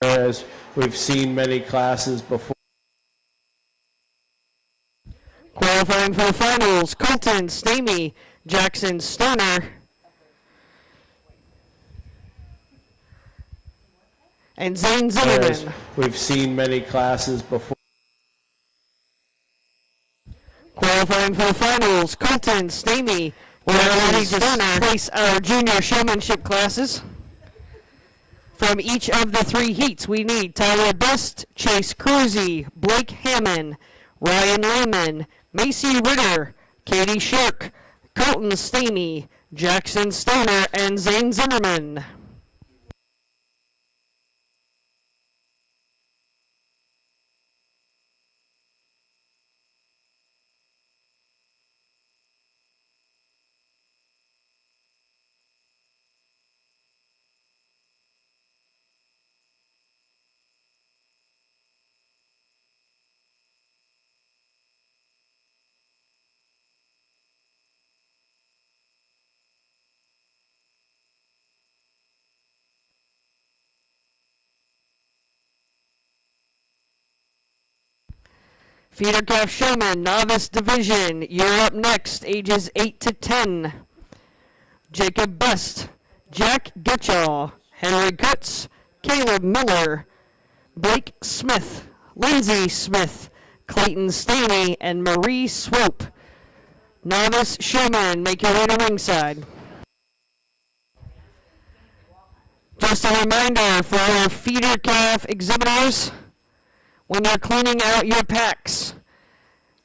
as we've seen many classes before. Qualifying for the finals, Colton Stamey, Jackson Stoner, and Zane As Zimmerman. we've seen many classes before. Qualifying for the finals, Colton Stamey. We're ready to place our junior showmanship classes. From each of the three heats, we need Tyler Best, Chase Cruzy, Blake Hammond, Ryan Lehman, Macy Ritter, Katie Shirk, Colton Stamey, Jackson Stoner, and Zane Zimmerman. Feeder calf showman, novice division. You're up next, ages 8 to 10. Jacob Best, Jack Getchell, Henry Kutz, Caleb Miller, Blake Smith, Lindsey Smith, Clayton Staney, and Marie Swope. Novice showman, make your way to ringside. Just a reminder for our feeder calf exhibitors, when you're cleaning out your packs,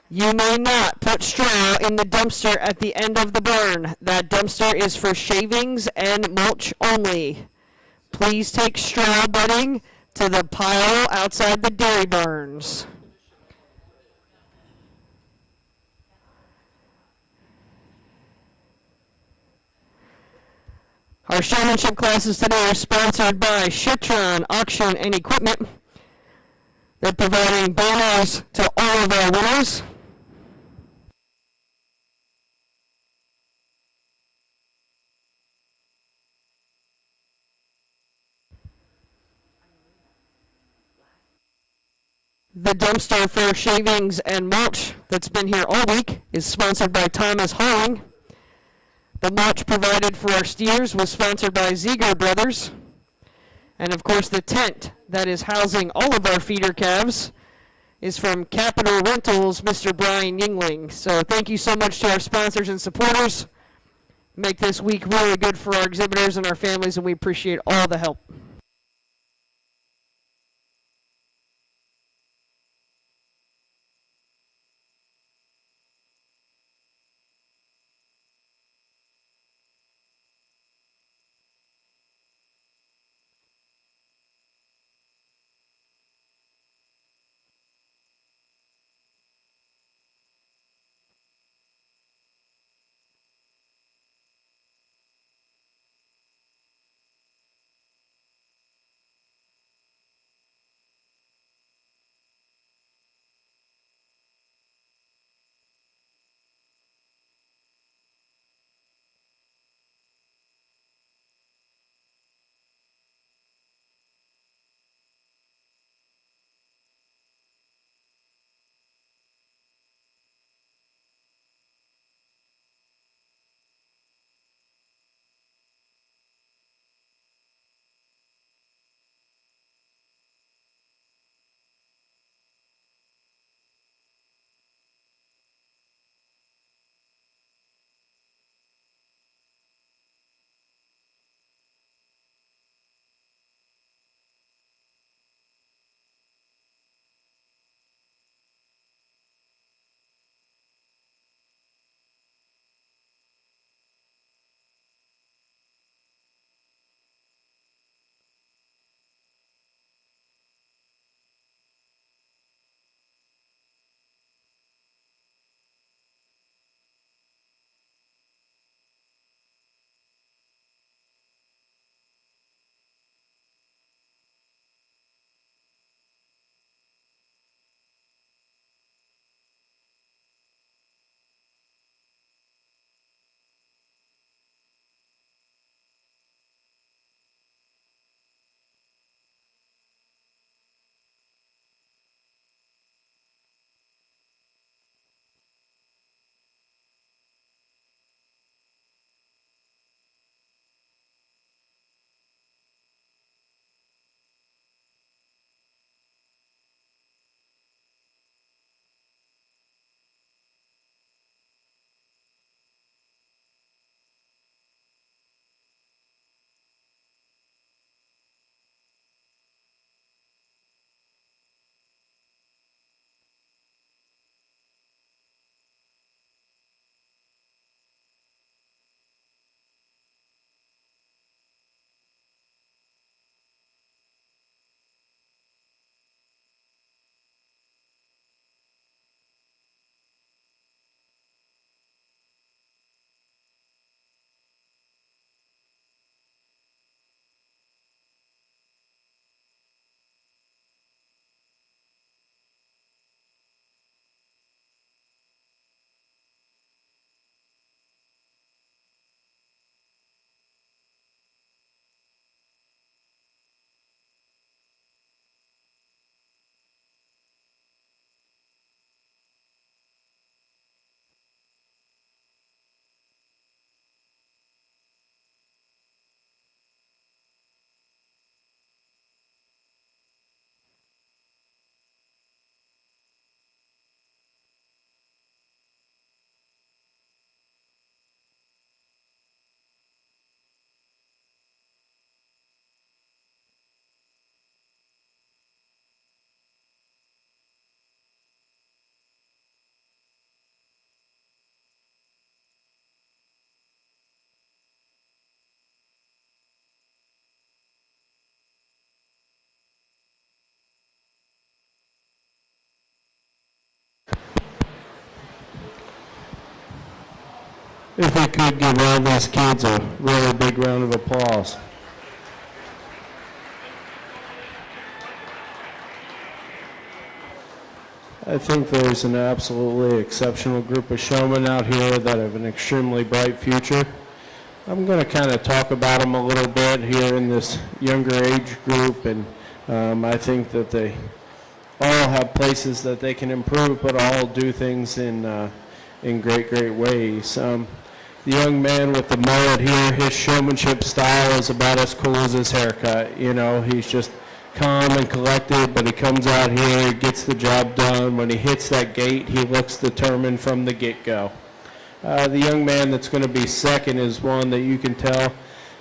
you may not put straw in the dumpster at the end of the burn. That dumpster is for shavings and mulch only. Please take straw bedding to the pile outside the dairy barns. Our showmanship classes today are sponsored by Shetron Auction and Equipment. They're providing banners to all of our winners. The dumpster for shavings and mulch that's been here all week is sponsored by Thomas Hauling. The mulch provided for our steers was sponsored by Ziegler Brothers. And of course the tent that is housing all of our feeder calves is from Capital Rentals, Mr. Brian Yingling. So thank you so much to our sponsors and supporters. Make this week really good for our exhibitors and our families, and we appreciate all the help. If we could give all these kids a really big round of applause. I think there's an absolutely exceptional group of showmen out here that have an extremely bright future. I'm going to kind of talk about them a little bit here in this younger age group, and I think that they all have places that they can improve, but all do things in great, great ways. The young man with the mullet here, his showmanship style is about as cool as his haircut. You know, he's just calm and collected, but he comes out here, he gets the job done. When he hits that gate, he looks determined from the get-go. The young man that's going to be second is one that you can tell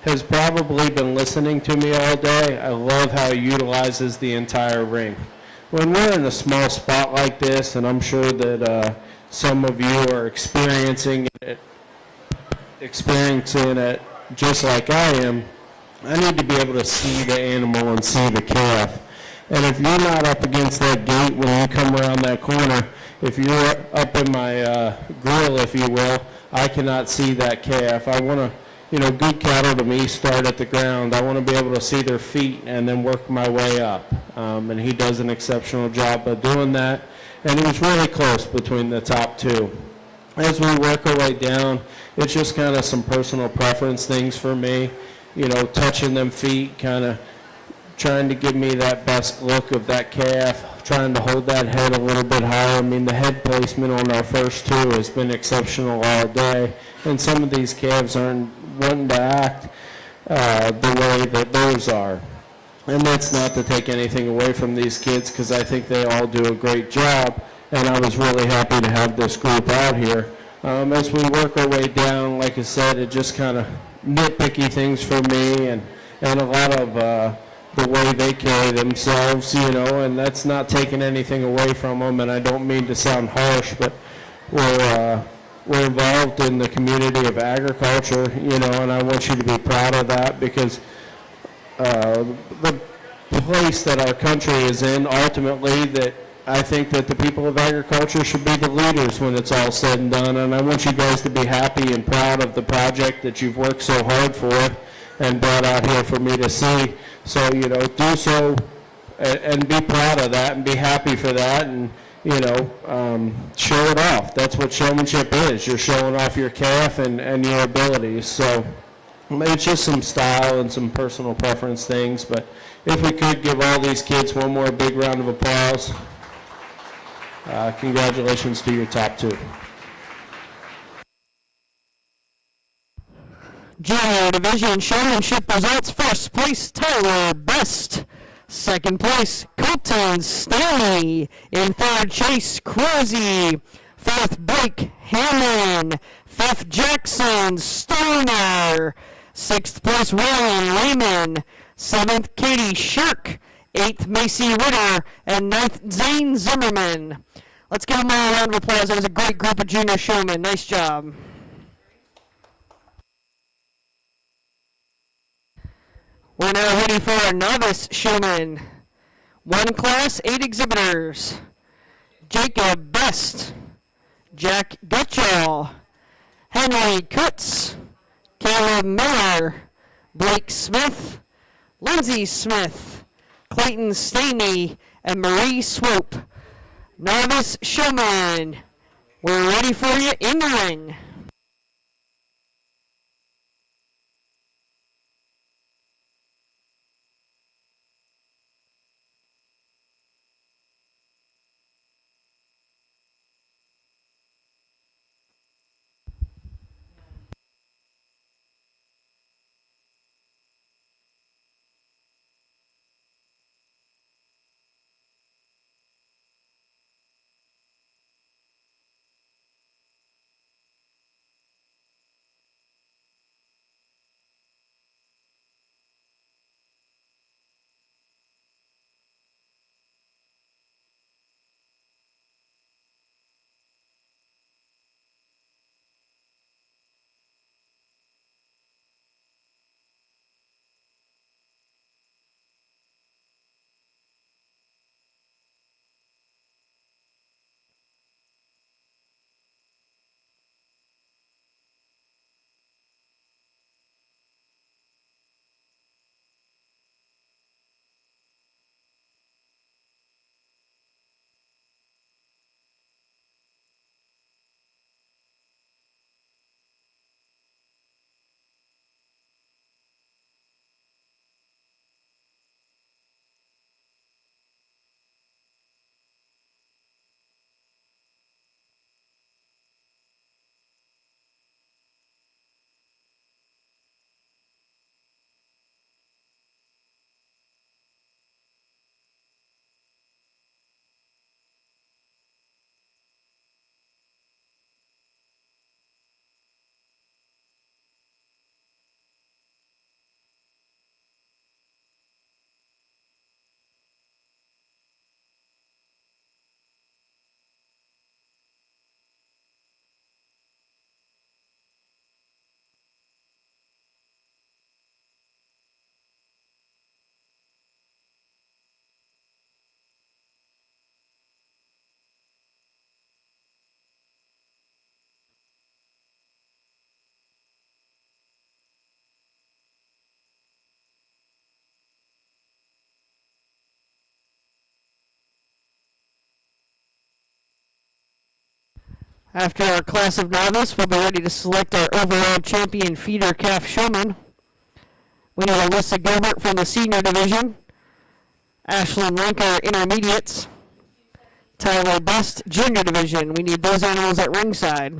has probably been listening to me all day. I love how he utilizes the entire ring. When we're in a small spot like this, and I'm sure that some of you are experiencing it just like I am, I need to be able to see the animal and see the calf. And if you're not up against that gate when you come around that corner, if you're up in my grill, if you will, I cannot see that calf. I want to, good cattle to me start at the ground. I want to be able to see their feet and then work my way up. And he does an exceptional job of doing that. And he was really close between the top two. As we work our way down, it's just kind of some personal preference things for me. Touching them feet, kind of trying to give me that best look of that calf, trying to hold that head a little bit higher. I mean, the head placement on our first two has been exceptional all day, and some of these calves aren't wanting to act the way that those are. And that's not to take anything away from these kids, because I think they all do a great job, and I was really happy to have this group out here. As we work our way down, like I said, it just kind of nitpicky things for me, and a lot of the way they carry themselves, and that's not taking anything away from them, and I don't mean to sound harsh, but we're involved in the community of agriculture, and I want you to be proud of that, because the place that our country is in, ultimately, that I think that the people of agriculture should be the leaders when it's all said and done, and I want you guys to be happy and proud of the project that you've worked so hard for and brought out here for me to see. So, do so and be proud of that and be happy for that, and, show it off. That's what showmanship is. You're showing off your calf and your abilities. So it's just some style and some personal preference things, but if we could give all these kids one more big round of applause. Congratulations to your top two. Junior Division Showmanship results: first place, Tyler Best. Second place, Colton Stanley. In third, Chase Crozy. Fourth, Blake Hammond. Fifth, Jackson Stoner. Sixth place, Ryan Lehman. Seventh, Katie Shirk. Eighth, Macy Ritter. And ninth, Zane Zimmerman. Let's give them all a round of applause. That was a great group of junior showmen. Nice job. We're now ready for our novice showmen. One class, 8 exhibitors. Jacob Best, Jack Gutchall, Henry Kutz, Caleb Miller, Blake Smith, Lindsay Smith, Clayton Staney, and Marie Swope. Novice showman, we're ready for you in the ring. After our class of novice, we'll be ready to select our overall champion feeder calf showman. We need Alyssa Gilbert from the senior division, Ashlyn Linker intermediates, Tyler Best junior division. We need those animals at ringside.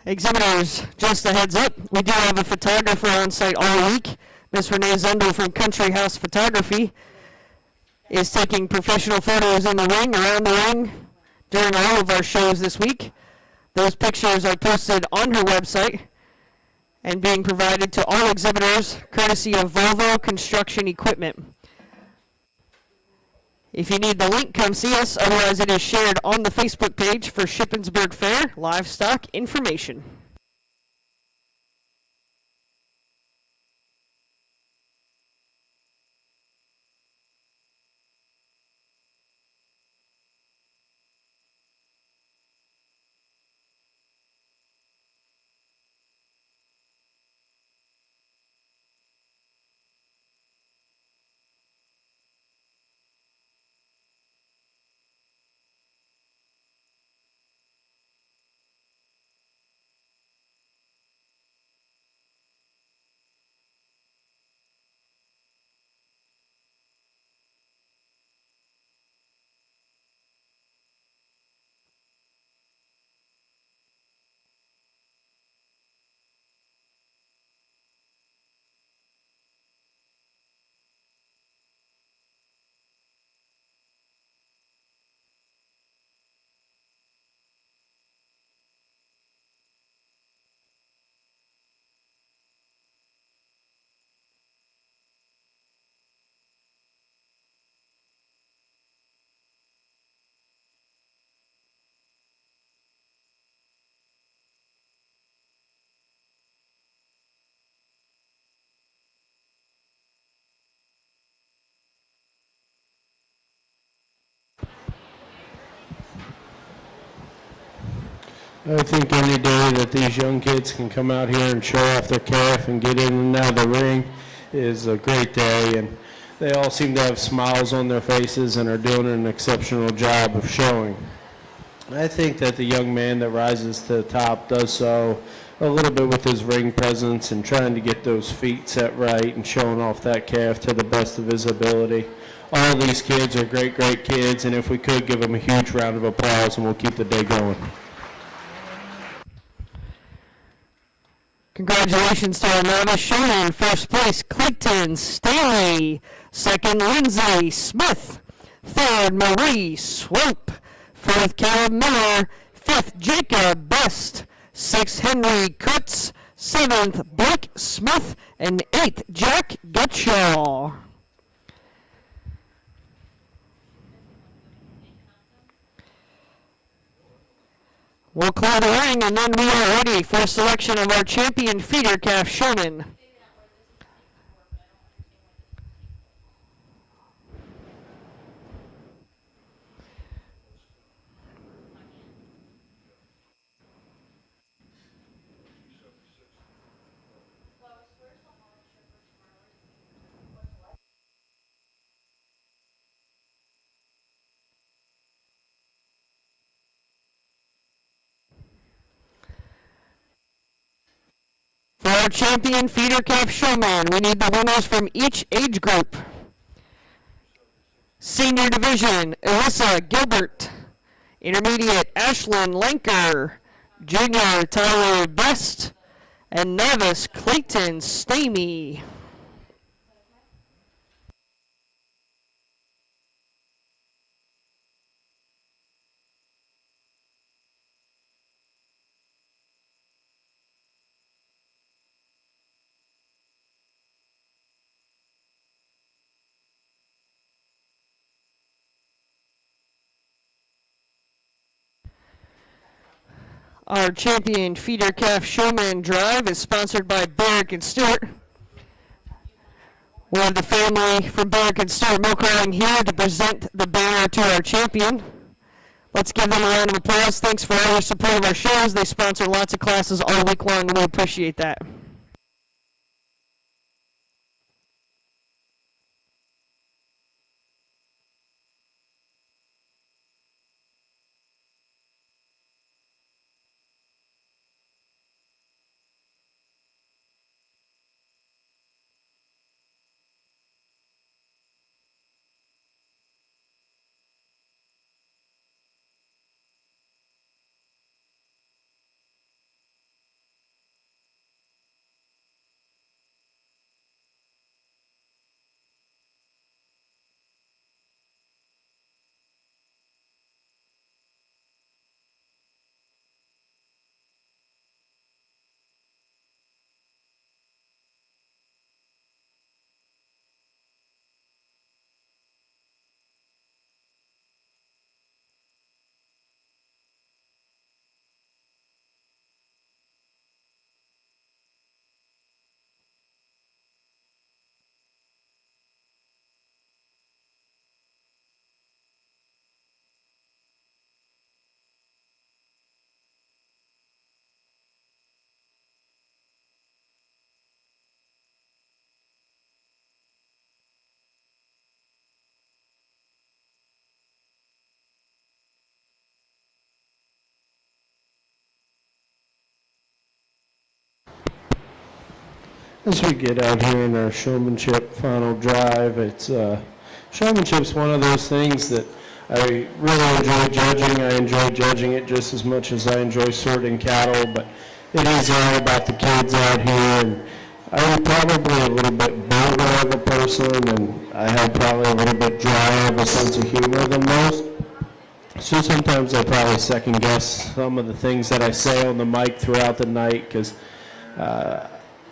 Exhibitors, just a heads up, we do have a photographer on site all week. Miss Renee Zundel from Country House Photography is taking professional photos in the ring, around the ring, during all of our shows this week. Those pictures are posted on her website and being provided to all exhibitors courtesy of Volvo Construction Equipment. If you need the link, come see us. Otherwise, it is shared on the Facebook page for Shippensburg Fair livestock information. I think any day that these young kids can come out here and show off their calf and get in and out of the ring is a great day, and they all seem to have smiles on their faces and are doing an exceptional job of showing. I think that the young man that rises to the top does so a little bit with his ring presence and trying to get those feet set right and showing off that calf to the best of his ability. All these kids are great, great kids, and if we could, give them a huge round of applause and we'll keep the day going. Congratulations to our novice showman. First place, Clayton Stanley. Second, Lindsay Smith. Third, Marie Swope. Fourth, Caleb Miller. Fifth, Jacob Best. Sixth, Henry Kutz. Seventh, Blake Smith. And eighth, Jack Gutschall. We'll clear the ring, and then we are ready for selection of our champion feeder calf showman. For our champion feeder calf showman, we need the winners from each age group. Senior division, Alyssa Gilbert. Intermediate, Ashlyn Lanker. Junior, Tyler Best. And novice, Clayton Stamey. Our champion feeder calf showman drive is sponsored by Barrick and Stewart. We have the family from Barrick and Stewart Milk Rowing here to present the banner to our champion. Let's give them a round of applause. Thanks for all your support of our shows. They sponsor lots of classes all week long, and we appreciate that. As we get out here in our showmanship final drive, showmanship's one of those things that I really enjoy judging. I enjoy judging it just as much as I enjoy sorting cattle, but it is all about the kids out here, and I'm probably a little bit bolder of a person, and I have probably a little bit drier of a sense of humor than most. So sometimes I probably second guess some of the things that I say on the mic throughout the night, because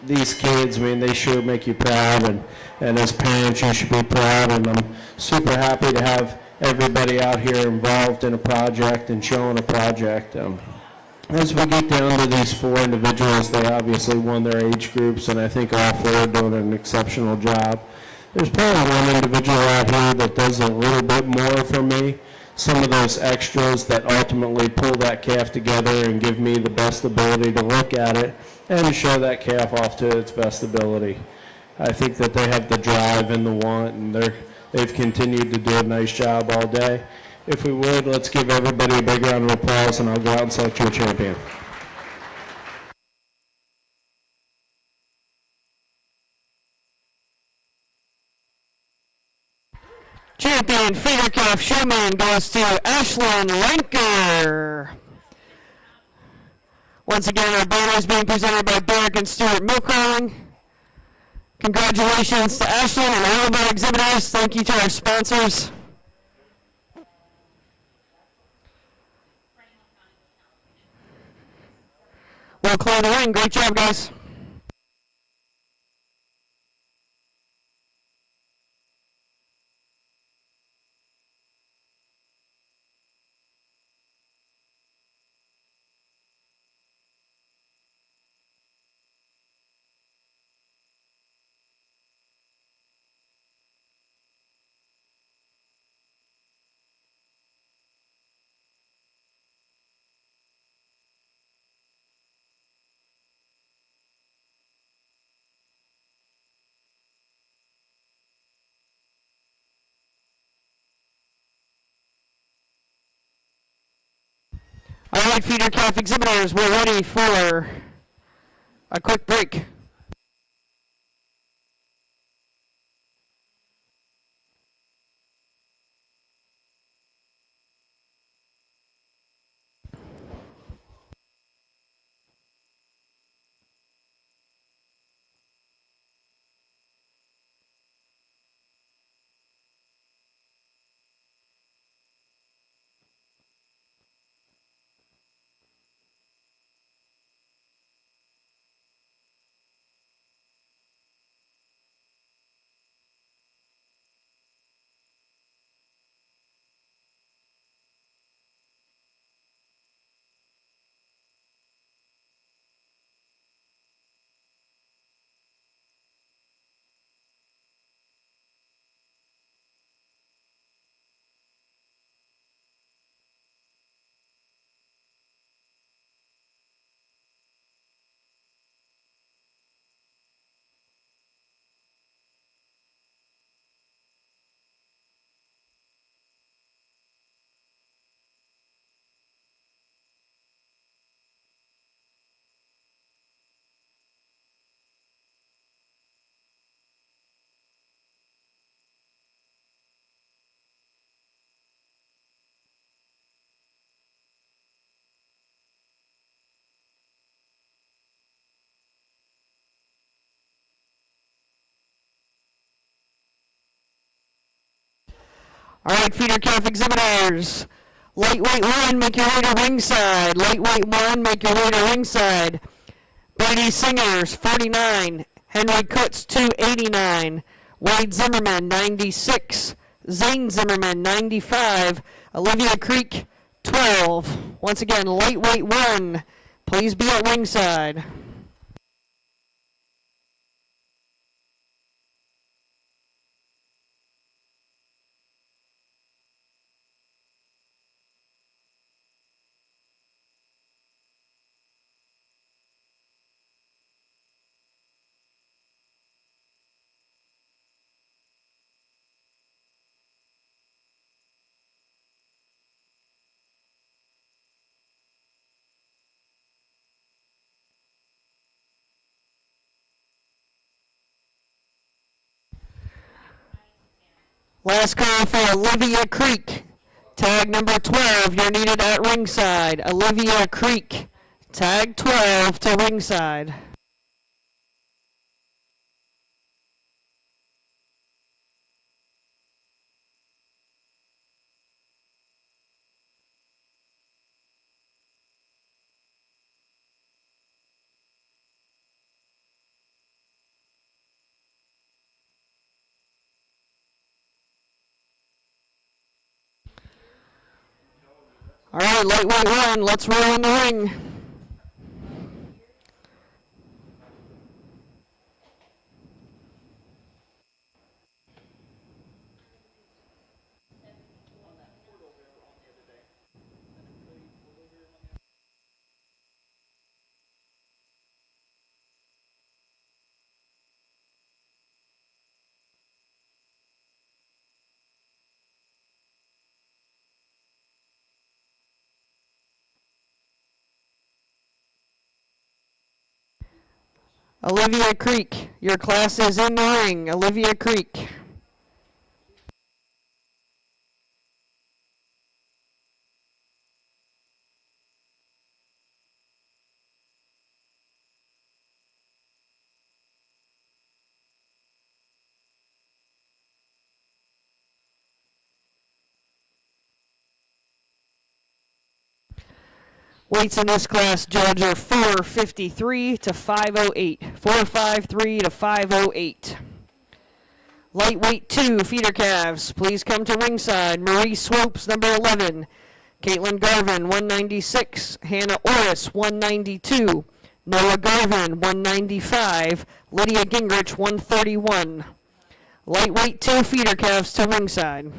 these kids, I mean, they sure make you proud, and as parents, you should be proud, and I'm super happy to have everybody out here involved in a project and showing a project. As we get down to these four individuals, they obviously won their age groups, and I think all four are doing an exceptional job. There's probably one individual out here that does a little bit more for me. Some of those extras that ultimately pull that calf together and give me the best ability to look at it and to show that calf off to its best ability. I think that they have the drive and the want, and they've continued to do a nice job all day. If we would, let's give everybody a big round of applause, and I'll go out and select your champion. Champion feeder calf showman goes to Ashlyn Lanker. Once again, our banner is being presented by Barrick and Stewart Milk Rowing. Congratulations to Ashlyn and all of our exhibitors. Thank you to our sponsors. We'll clear the ring. Great job, guys. All right, feeder calf exhibitors, we're ready for a quick break. All right, feeder calf exhibitors. Lightweight 1, make your way to ringside. Lightweight 1, make your way to ringside. Brady Singers, 49. Henry Kutz, 289. Wade Zimmerman, 96. Zane Zimmerman, 95. Olivia Creek, 12. Once again, lightweight 1, please be at ringside. Last call for Olivia Creek. Tag number 12, you're needed at ringside. Olivia Creek, tag 12 to ringside. All right, lightweight 1, let's roll in the ring. Olivia Creek, your class is in the ring. Olivia Creek. Weights in this class, Judge, are 453 to 508. 453 to 508. Lightweight 2, feeder calves. Please come to ringside. Marie Swopes, number 11. Caitlin Garvin, 196. Hannah Orris, 192. Noah Garvin, 195. Lydia Gingrich, 131. Lightweight 2, feeder calves to ringside.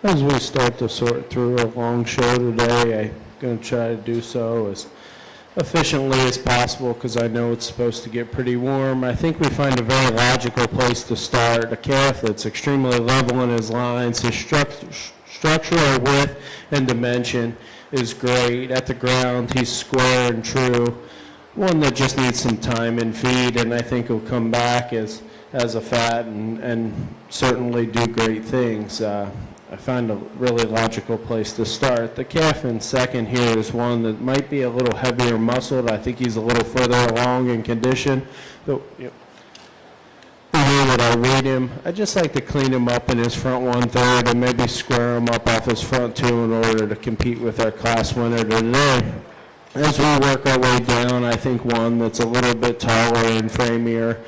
As we start to sort through a long show today, I'm going to try to do so as efficiently as possible because I know it's supposed to get pretty warm. I think we find a very logical place to start. A calf that's extremely level in his lines, his structural width and dimension is great. At the ground, he's square and true. One that just needs some time and feed, and I think he'll come back as a fat and certainly do great things. I find a really logical place to start. The calf in second here is one that might be a little heavier muscled. I think he's a little further along in condition. The way that I read him, I just like to clean him up in his front 1/3 and maybe square him up off his front 2 in order to compete with our class winner today. As we work our way down, I think one that's a little bit taller and framier,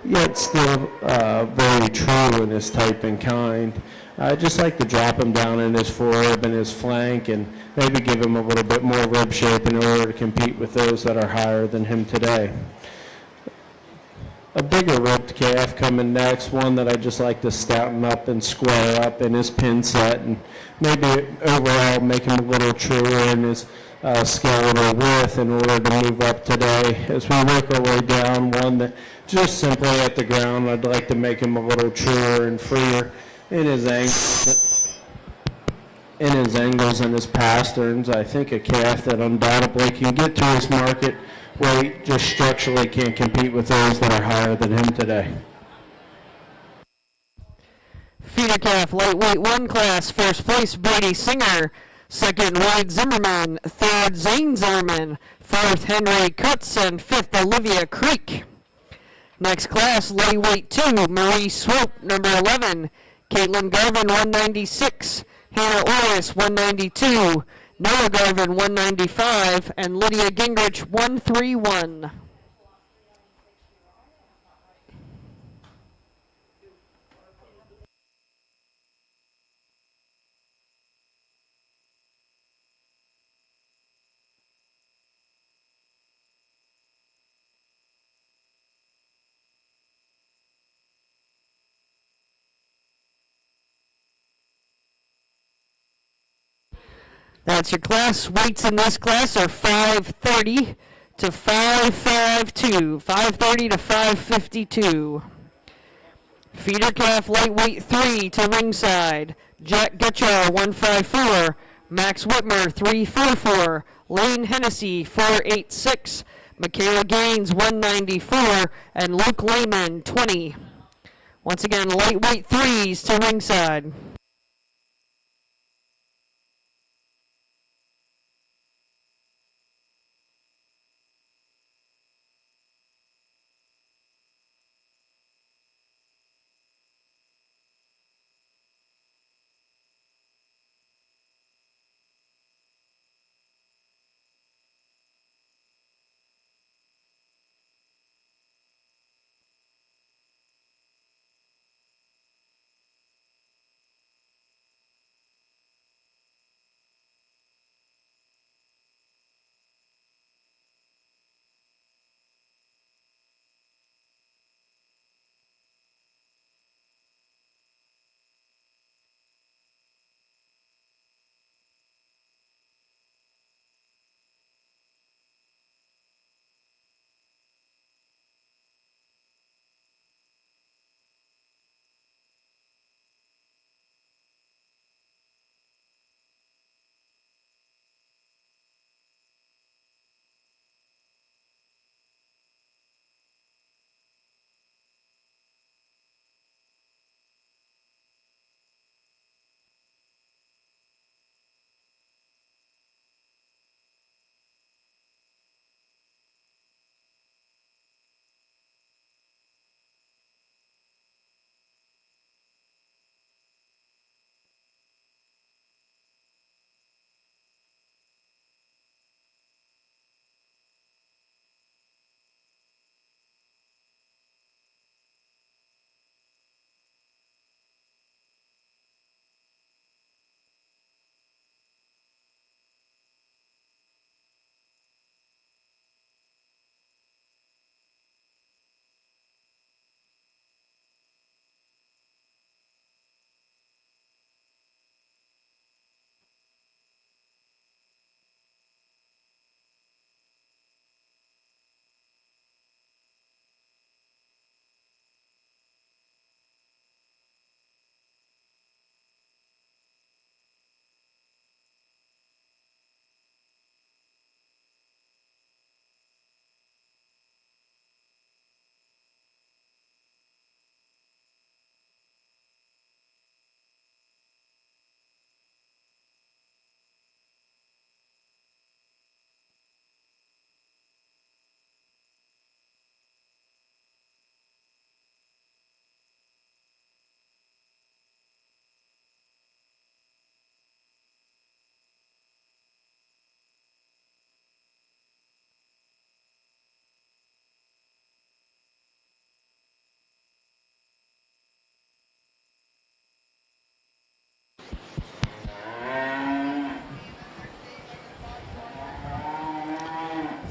yet still very true in his type and kind. I just like to drop him down in his forerib and his flank and maybe give him a little bit more rib shape in order to compete with those that are higher than him today. A bigger ribbed calf coming next, one that I just like to stouten up and square up in his pin set and maybe overall make him a little truer in his skeletal width in order to move up today. As we work our way down, one that just simply at the ground, I'd like to make him a little truer and freer in his angles and his pasterns. I think a calf that undoubtedly can get to his market weight, just structurally can't compete with those that are higher than him today. Feeder calf, lightweight 1 class, first place Brady Singer, second Wade Zimmerman, third Zane Zimmerman, fourth Henry Cutts, and fifth Olivia Creek. Next class, lightweight 2, Marie Swope, number 11, Caitlin Garvin, 196, Hannah Orris, 192, Noah Garvin, 195, and Lydia Gingrich, 131. That's your class. Weights in this class are 530 to 552, 530 to 552. Feeder calf lightweight 3 to ringside. Jack Getchar 154, Max Whitmer 344, Lane Hennessy 486, Michaela Gaines 194, and Luke Lehman 20. Once again, lightweight 3s to ringside.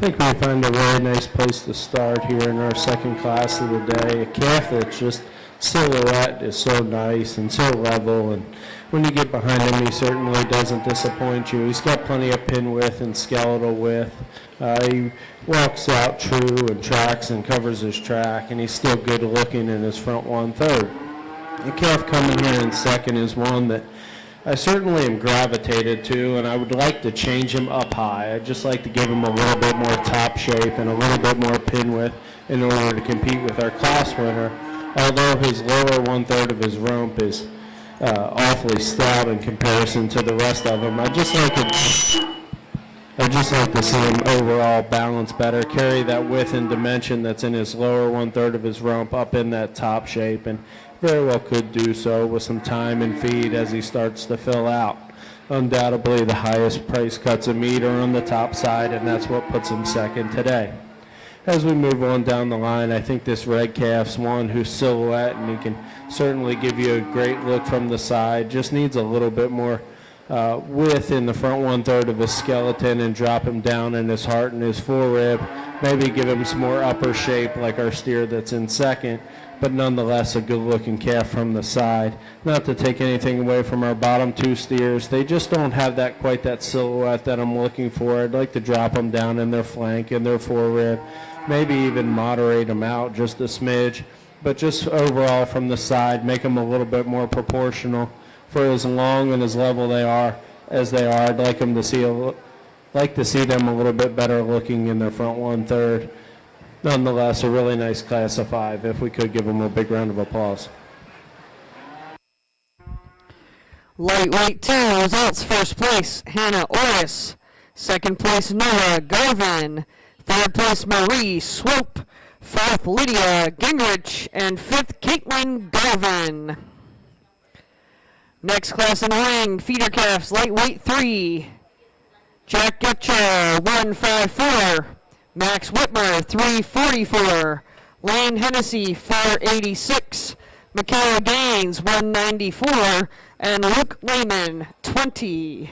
think we find a really nice place to start here in our second class of the day. A calf that's just silhouette is so nice and so level, and when you get behind him, he certainly doesn't disappoint you. He's got plenty of pin width and skeletal width. He walks out true and tracks and covers his track, and he's still good looking in his front 1/3. The calf coming here in second is one that I certainly am gravitated to, and I would like to change him up high. I'd just like to give him a little bit more top shape and a little bit more pin width in order to compete with our class winner. Although his lower 1/3 of his rump is awfully stout in comparison to the rest of them, I'd just like to see him overall balance better, carry that width and dimension that's in his lower 1/3 of his rump up in that top shape, and very well could do so with some time and feed as he starts to fill out. Undoubtedly the highest price cuts of meat are on the top side, and that's what puts him second today. As we move on down the line, I think this red calf's one who's silhouette, and he can certainly give you a great look from the side. Just needs a little bit more width in the front 1/3 of his skeleton and drop him down in his heart and his forerib. Maybe give him some more upper shape like our steer that's in second, but nonetheless a good-looking calf from the side. Not to take anything away from our bottom two steers, they just don't have quite that silhouette that I'm looking for. I'd like to drop them down in their flank and their forerib, maybe even moderate them out just a smidge, but just overall from the side, make them a little bit more proportional for as long and as level they are as they are. I'd like them to see them a little bit better looking in their front 1/3. Nonetheless, a really nice class of 5. If we could give them a big round of applause. Lightweight 2 results: first place, Hannah Orris. Second place, Noah Garvin. Third place, Marie Swope. Fourth, Lydia Gingrich. And fifth, Caitlin Garvin. Next class in the ring, feeder calves, lightweight 3. Jack Getcher, 154. Max Whitmer, 344. Lane Hennessy, 486. Michaela Gaines, 194. And Luke Lehman, 20.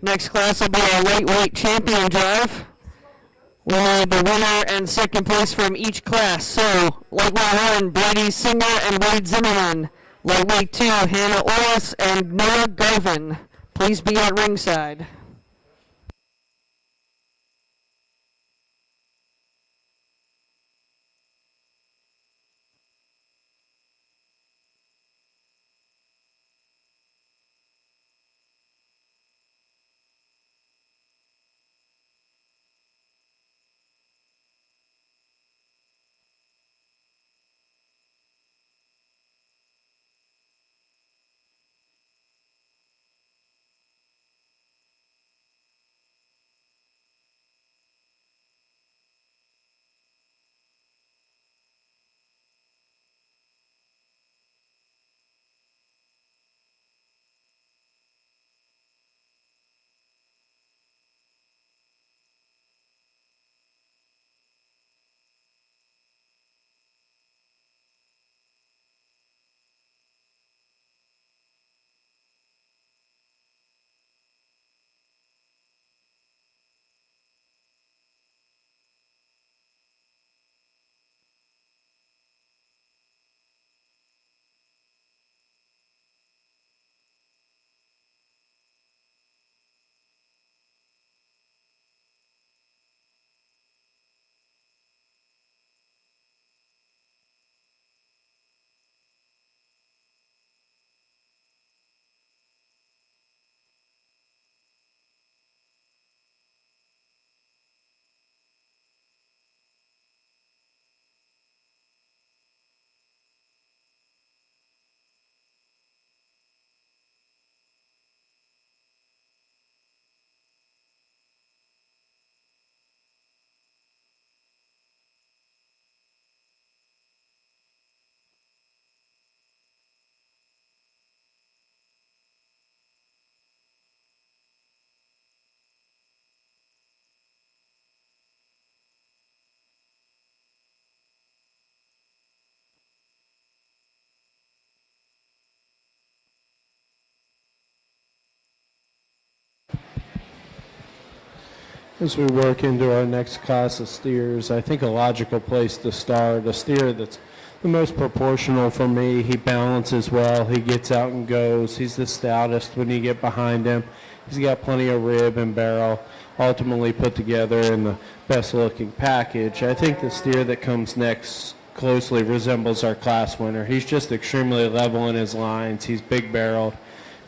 Next class will be a lightweight champion drive. We need the winner and second place from each class. So, lightweight 1, Brady Singer and Wade Zimmerman. Lightweight 2, Hannah Orris and Noah Garvin. Please be at ringside. As we work into our next class of steers, I think a logical place to start, a steer that's the most proportional for me. He balances well, he gets out and goes, he's the stoutest when you get behind him. He's got plenty of rib and barrel, ultimately put together in the best looking package. I think the steer that comes next closely resembles our class winner. He's just extremely level in his lines, he's big barreled.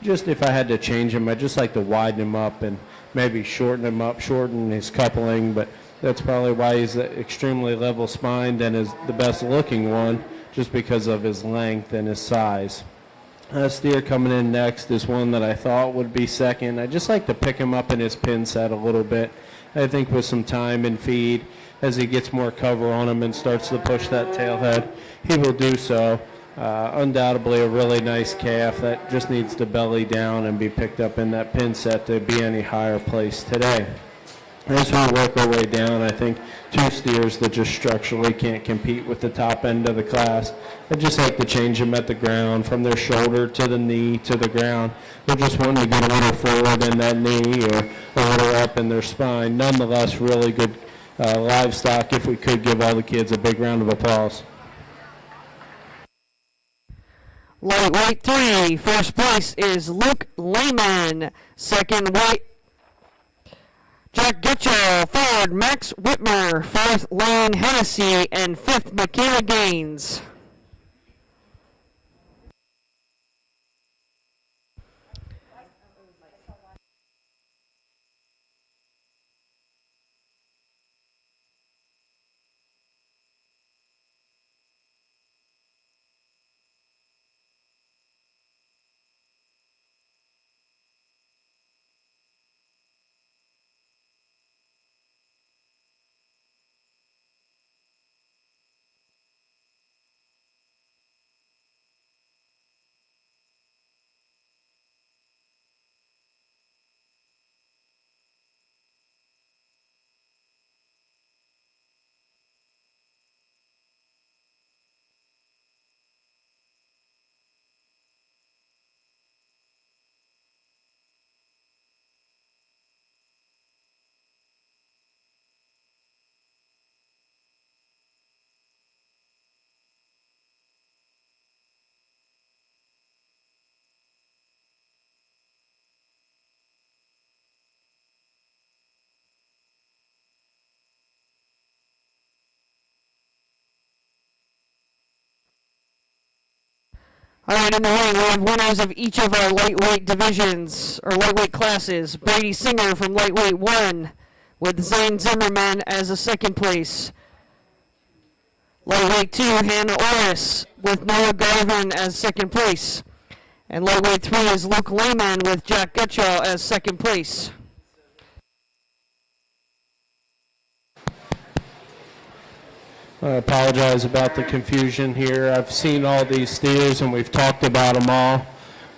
Just if I had to change him, I'd just like to widen him up and maybe shorten him up, shorten his coupling, but that's probably why he's extremely level spined and is the best looking one, just because of his length and his size. Steer coming in next is one that I thought would be second. I just like to pick him up in his pin set a little bit. I think with some time and feed, as he gets more cover on him and starts to push that tail head, he will do so. Undoubtedly a really nice calf that just needs to belly down and be picked up in that pin set to be any higher place today. As we work our way down, I think two steers that just structurally can't compete with the top end of the class. I just like to change them at the ground, from their shoulder to the knee to the ground. They're just wanting to get a little forward in that knee or a little up in their spine. Nonetheless, really good livestock. If we could give all the kids a big round of applause. Lightweight 3, first place is Luke Lehman. Second, Jack Gitchell. Third, Max Whitmer. Fourth, Lane Hennessy. And fifth, Michaela Gaines. All right, in the ring, we have winners of each of our lightweight divisions, or lightweight classes. Brady Singer from lightweight 1, with Zane Zimmerman as a second place. Lightweight 2, Hannah Orris, with Noah Garvin as second place. And lightweight 3 is Luke Lehman with Jack Gutschall as second place. I apologize about the confusion here. I've seen all these steers and we've talked about them all.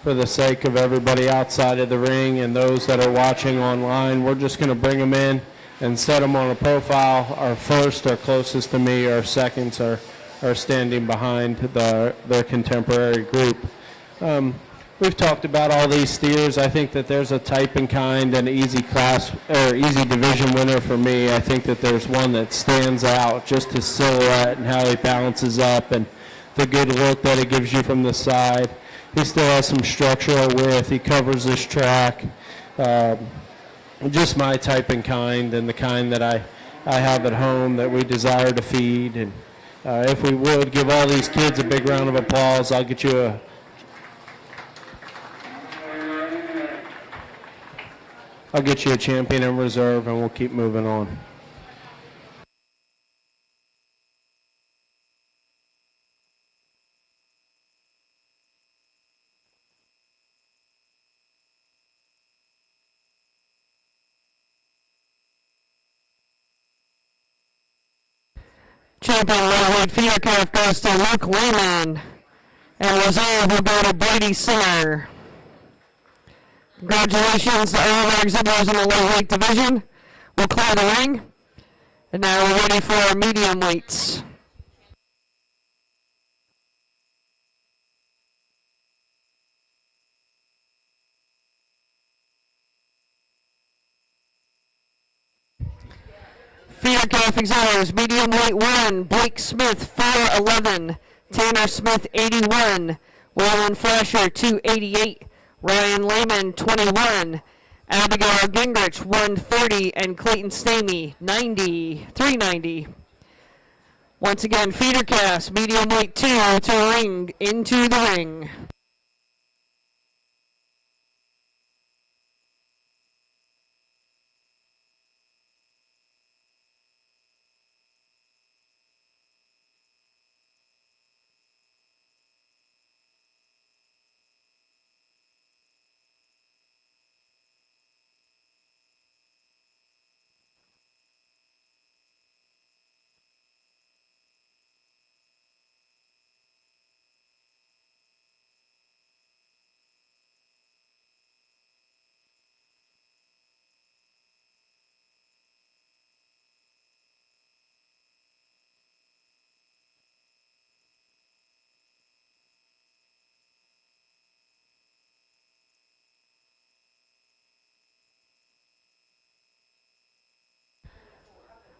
For the sake of everybody outside of the ring and those that are watching online, we're just going to bring them in and set them on a profile. Our first are closest to me, our seconds are standing behind their contemporary group. We've talked about all these steers. I think that there's a type and kind and easy class or easy division winner for me. I think that there's one that stands out, just his silhouette and how he balances up and the good look that it gives you from the side. He still has some structural width. He covers his track. Just my type and kind, and the kind that I have at home that we desire to feed. And if we would give all these kids a big round of applause, I'll get you a champion in reserve, and we'll keep moving on. Champion lightweight feeder calf goes to Luke Lehman, and reserve will go to Brady Singer. Congratulations to all of our exhibitors in the lightweight division. We'll clear the ring. And now we're ready for our medium weights. Feeder calf examiners, medium weight 1, Blake Smith 411, Tanner Smith 81, Waylon Flasher 288, Ryan Lehman 21, Abigail Gingrich 130, and Clayton Stamey 390. Once again, feeder calves, medium weight 2 to ring, into the ring.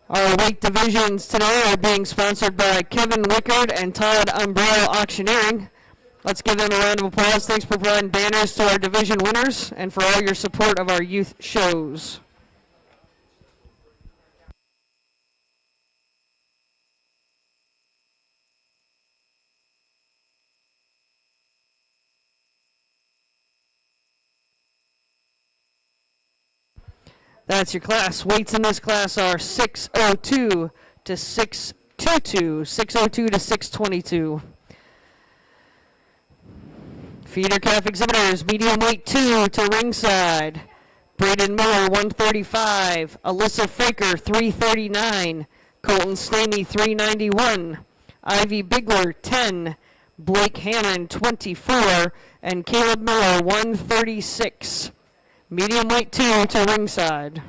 Our weight divisions today are being sponsored by Kevin Wickard and Todd Umbrella Auctioneering. Let's give them a round of applause. Thanks for providing banners to our division winners and for all your support of our youth shows. That's your class. Weights in this class are 602 to 622, 602 to 622. Feeder calf exhibitors, medium weight 2 to ringside. Braden Miller 135, Alyssa Fraker 339, Colton Stamey 391, Ivy Bigler 10, Blake Hammond 24, and Caleb Miller 136. Medium weight 2 to ringside.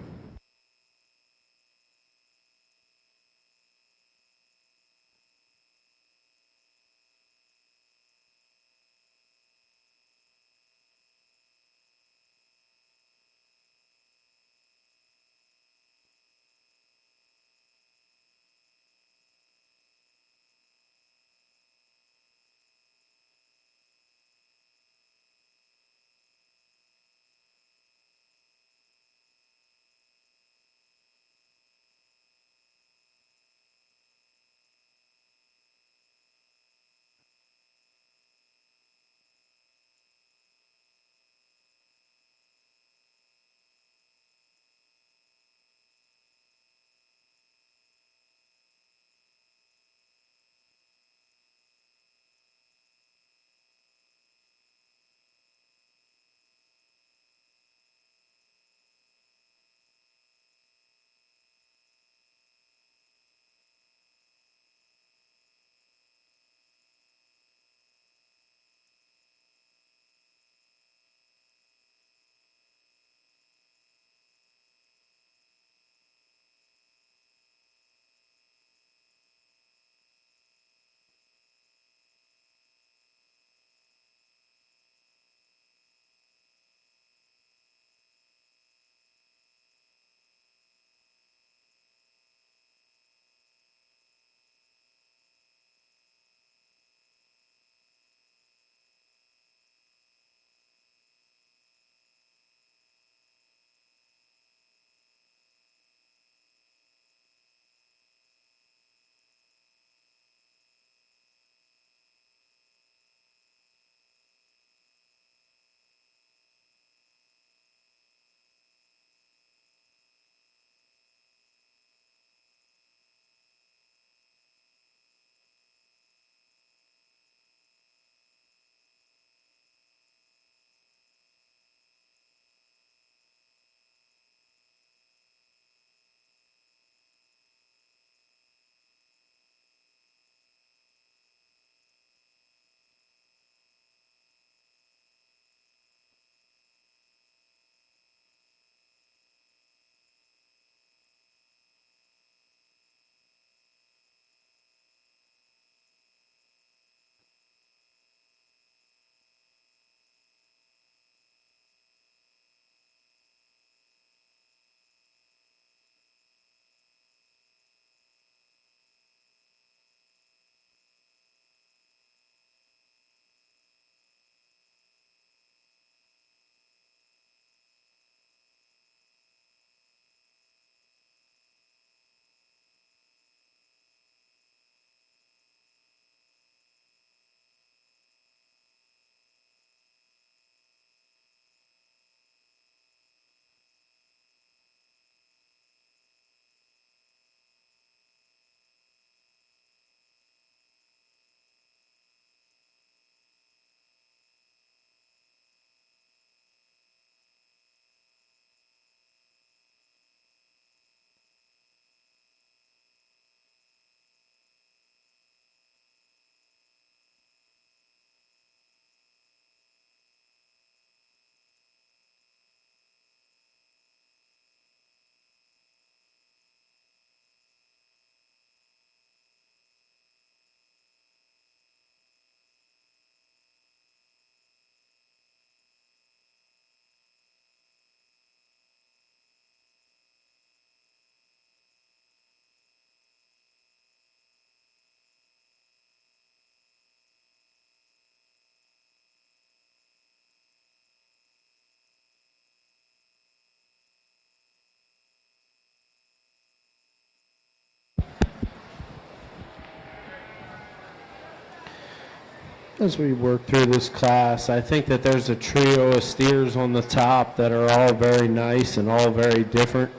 As we work through this class, I think that there's a trio of steers on the top that are all very nice and all very different.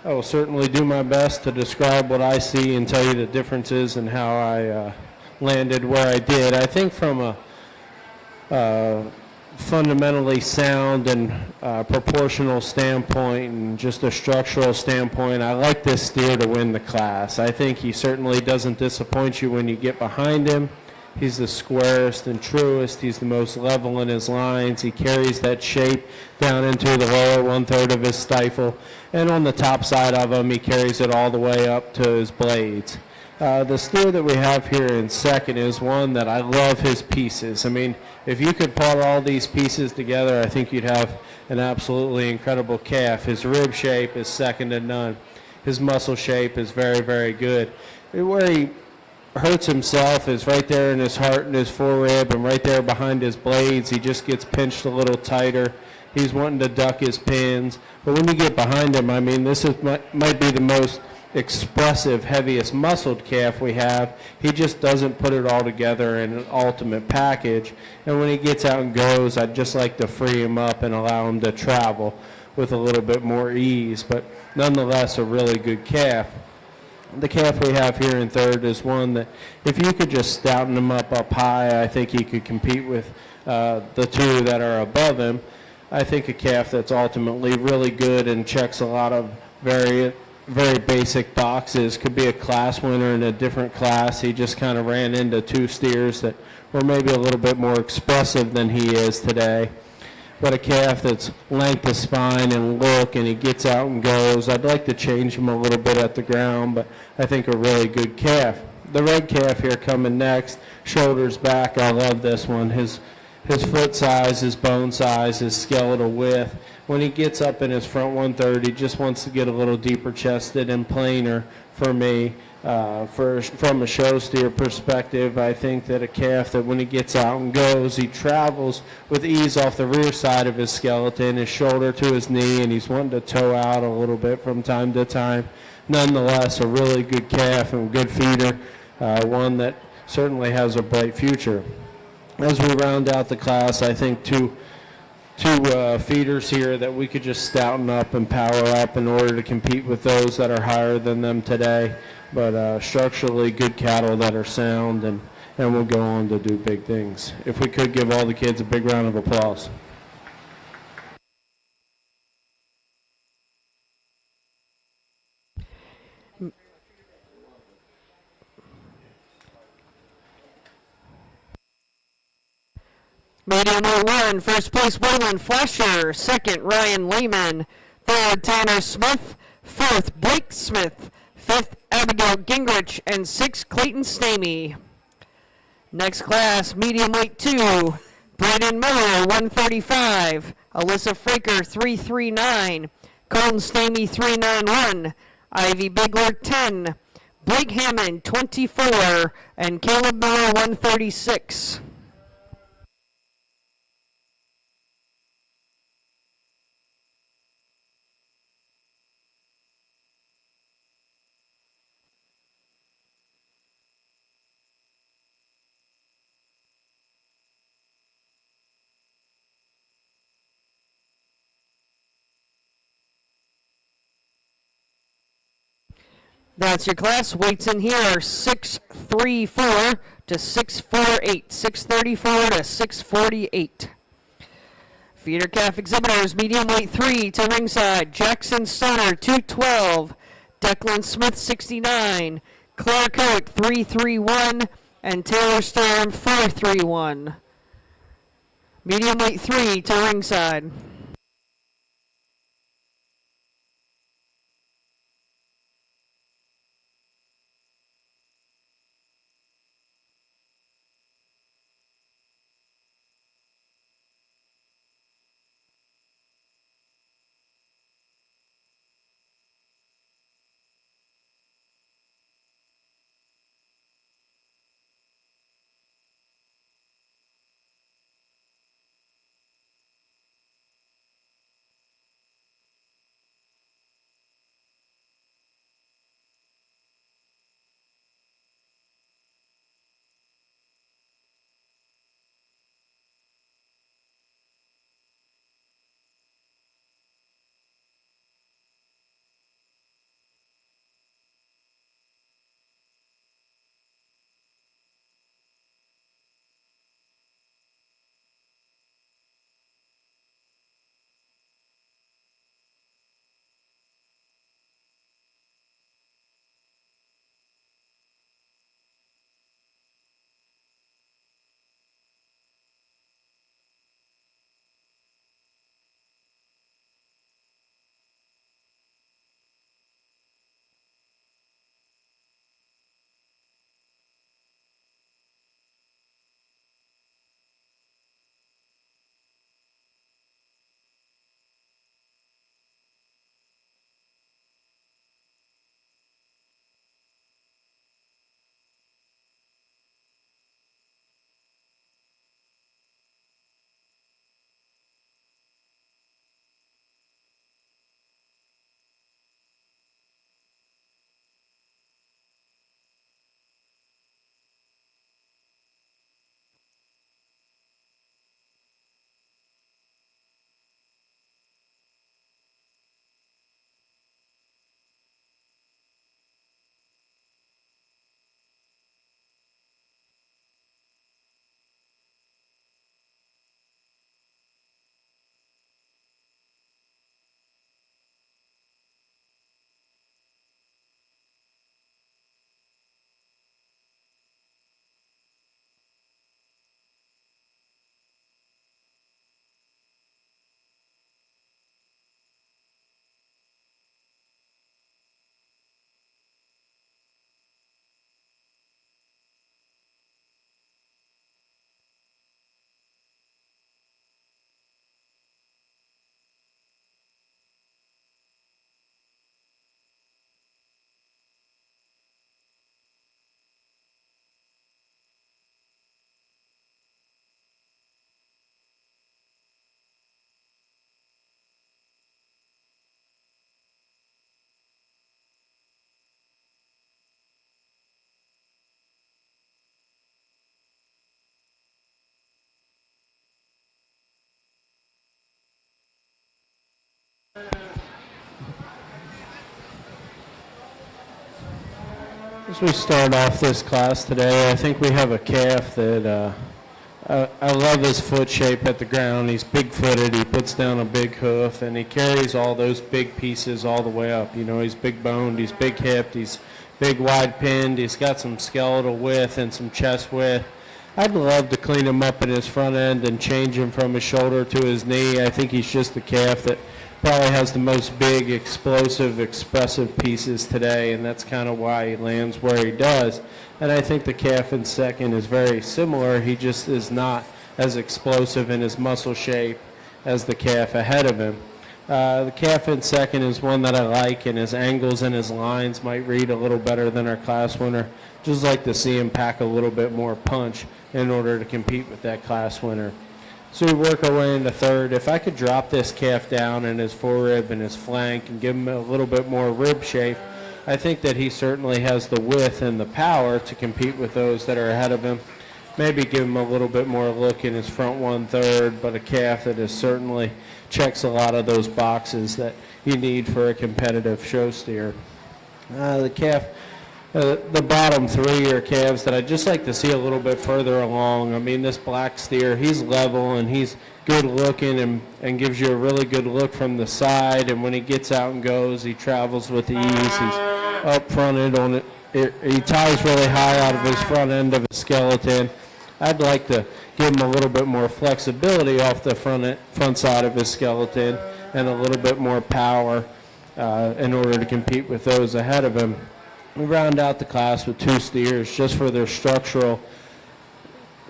I will certainly do my best to describe what I see and tell you the differences and how I landed where I did. I think from a fundamentally sound and proportional standpoint and just a structural standpoint, I like this steer to win the class. I think he certainly doesn't disappoint you when you get behind him. He's the squarest and truest. He's the most level in his lines. He carries that shape down into the lower one-third of his stifle. And on the top side of him, he carries it all the way up to his blades. The steer that we have here in second is one that I love his pieces. I mean, if you could put all these pieces together, I think you'd have an absolutely incredible calf. His rib shape is second to none. His muscle shape is very, very good. Where he hurts himself is right there in his heart and his forerib and right there behind his blades. He just gets pinched a little tighter. He's wanting to duck his pins. But when you get behind him, I mean, this might be the most expressive, heaviest muscled calf we have. He just doesn't put it all together in an ultimate package. And when he gets out and goes, I'd just like to free him up and allow him to travel with a little bit more ease. But nonetheless, a really good calf. The calf we have here in third is one that if you could just stouten him up high, I think he could compete with the two that are above him. I think a calf that's ultimately really good and checks a lot of very basic boxes, could be a class winner in a different class. He just kind of ran into two steers that were maybe a little bit more expressive than he is today. But a calf that's length of spine and look, and he gets out and goes. I'd like to change him a little bit at the ground, but I think a really good calf. The red calf here coming next, shoulders back. I love this one. His foot size, his bone size, his skeletal width. When he gets up in his front one-third, he just wants to get a little deeper chested and plainer for me. From a show steer perspective, I think that a calf that when he gets out and goes, he travels with ease off the rear side of his skeleton, his shoulder to his knee, and he's wanting to toe out a little bit from time to time. Nonetheless, a really good calf and good feeder, one that certainly has a bright future. As we round out the class, I think two feeders here that we could just stouten up and power up in order to compete with those that are higher than them today. But structurally good cattle that are sound and will go on to do big things. If we could give all the kids a big round of applause. Medium weight one, first place Waylon Flasher, second Ryan Lehman, third Tanner Smith, fourth Blake Smith, fifth Abigail Gingrich, and sixth Clayton Stamey. Next class, medium weight two, Brandon Miller 135, Alyssa Fraker 339, Colton Stamey 391, Ivy Bigler 10, Blake Hammond 24, and Caleb Miller 136. That's your class. Weights in here are 634 to 648, 634 to 648. Feeder calf exhibitors, medium weight 3 to ringside. Jackson Stoner 212, Declan Smith 69, Claire Coat 331, and Taylor Sturm 431. Medium weight 3 to ringside. As we start off this class today, I think we have a calf that I love his foot shape at the ground. He's big-footed. He puts down a big hoof, and he carries all those big pieces all the way up. You know, he's big-boned, he's big-hipped, he's big wide-pinned. He's got some skeletal width and some chest width. I'd love to clean him up in his front end and change him from his shoulder to his knee. I think he's just the calf that probably has the most big, explosive, expressive pieces today, and that's kind of why he lands where he does. And I think the calf in second is very similar. He just is not as explosive in his muscle shape as the calf ahead of him. The calf in second is one that I like, and his angles and his lines might read a little better than our class winner. Just like to see him pack a little bit more punch in order to compete with that class winner. So we work our way into third. If I could drop this calf down in his forerib and his flank and give him a little bit more rib shape, I think that he certainly has the width and the power to compete with those that are ahead of him. Maybe give him a little bit more look in his front 1/3, but a calf that is certainly checks a lot of those boxes that you need for a competitive show steer. The calf, the bottom three are calves that I just like to see a little bit further along. I mean, this black steer, he's level and he's good looking and gives you a really good look from the side. And when he gets out and goes, he travels with ease. He's up fronted on it. He ties really high out of his front end of his skeleton. I'd like to give him a little bit more flexibility off the front side of his skeleton and a little bit more power in order to compete with those ahead of him. We round out the class with two steers just for their structural.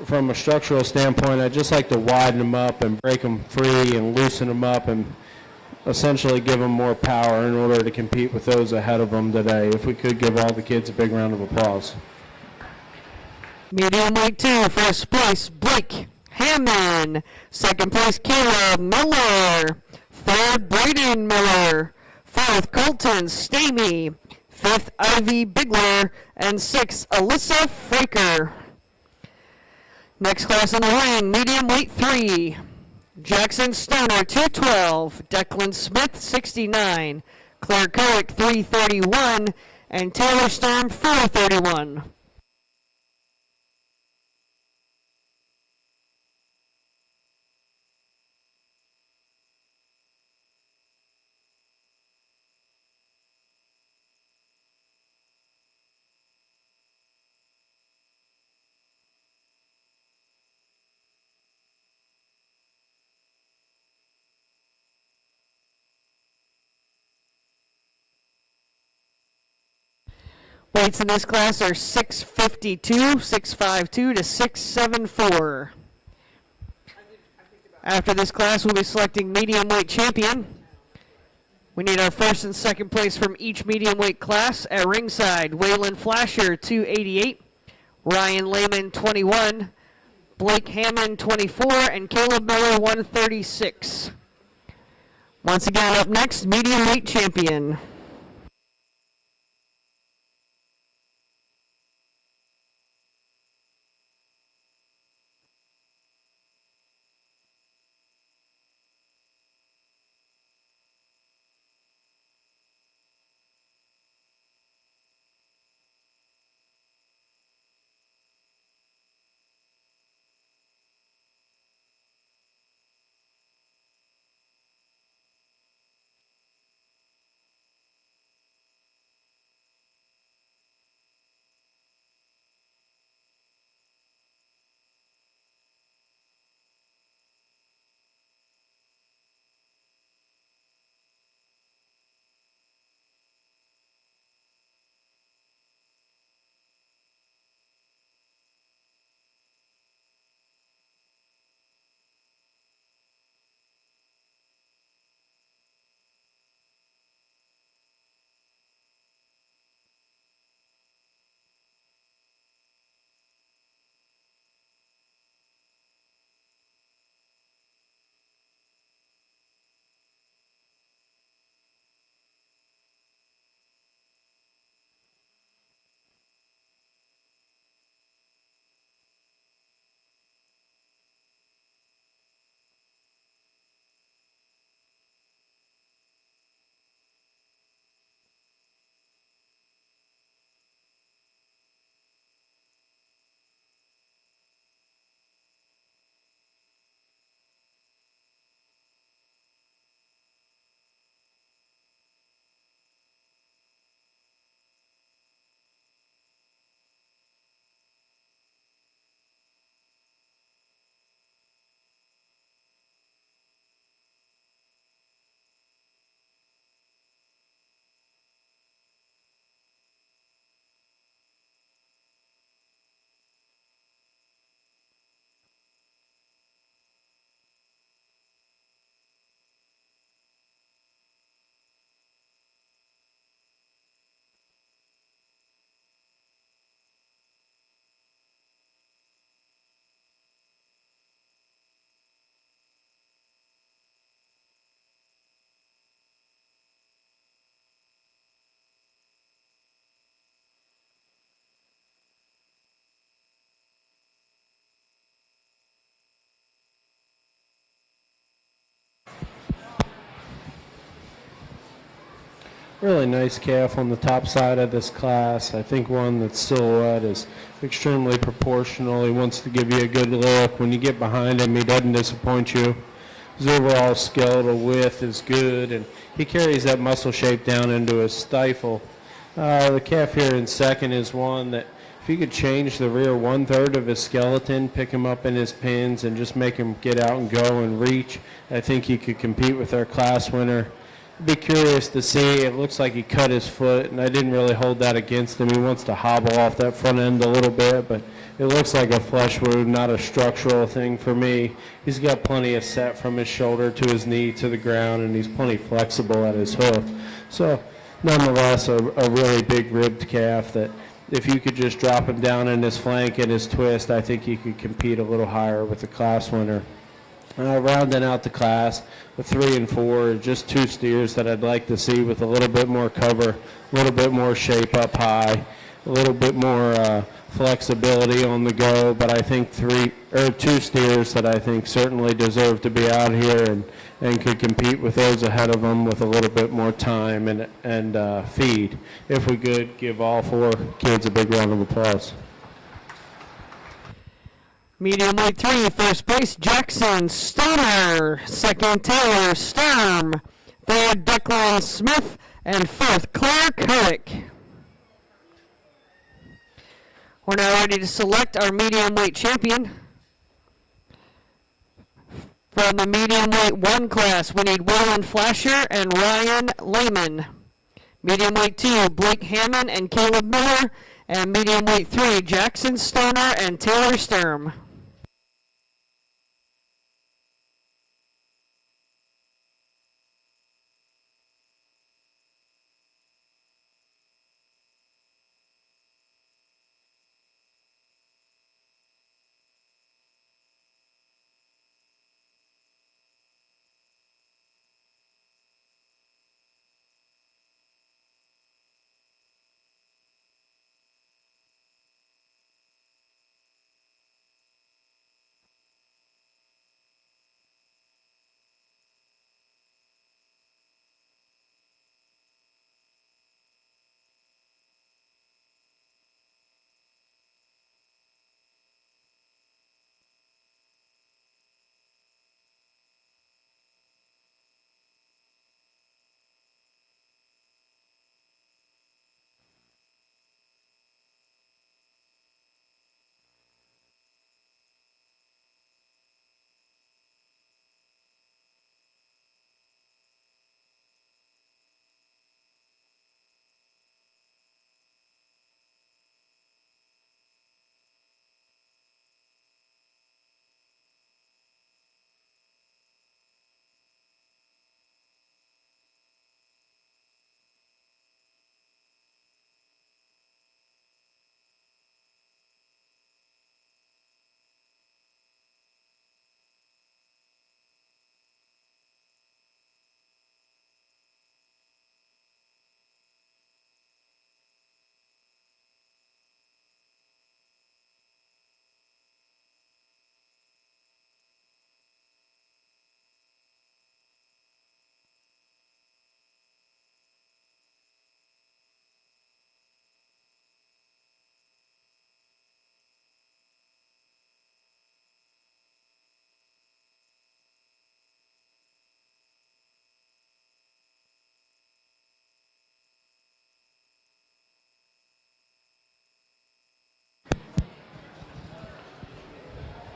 From a structural standpoint, I just like to widen them up and break them free and loosen them up and essentially give them more power in order to compete with those ahead of them today. If we could give all the kids a big round of applause. Medium weight 2, first place, Blake Hammond. Second place, Caleb Miller. Third, Braden Miller. Fourth, Colton Stamey. Fifth, Ivy Bigler. And sixth, Alyssa Fraker. Next class in the ring, medium weight 3. Jackson Stoner, 212. Declan Smith, 69. Claire Cowick, 331. And Taylor Storm, 431. Weights in this class are 652, 652 to 674. After this class, we'll be selecting medium weight champion. We need our first and second place from each medium weight class. At ringside, Waylon Flasher, 288, Ryan Lehman, 21, Blake Hammond, 24, and Caleb Miller, 136. Once again, up next, medium weight champion. really nice calf on the top side of this class. I think one that's silhouette is extremely proportional. He wants to give you a good look. When you get behind him, he doesn't disappoint you. His overall skeletal width is good, and he carries that muscle shape down into his stifle. The calf here in second is one that if you could change the rear 1/3 of his skeleton, pick him up in his pins, and just make him get out and go and reach, I think he could compete with our class winner. I'd be curious to see. It looks like he cut his foot, and I didn't really hold that against him. He wants to hobble off that front end a little bit, but it looks like a flesh wound, not a structural thing for me. He's got plenty of set from his shoulder to his knee to the ground, and he's plenty flexible at his hoof. So nonetheless, a really big ribbed calf that if you could just drop him down in his flank and his twist, I think he could compete a little higher with the class winner. Rounding out the class with 3 and 4, just 2 steers that I'd like to see with a little bit more cover, a little bit more shape up high, a little bit more flexibility on the go. But I think 2 steers that I think certainly deserve to be out here and could compete with those ahead of them with a little bit more time and feed. If we could give all 4 kids a big round of applause. Medium weight 3, first place, Jackson Stoner. Second, Taylor Sturm. Third, Declan Smith. And fourth, Claire Kurrick. We're now ready to select our medium weight champion. From the medium weight 1 class, we need Willen Flasher and Ryan Lehman. Medium weight 2, Blake Hammond and Caleb Miller. And medium weight 3, Jackson Stoner and Taylor Sturm.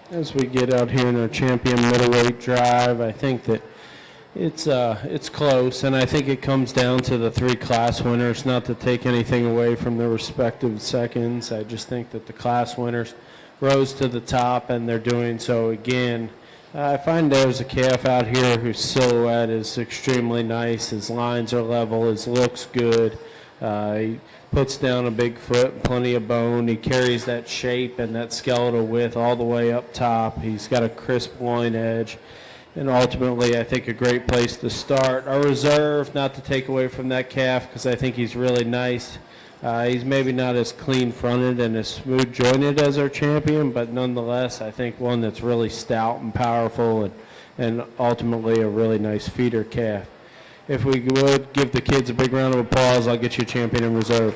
As we get out here in our champion middleweight drive, I think that it's close, and I think it comes down to the 3 class winners. Not to take anything away from their respective seconds, I just think that the class winners rose to the top, and they're doing so again. I find there's a calf out here whose silhouette is extremely nice. His lines are level. His looks good. He puts down a big foot, plenty of bone. He carries that shape and that skeletal width all the way up top. He's got a crisp loin edge. And ultimately, I think a great place to start. Our reserve, not to take away from that calf, because I think he's really nice. He's maybe not as clean-fronted and as smooth-jointed as our champion, but nonetheless, I think one that's really stout and powerful and ultimately a really nice feeder calf. if we would give the kids a big round of applause, I'll get you a champion in reserve.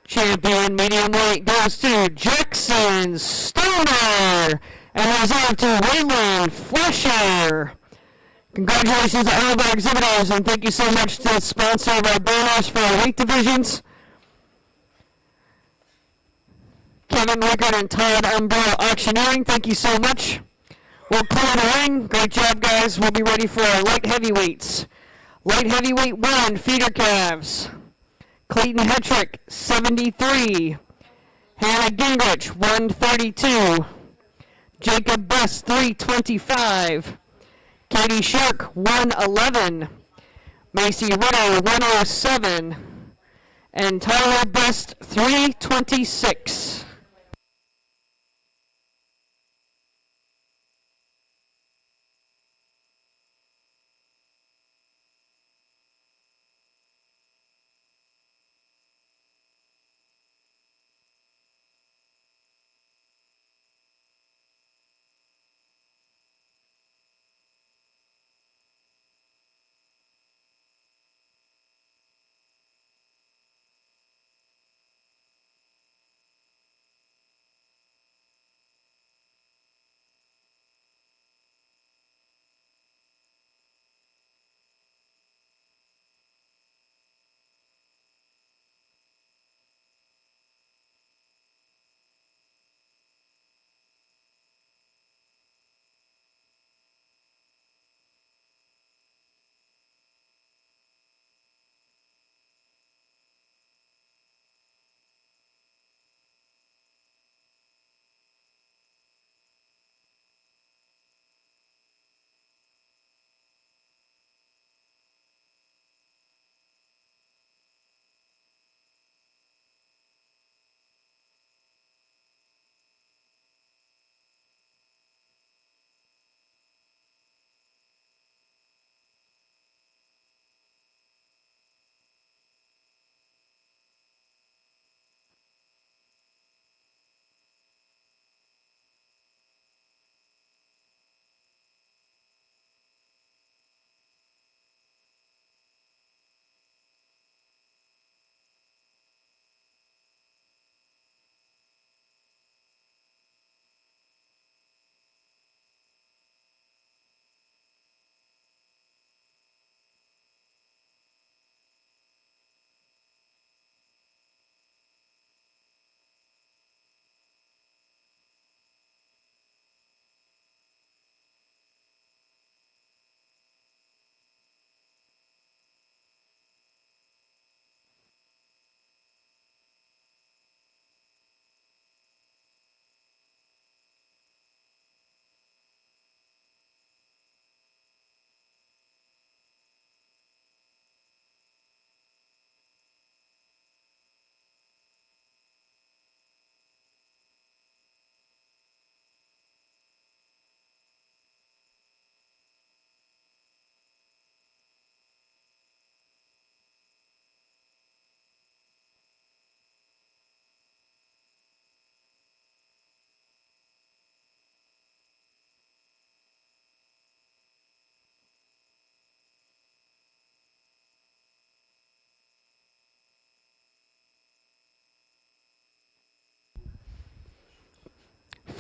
Champion medium weight goes to Jackson Stoner and reserve to Waylon Fletcher. Congratulations to all of our exhibitors, and thank you so much to the sponsor of our banners for our weight divisions, Kevin Rickard and Todd Umbrella Auctioneering. Thank you so much. We'll clear the ring. Great job, guys. We'll be ready for our light heavyweights. Light heavyweight 1, feeder calves. Clayton Hetrick, 73. Hannah Gingrich, 132. Jacob Best, 325. Katie Shirk, 111. Macy Ritter, 107. And Tyler Best, 326.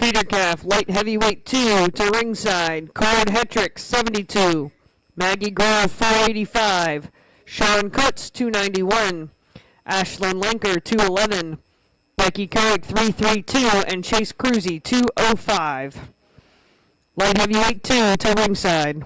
Feeder calf, light heavyweight 2 to ringside. Cord Hetrick, 72. Maggie Grove, 485. Sean Kutz, 291. Ashlyn Lenker, 211. Becky Coig, 332. And Chase Cruzy, 205. Light heavyweight 2 to ringside.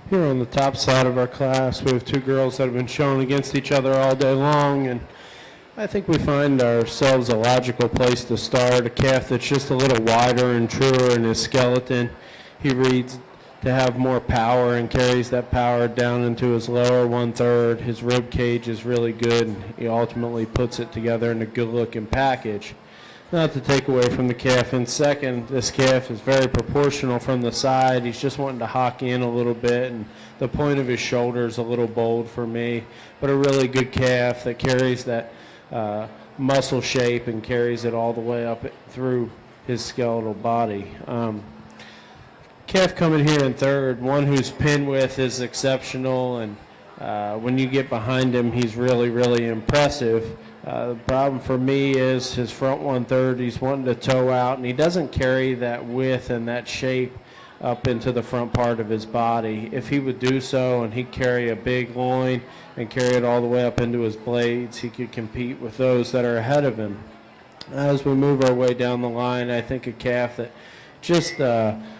Here on the top side of our class, we have two girls that have been shown against each other all day long, and I think we find ourselves a logical place to start. A calf that's just a little wider and truer in his skeleton. He reads to have more power and carries that power down into his lower 1/3. His rib cage is really good, and he ultimately puts it together in a good-looking package. Not to take away from the calf in second, this calf is very proportional from the side. He's just wanting to hock in a little bit, and the point of his shoulder is a little bold for me, but a really good calf that carries that muscle shape and carries it all the way up through his skeletal body. Calf coming here in third, one whose pin width is exceptional, and when you get behind him, he's really, really impressive. The problem for me is his front 1/3, he's wanting to toe out, and he doesn't carry that width and that shape up into the front part of his body. If he would do so and he'd carry a big loin and carry it all the way up into his blades, he could compete with those that are ahead of him. As we move our way down the line, I think a calf that just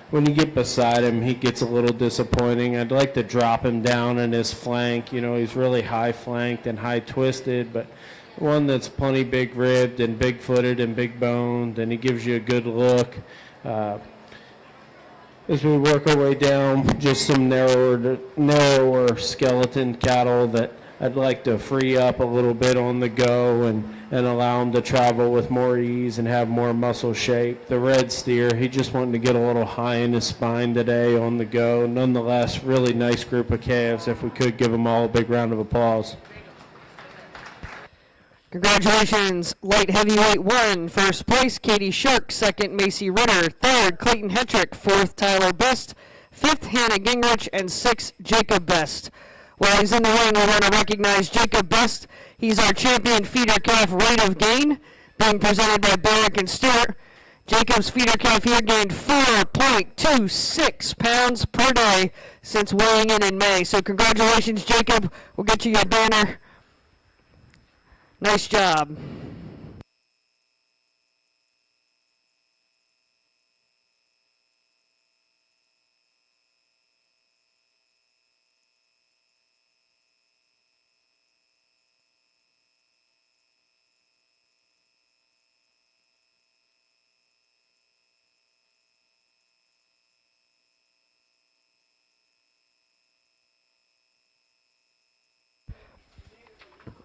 when you get beside him, he gets a little disappointing. I'd like to drop him down in his flank. You know, he's really high flanked and high twisted, but one that's plenty big ribbed and big footed and big boned, and he gives you a good look. As we work our way down, just some narrower skeleton cattle that I'd like to free up a little bit on the go and allow him to travel with more ease and have more muscle shape. The red steer, he just wanted to get a little high in his spine today on the go. Nonetheless, really nice group of calves. If we could give them all a big round of applause. Congratulations, light heavyweight 1, first place, Katie Shirk, second, Macy Ritter, third, Clayton Hetrick, fourth, Tyler Best, fifth, Hannah Gingrich, and sixth, Jacob Best. While he's in the ring, we want to recognize Jacob Best. He's our champion feeder calf rate of gain, being presented by Barrick and Stewart. Jacob's feeder calf here gained 4.26 pounds per day since weighing in May. So congratulations, Jacob. We'll get you your banner. Nice job.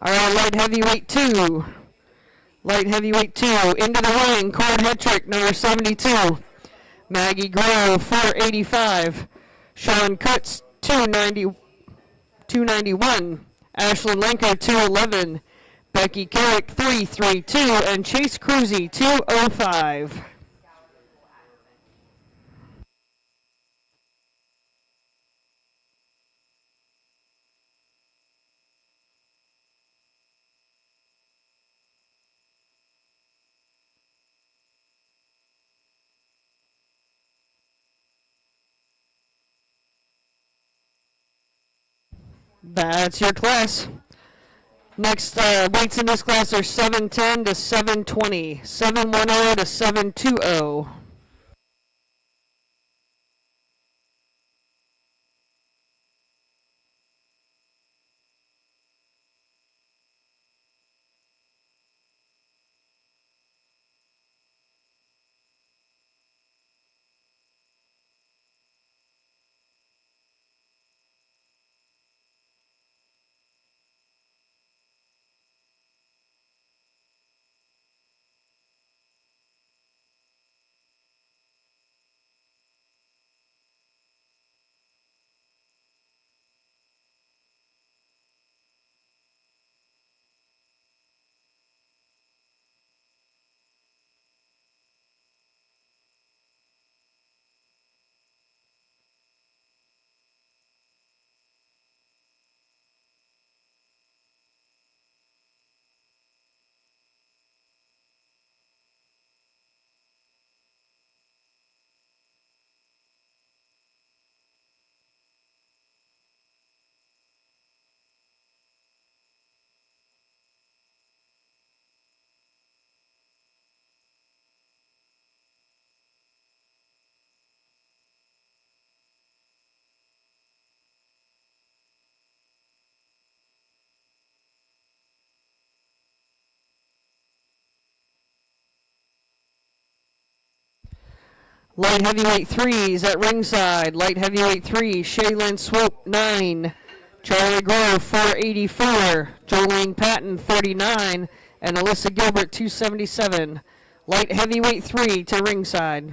All right, light heavyweight 2. Light heavyweight 2, into the ring, Cord Hetrick, number 72. Maggie Grove, 485. Sean Kutz, 291. Ashlyn Lenker, 211. Becky Carrick, 332. And Chase Cruzy, 205. That's your class. Next weights in this class are 710 to 720, 710 to 720. Light heavyweight threes at ringside. Light heavyweight 3, Shaylin Swope 9, Charlie Grove 484, Jolene Patton 39, and Alyssa Gilbert 277. Light heavyweight 3 to ringside.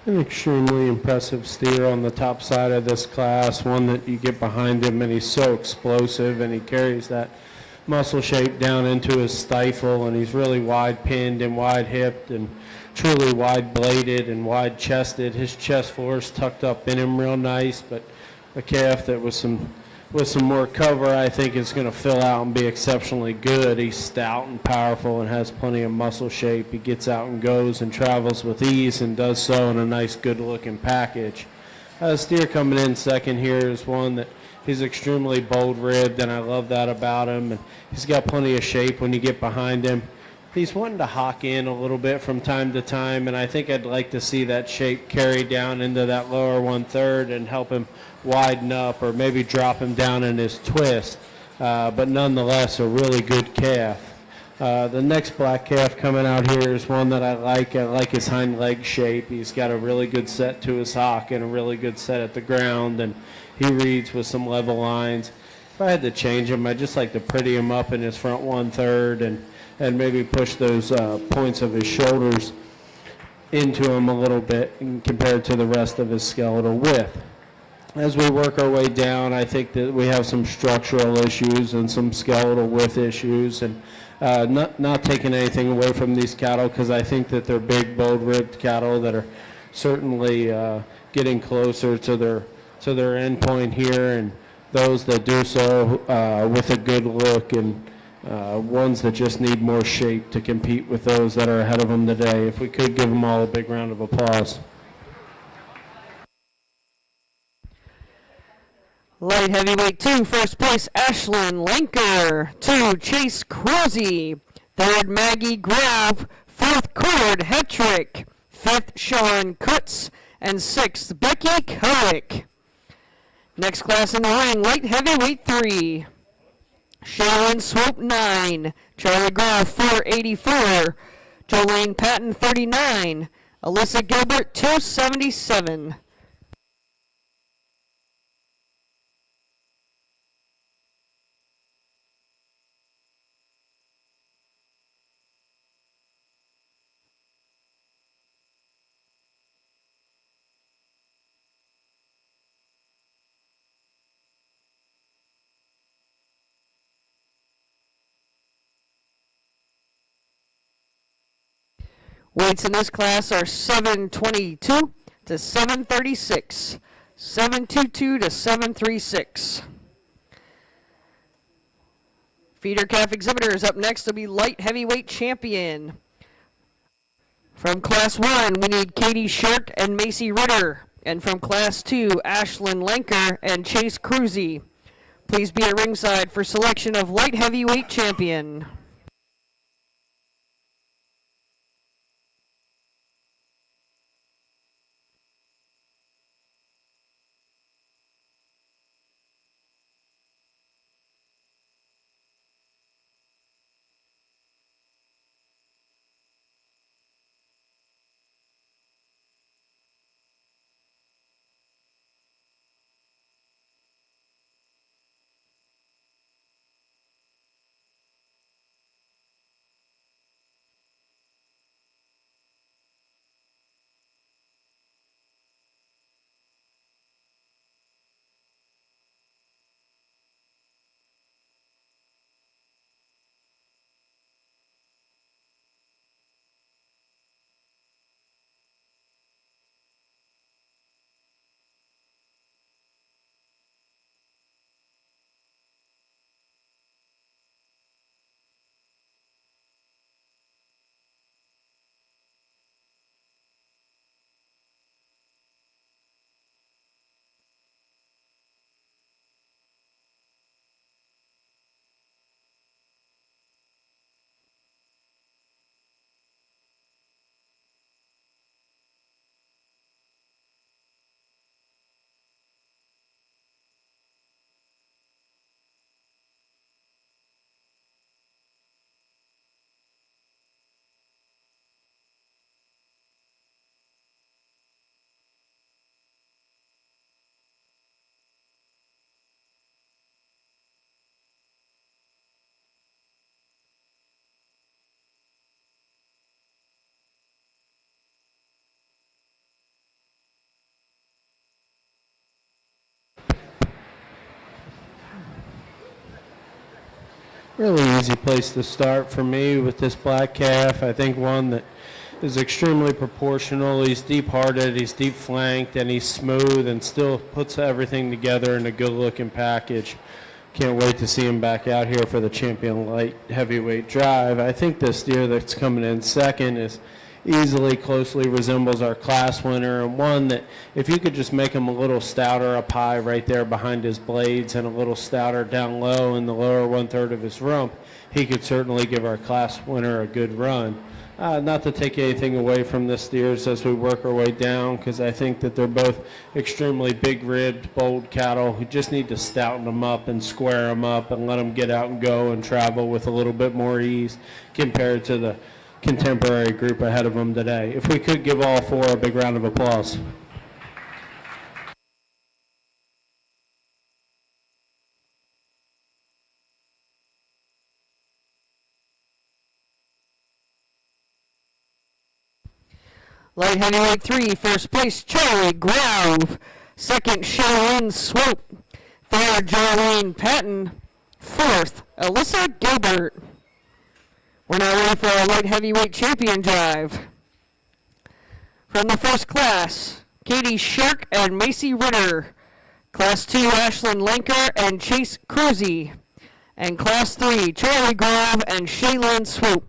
An extremely impressive steer on the top side of this class, one that you get behind him and he's so explosive and he carries that muscle shape down into his stifle, and he's really wide pinned and wide hipped and truly wide bladed and wide chested. His chest force tucked up in him real nice, but a calf that with some more cover, I think is going to fill out and be exceptionally good. He's stout and powerful and has plenty of muscle shape. He gets out and goes and travels with ease and does so in a nice, good-looking package. Steer coming in second here is one that he's extremely bold-ribbed, and I love that about him. And he's got plenty of shape when you get behind him. He's wanting to hawk in a little bit from time to time, and I think I'd like to see that shape carry down into that lower 1/3 and help him widen up, or maybe drop him down in his twist. But nonetheless, a really good calf. The next black calf coming out here is one that I like. I like his hind leg shape. He's got a really good set to his hock and a really good set at the ground, and he reads with some level lines. If I had to change him, I'd just like to pretty him up in his front 1/3 and maybe push those points of his shoulders into him a little bit compared to the rest of his skeletal width. As we work our way down, I think that we have some structural issues and some skeletal width issues, and not taking anything away from these cattle, because I think that they're big, bold-ribbed cattle that are certainly getting closer to their end point here, and those that do so with a good look, and ones that just need more shape to compete with those that are ahead of them today. If we could give them all a big round of applause. Light heavyweight 2, first place, Ashlyn Lanker. 2, Chase Crozy. 3rd, Maggie Grove. 4th, Cord Hetrick. 5th, Sean Kutz. And 6th, Becky Kowick. Next class in the ring, light heavyweight 3. Shaylin Swope 9. Charlie Grove 484. Jolene Patton 39. Alyssa Gilbert 277. Weights in this class are 722 to 736. 722 to 736. Feeder calf exhibitors up next will be light heavyweight champion. From Class 1, we need Katie Shirk and Macy Ritter. And from Class 2, Ashlyn Lenker and Chase Cruzy. Please be at ringside for selection of light heavyweight champion. Really easy place to start for me with this black calf. I think one that is extremely proportional. He's deep-hearted, he's deep-flanked, and he's smooth and still puts everything together in a good-looking package. Can't wait to see him back out here for the champion light heavyweight drive. I think this steer that's coming in second is easily closely resembles our class winner, and one that if you could just make him a little stouter up high right there behind his blades and a little stouter down low in the lower one-third of his rump, he could certainly give our class winner a good run. Not to take anything away from the steers as we work our way down, because I think that they're both extremely big-ribbed, bold cattle who just need to stouten them up and square them up and let them get out and go and travel with a little bit more ease compared to the contemporary group ahead of them today. If we could give all four a big round of applause. Light heavyweight 3, first place, Charlie Grove. Second, Shaylin Swope. Third, Jolene Patton. Fourth, Alyssa Gilbert. We're now ready for our light heavyweight champion drive. From the first class, Katie Shirk and Macy Ritter. Class 2, Ashlyn Lenker and Chase Cruzy. And Class 3, Charlie Grove and Shaylin Swope.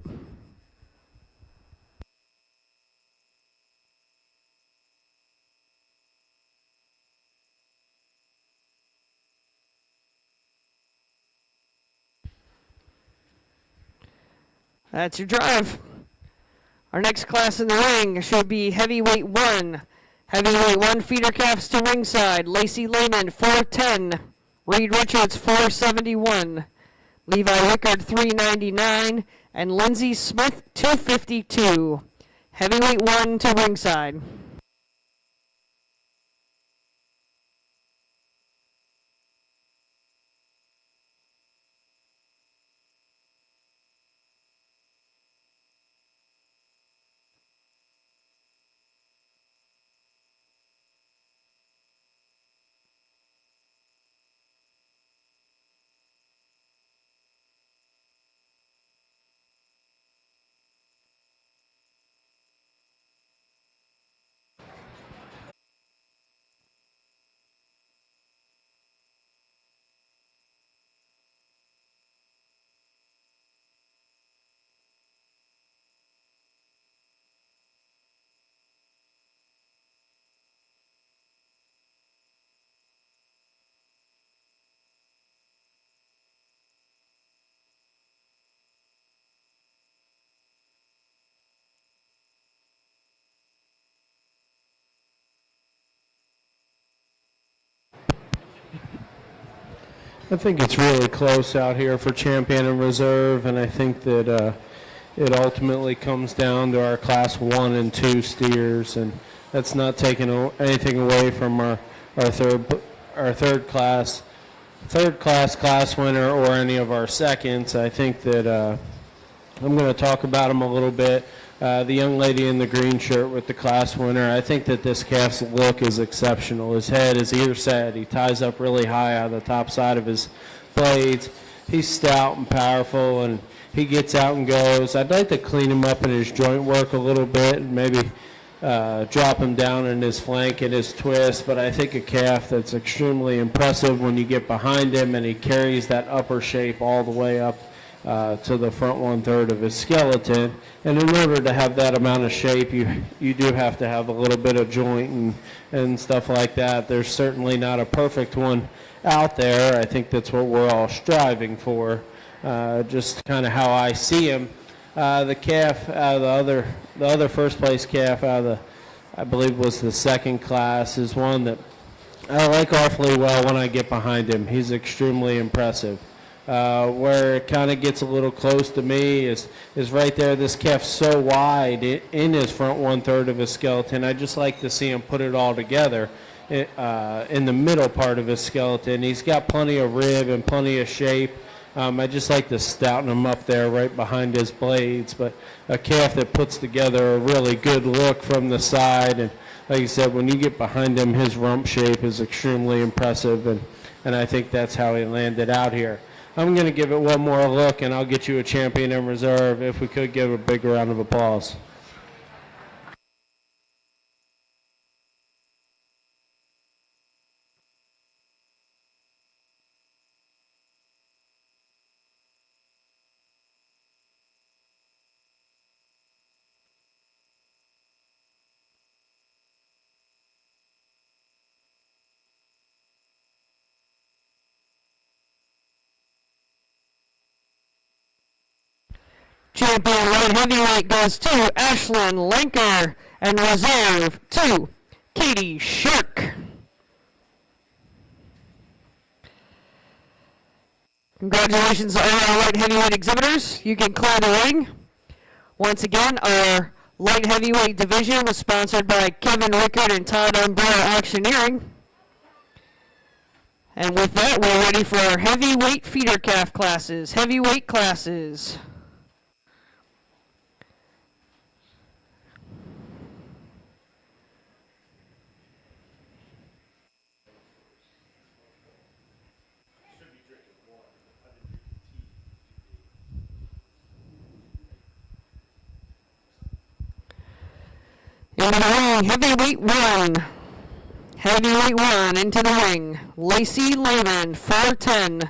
That's your drive. Our next class in the ring should be heavyweight 1. Heavyweight 1 feeder calves to ringside. Lacey Lehman, 410. Reed Richards, 471. Levi Rickard, 399. And Lindsey Smith, 252. Heavyweight 1 to ringside. I think it's really close out here for champion and reserve, and I think that it ultimately comes down to our class 1 and 2 steers, and that's not taking anything away from our third class winner or any of our seconds. I think that I'm going to talk about him a little bit. The young lady in the green shirt with the class winner, I think that this calf's look is exceptional. His head, his ear set, he ties up really high on the top side of his blades. He's stout and powerful, and he gets out and goes. I'd like to clean him up in his joint work a little bit and maybe drop him down in his flank and his twist, but I think a calf that's extremely impressive when you get behind him and he carries that upper shape all the way up to the front 1/3 of his skeleton. And in order to have that amount of shape, you do have to have a little bit of joint and stuff like that. There's certainly not a perfect one out there. I think that's what we're all striving for, just kind of how I see him. The calf, the other first place calf out of the, I believe was the second class, is one that I like awfully well when I get behind him. He's extremely impressive. Where it kind of gets a little close to me is right there. This calf's so wide in his front 1/3 of his skeleton. I just like to see him put it all together in the middle part of his skeleton. He's got plenty of rib and plenty of shape. I just like to stouten him up there right behind his blades, but a calf that puts together a really good look from the side. And like I said, when you get behind him, his rump shape is extremely impressive, and I think that's how he landed out here. I'm going to give it one more look, and I'll get you a champion in reserve. If we could give a big round of applause. Champion light heavyweight goes to Ashlyn Lenker, and reserve to Katie Shirk. Congratulations to all our light heavyweight exhibitors. You can clear the ring. Once again, our light heavyweight division was sponsored by Kevin Rickard and Todd Umbrella Auctioneering. And with that, we're ready for our heavyweight feeder calf classes, heavyweight classes. In the ring, heavyweight one. Heavyweight one into the ring. Lacey Lehman, 410.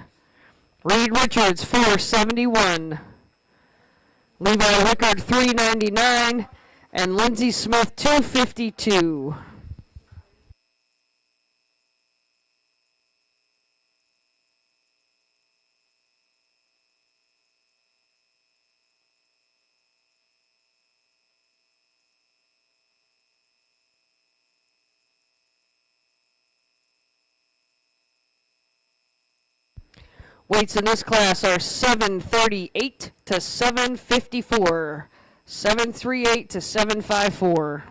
Reed Richards, 471. Levi Rickard, 399. And Lindsey Smith, 252. Weights in this class are 738 to 754. 738 to 754.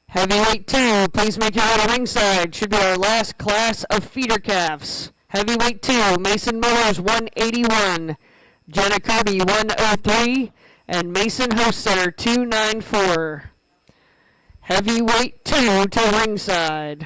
Heavyweight 2, please make your way to ringside. Should be our last class of feeder calves. Heavyweight 2, Mason Millers 181, Jenna Kirby 103, and Mason Hostetter 294. Heavyweight 2 to ringside.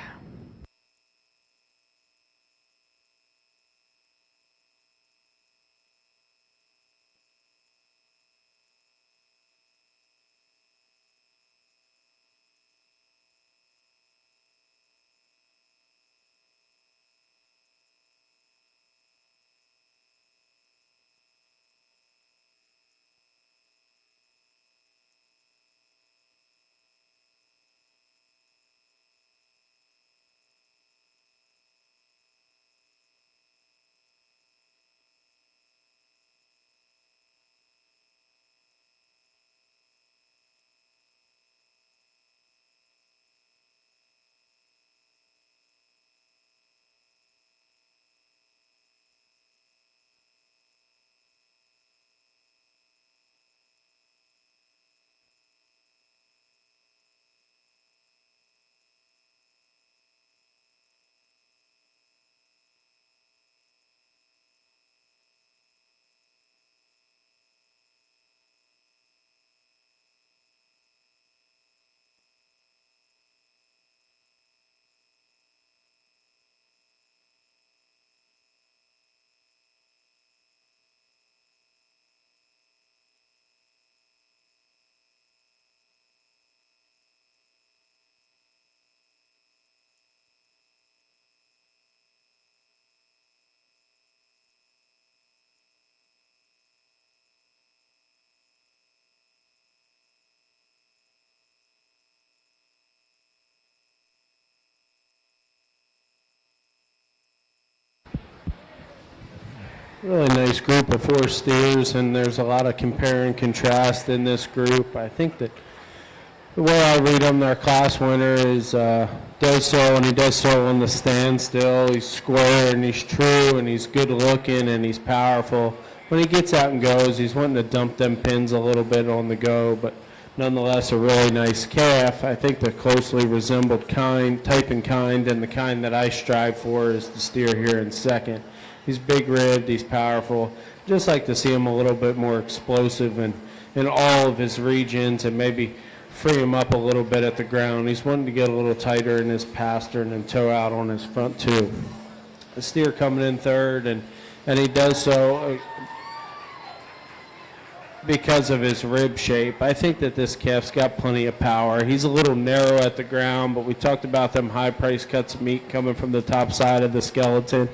Really nice group of 4 steers, and there's a lot of compare and contrast in this group. I think that the way I read him, their class winner is does so, and he does so on the standstill. He's square, and he's true, and he's good looking, and he's powerful. When he gets out and goes, he's wanting to dump them pins a little bit on the go, but nonetheless a really nice calf. I think they're closely resembled type and kind, and the kind that I strive for is the steer here in second. He's big-ribbed, he's powerful. Just like to see him a little bit more explosive in all of his regions, and maybe free him up a little bit at the ground. He's wanting to get a little tighter in his pastern and toe out on his front too. The steer coming in third, and he does so because of his rib shape. I think that this calf's got plenty of power. He's a little narrow at the ground, but we talked about them high price cuts of meat coming from the top side of the skeleton,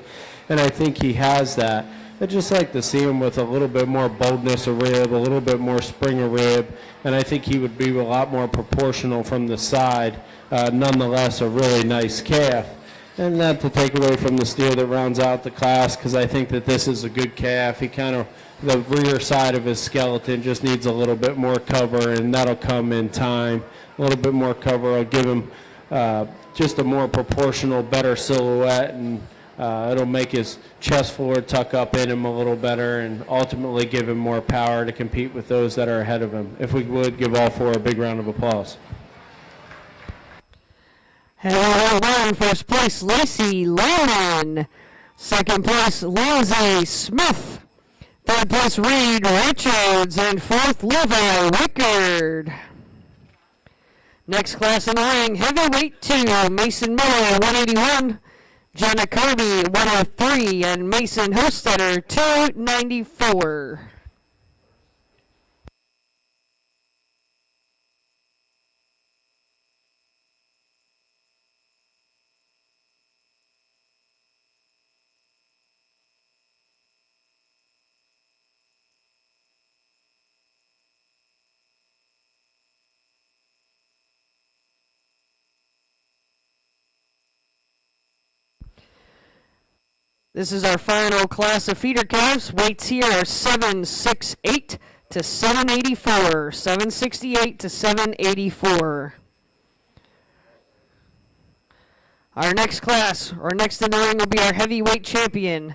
and I think he has that. I'd just like to see him with a little bit more boldness of rib, a little bit more spring of rib, and I think he would be a lot more proportional from the side. Nonetheless, a really nice calf. And not to take away from the steer that rounds out the class, because I think that this is a good calf. He kind of, the rear side of his skeleton just needs a little bit more cover, and that'll come in time. A little bit more cover will give him just a more proportional, better silhouette, and it'll make his chest floor tuck up in him a little better, and ultimately give him more power to compete with those that are ahead of him. If we would, give all 4 a big round of applause. Heavyweight first place, Lacey Lehman. Second place, Lindsay Smith. Third place, Reed Richards. And fourth, Levi Rickard. Next class in the ring, heavyweight 2, Mason Miller, 181. Jenna Kirby, 103, and Mason Hostetter, 294. This is our final class of feeder calves. Weights here are 768 to 784. 768 to 784. Our next class, or next in the ring, will be our heavyweight champion.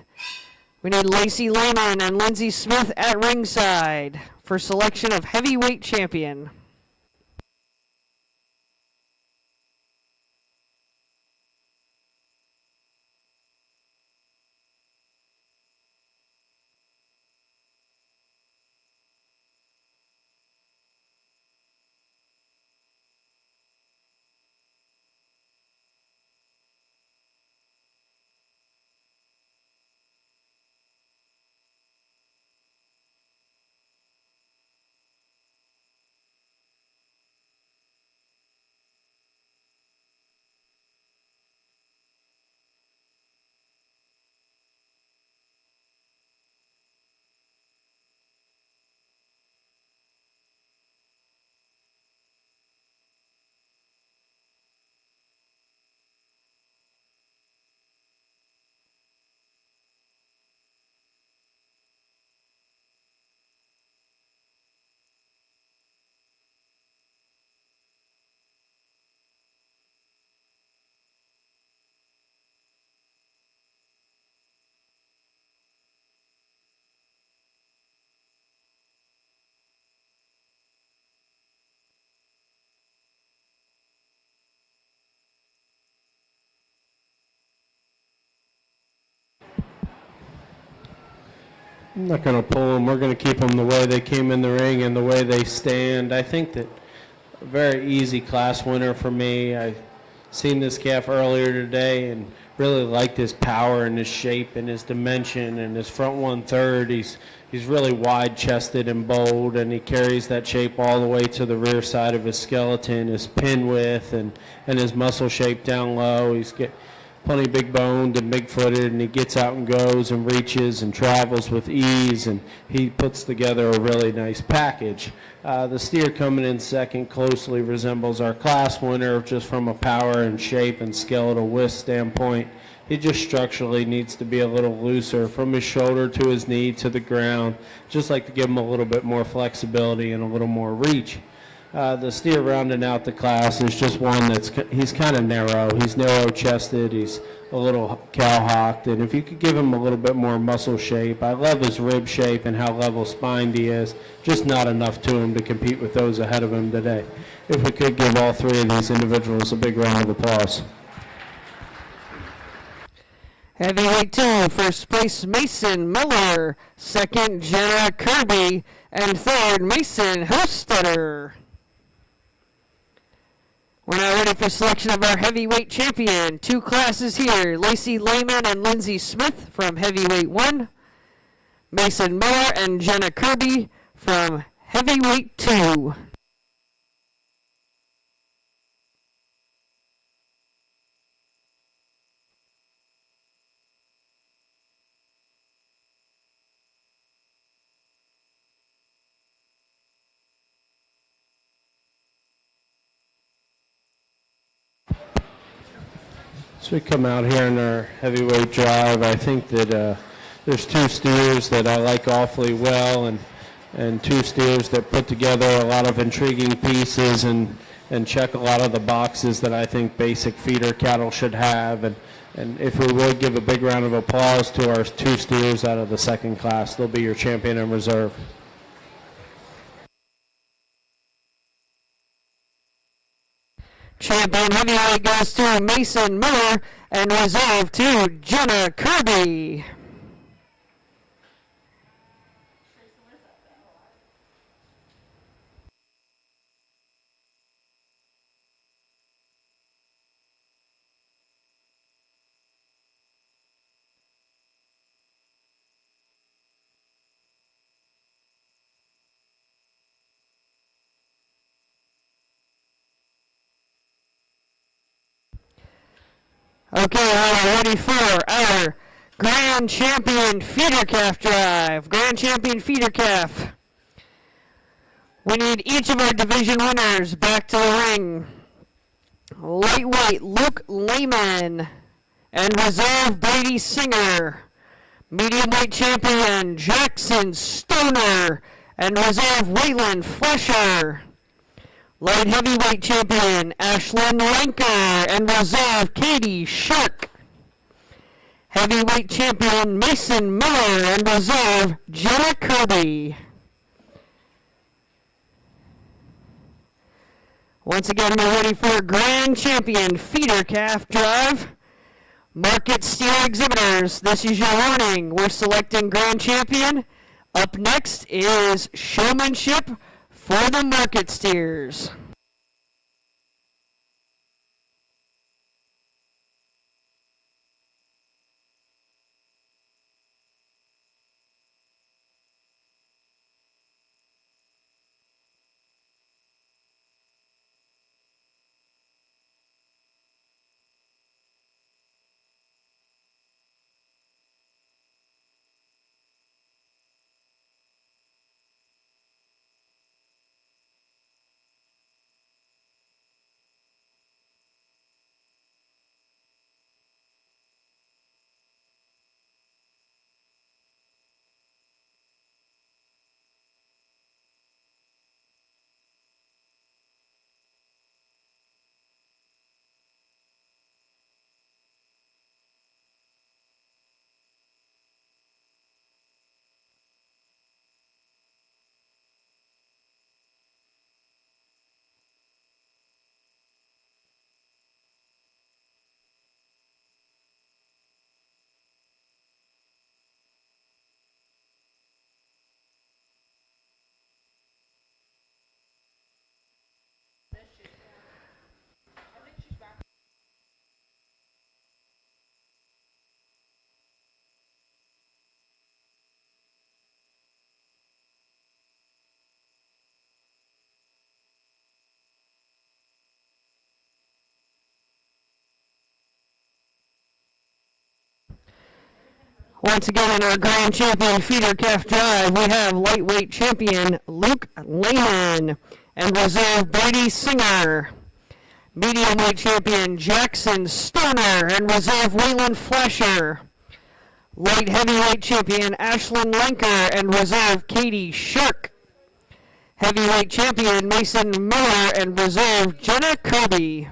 We need Lacey Lehman and Lindsay Smith at ringside for selection of heavyweight champion. I'm not going to pull them. We're going to keep them the way they came in the ring and the way they stand. I think that a very easy class winner for me. I seen this calf earlier today and really liked his power and his shape and his dimension and his front 1/3. He's really wide-chested and bold, and he carries that shape all the way to the rear side of his skeleton, his pin width and his muscle shape down low. He's plenty big boned and big footed, and he gets out and goes and reaches and travels with ease, and he puts together a really nice package. The steer coming in second closely resembles our class winner just from a power and shape and skeletal width standpoint. He just structurally needs to be a little looser from his shoulder to his knee to the ground, just like to give him a little bit more flexibility and a little more reach. The steer rounding out the class is just one he's kind of narrow. He's narrow-chested. He's a little cow-hocked. And if you could give him a little bit more muscle shape, I love his rib shape and how level-spined he is. Just not enough to him to compete with those ahead of him today. If we could give all three of these individuals a big round of applause. Heavyweight 2, first place Mason Miller, second Jenna Kirby, and third Mason Hostetter. We're now ready for selection of our heavyweight champion. Two classes here, Lacey Lehman and Lindsay Smith from heavyweight 1, Mason Miller and Jenna Kirby from heavyweight 2. So we come out here in our heavyweight drive. I think that there's two steers that I like awfully well, and two steers that put together a lot of intriguing pieces and check a lot of the boxes that I think basic feeder cattle should have. And if we would give a big round of applause to our two steers out of the second class, they'll be your champion and reserve. Champion heavyweight goes to Mason Miller and reserve to Jenna Kirby. Okay, we're ready for our Grand Champion Feeder Calf Drive. Grand Champion Feeder Calf. We need each of our division winners back to the ring. Lightweight Luke Lehman and reserve Brady Singer. Mediumweight champion Jackson Stoner and reserve Waylon Flesher. Light heavyweight champion Ashlyn Lanker and reserve Katie Shark. Heavyweight champion Mason Miller and reserve Jenna Kirby. Once again, we're ready for Grand Champion Feeder Calf Drive. Market Steer Exhibitors, this is your warning. We're selecting Grand Champion. Up next is Showmanship for the Market Steers. Once again, in our grand champion feeder calf drive, we have lightweight champion Luke Lehman and reserve Brady Singer. Medium weight champion Jackson Stoner and reserve Waylon Flasher. Light heavyweight champion Ashlyn Lenker and reserve Katie Shirk. Heavyweight champion Mason Miller and reserve Jenna Kirby.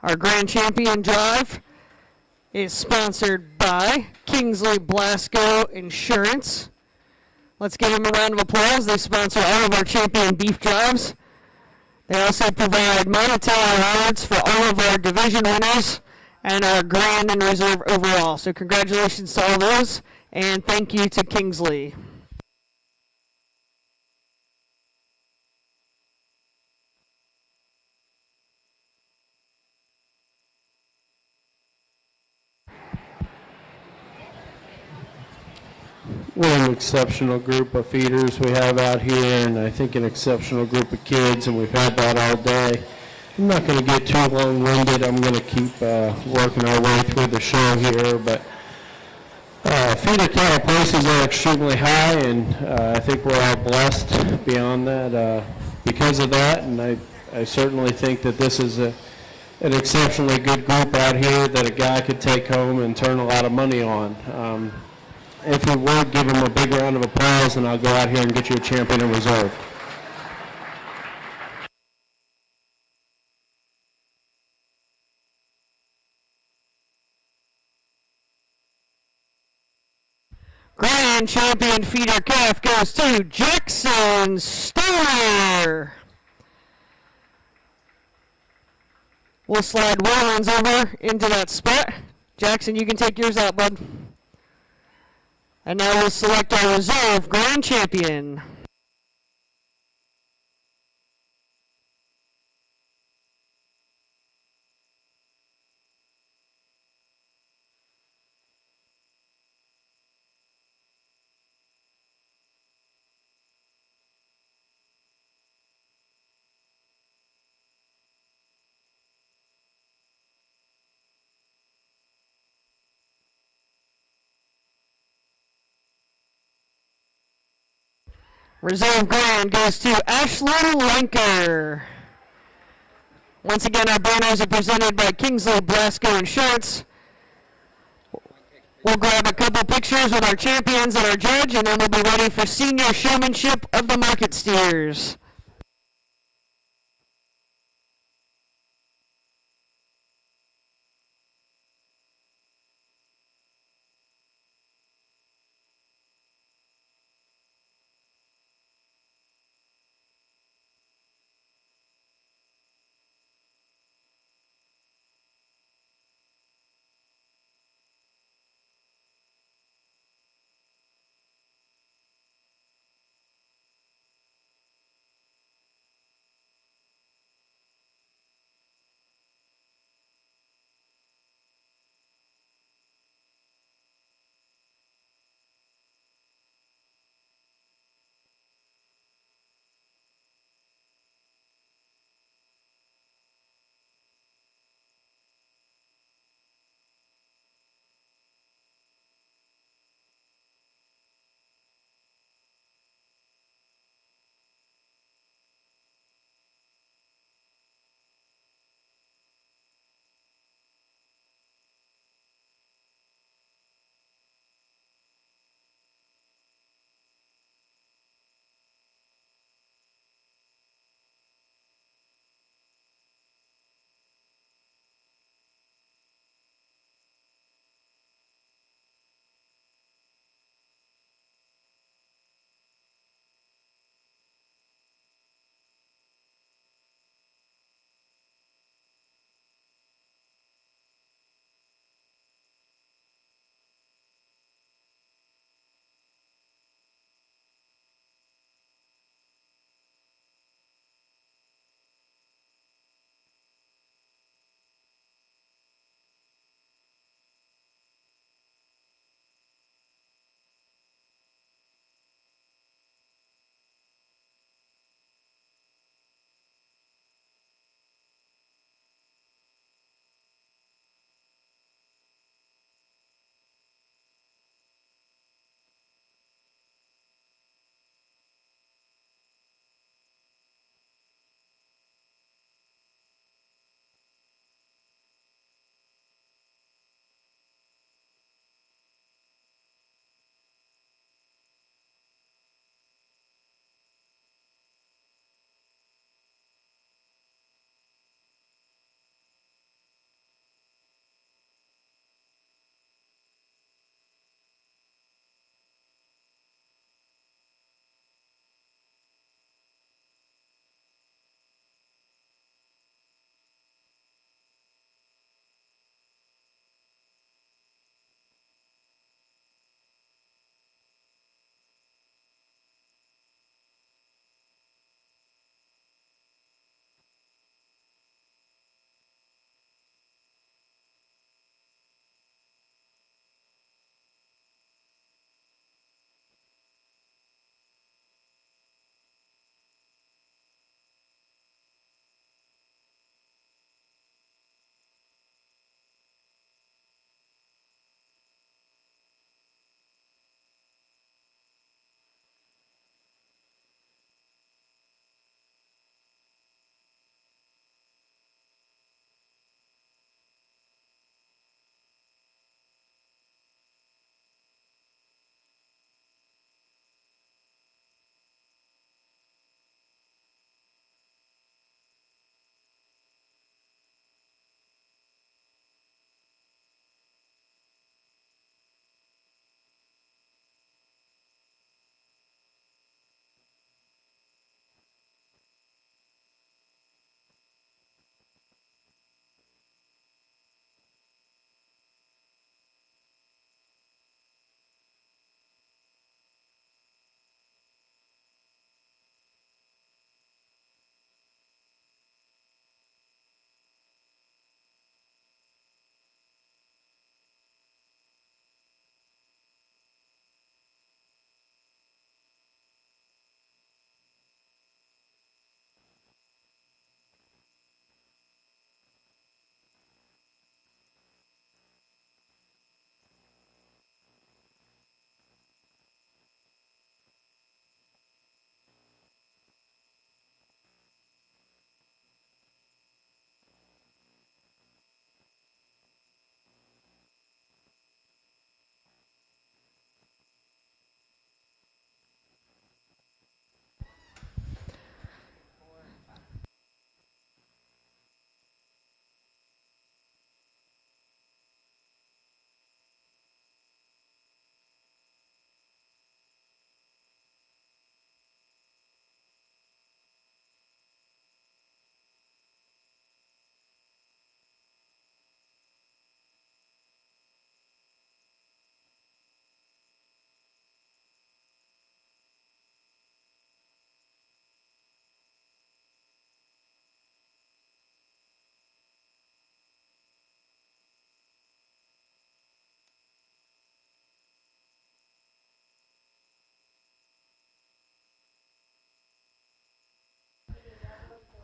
Our grand champion drive is sponsored by Kingsley Blasco Insurance. Let's give them a round of applause. They sponsor all of our champion beef drives. They also provide monetary awards for all of our division winners and our grand and reserve overall. So congratulations to all those, and thank you to Kingsley. What an exceptional group of feeders we have out here, and I think an exceptional group of kids, and we've had that all day. I'm not going to get too long-winded. I'm going to keep working our way through the show here, but feeder cattle prices are extremely high, and I think we're all blessed beyond that because of that, and I certainly think that this is an exceptionally good group out here that a guy could take home and turn a lot of money on. If you would, give him a big round of applause, and I'll go out here and get you a champion in reserve. Grand champion feeder calf goes to Jackson Stoner. We'll slide Rollins over into that spot. Jackson, you can take yours out, bud. And now we'll select our reserve grand champion. Reserve grand goes to Ashlyn Lenker. Once again, our banners are presented by Kingsley Blasco Insurance. We'll grab a couple pictures with our champions and our judge, and then we'll be ready for senior showmanship of the market steers.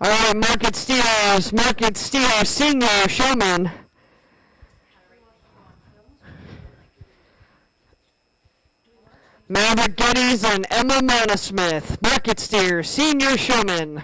All right, Market Steers Senior Showman. Maverick Geddes and Emma Manasmith. Market Steers Senior Showman.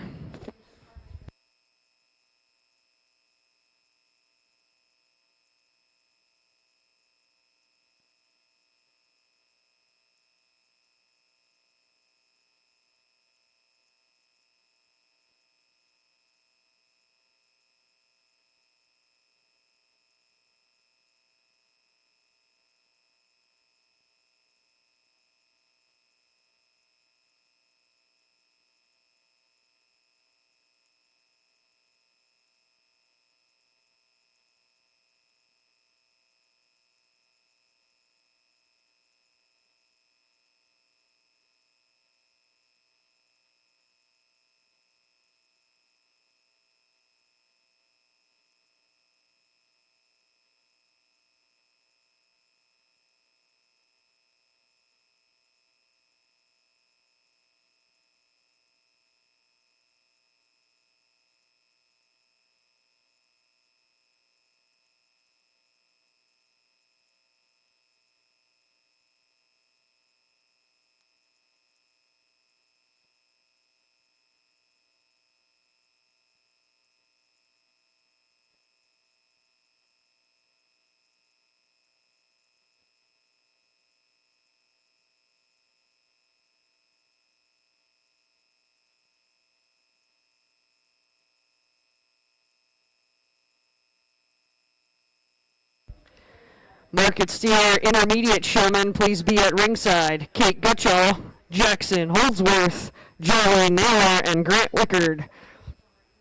Market Steer Intermediate Showman, please be at ringside. Kate Gutschall, Jackson Holdsworth, Joey Naylor, and Grant Wickard.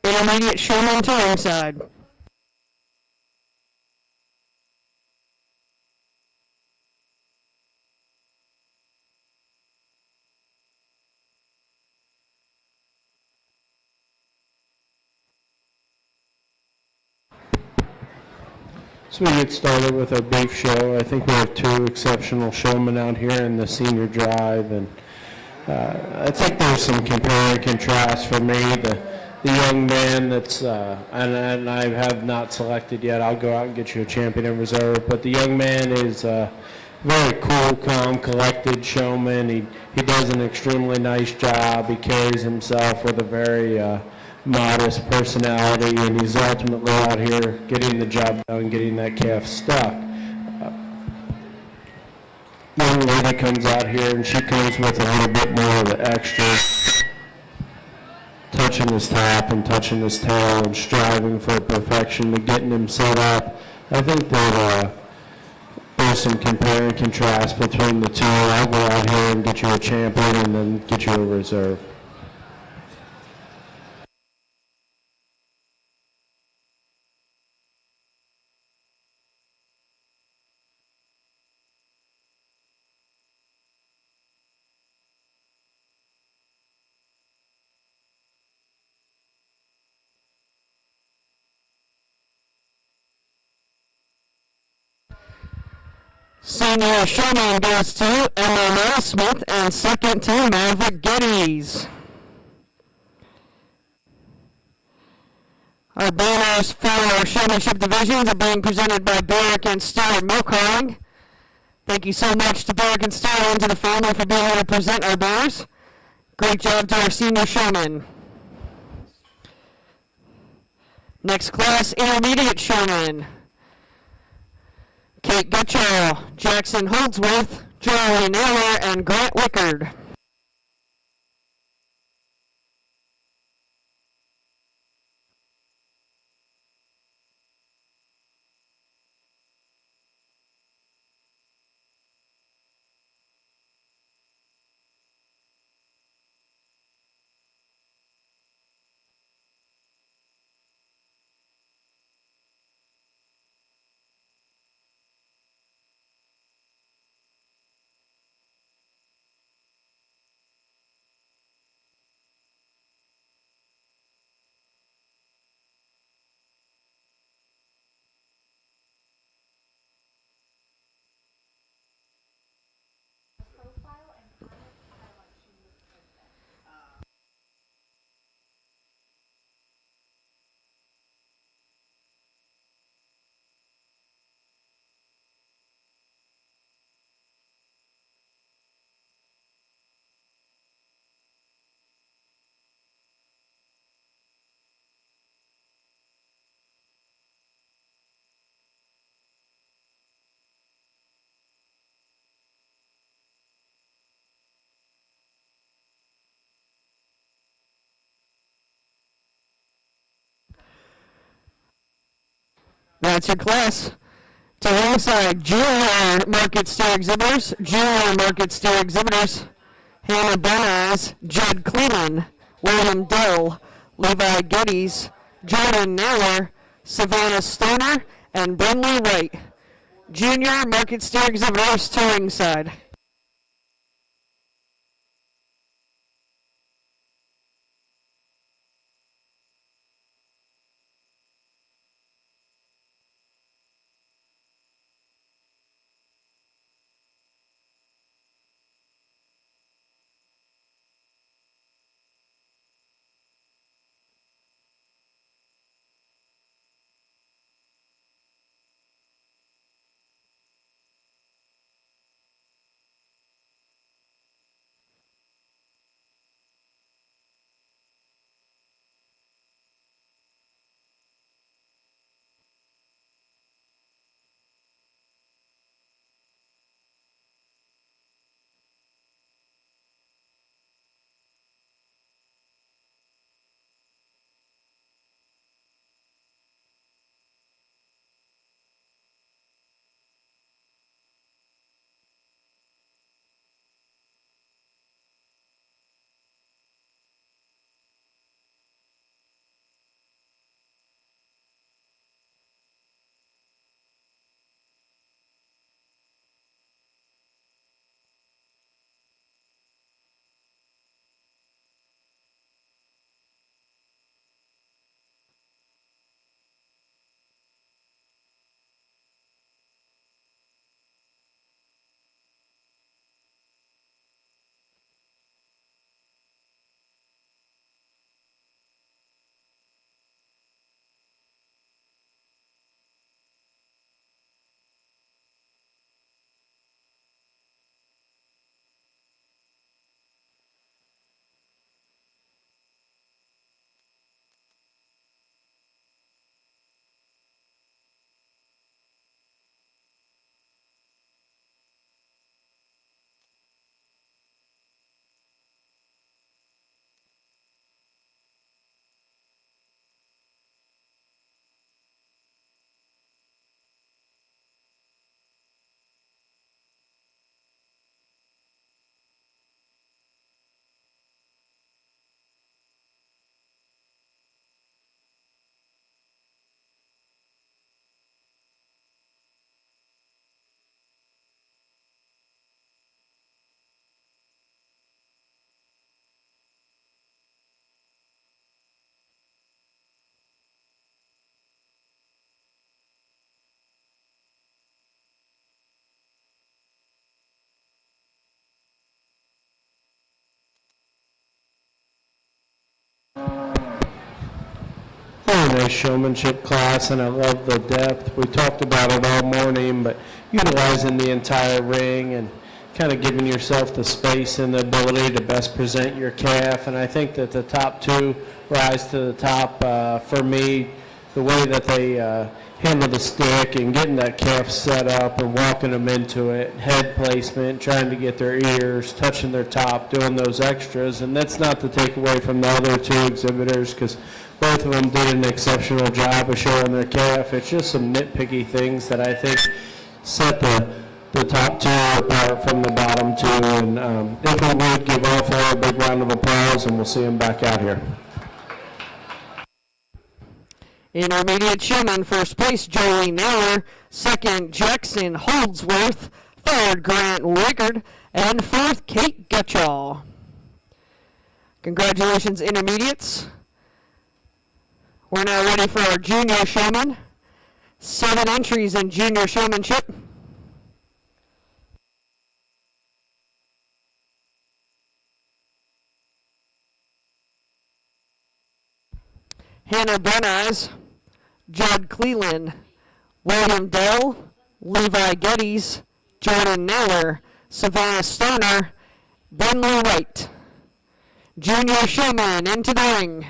Intermediate Showman to ringside. So we get started with our beef show. I think we have two exceptional showmen out here in the senior drive, and I think there's some compare and contrast for me. The young man that's, and I have not selected yet, I'll go out and get you a champion in reserve, but the young man is very cool, calm, collected showman. He does an extremely nice job. He carries himself with a very modest personality, and he's ultimately out here getting the job done, getting that calf stuck. Young lady comes out here, and she comes with a little bit more of the extra, touching his top and touching his tail and striving for perfection and getting him set up. I think that there's some compare and contrast between the two. I'll go out here and get you a champion and then get you a reserve. Senior Showman goes to Emma Manasmith, and second to Maverick Geddes. Our banners for our showmanship divisions are being presented by Barrick and Stewart Milk Hauling. Thank you so much to Barrick and Stewart and to the family for being able to present our banners. Great job to our senior showman. Next class, intermediate showman. Kate Gutschall, Jackson Holdsworth, Joey Naylor, and Grant Wickard. That's your class. To alongside junior market steer exhibitors, Hannah Benaz, Judd Cleland, William Dell, Levi Geddes, Jordan Naylor, Savannah Stoner, and Brinley Wright. Junior market steer exhibitors to ringside. Very nice showmanship class, and I love the depth. We talked about it all morning, but utilizing the entire ring and kind of giving yourself the space and the ability to best present your calf. And I think that the top two rise to the top for me. The way that they handle the stick and getting that calf set up and walking them into it, head placement, trying to get their ears, touching their top, doing those extras. And that's not to take away from the other two exhibitors, because both of them did an exceptional job of showing their calf. It's just some nitpicky things that I think set the top two apart from the bottom two. And if we would give all four a big round of applause, and we'll see them back out here. Intermediate showman, first place, Joey Naylor. Second, Jackson Holdsworth. Third, Grant Rickard. And fourth, Kate Gutchall. Congratulations, intermediates. We're now ready for our junior showman. 7 entries in junior showmanship. Hannah Benaz, Judd Cleland, William Dell, Levi Geddes, Jordan Naylor, Savannah Stoner, Brinley Wright. Junior showman into the ring.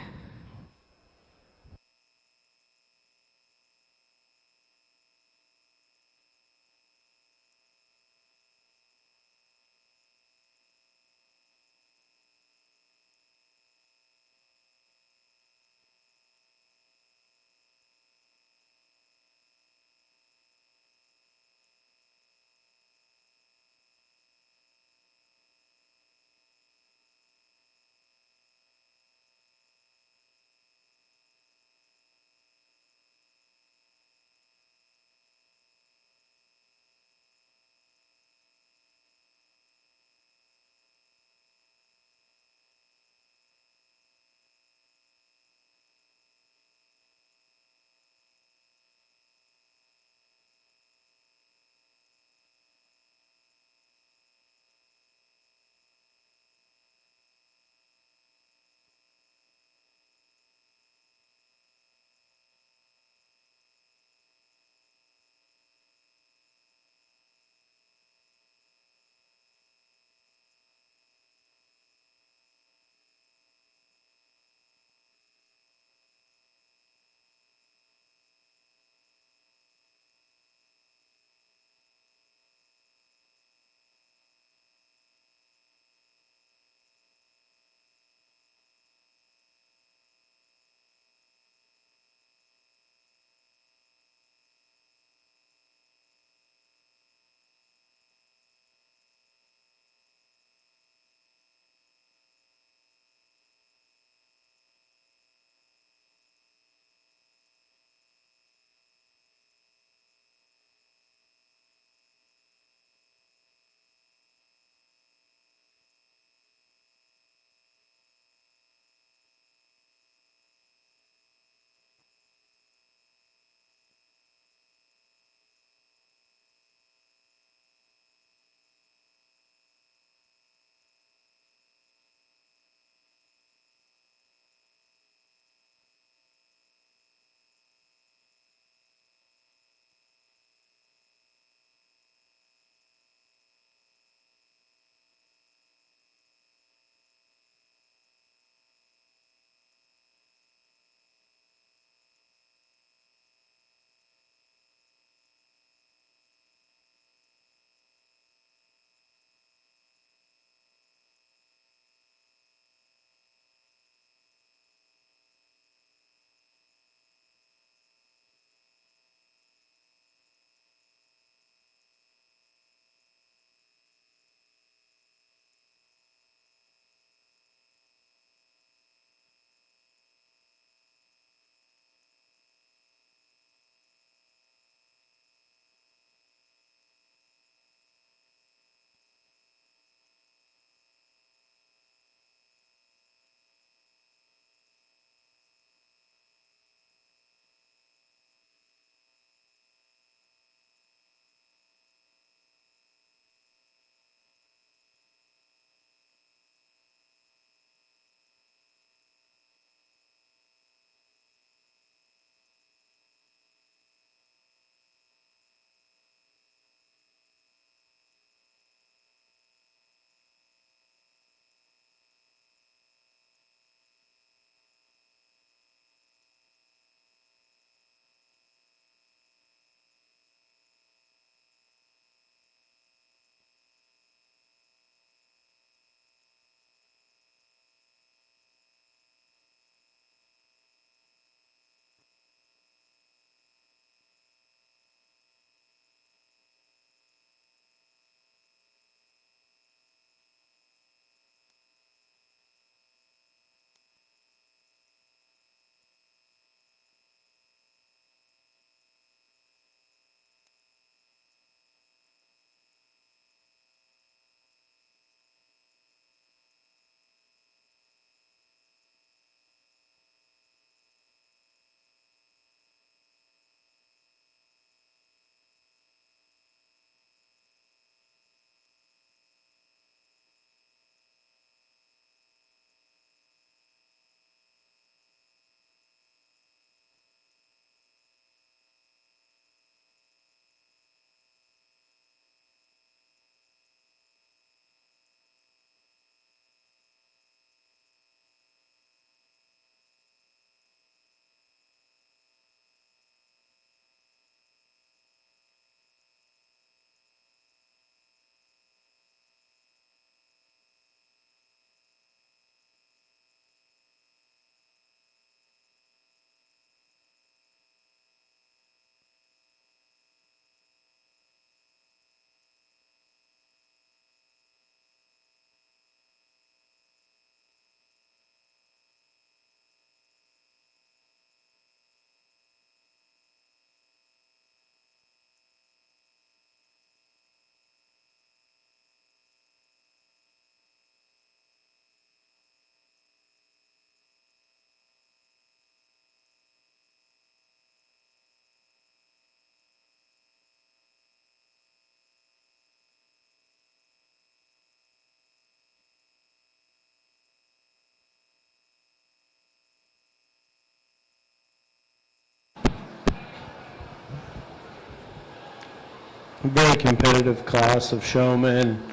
very competitive class of showmen.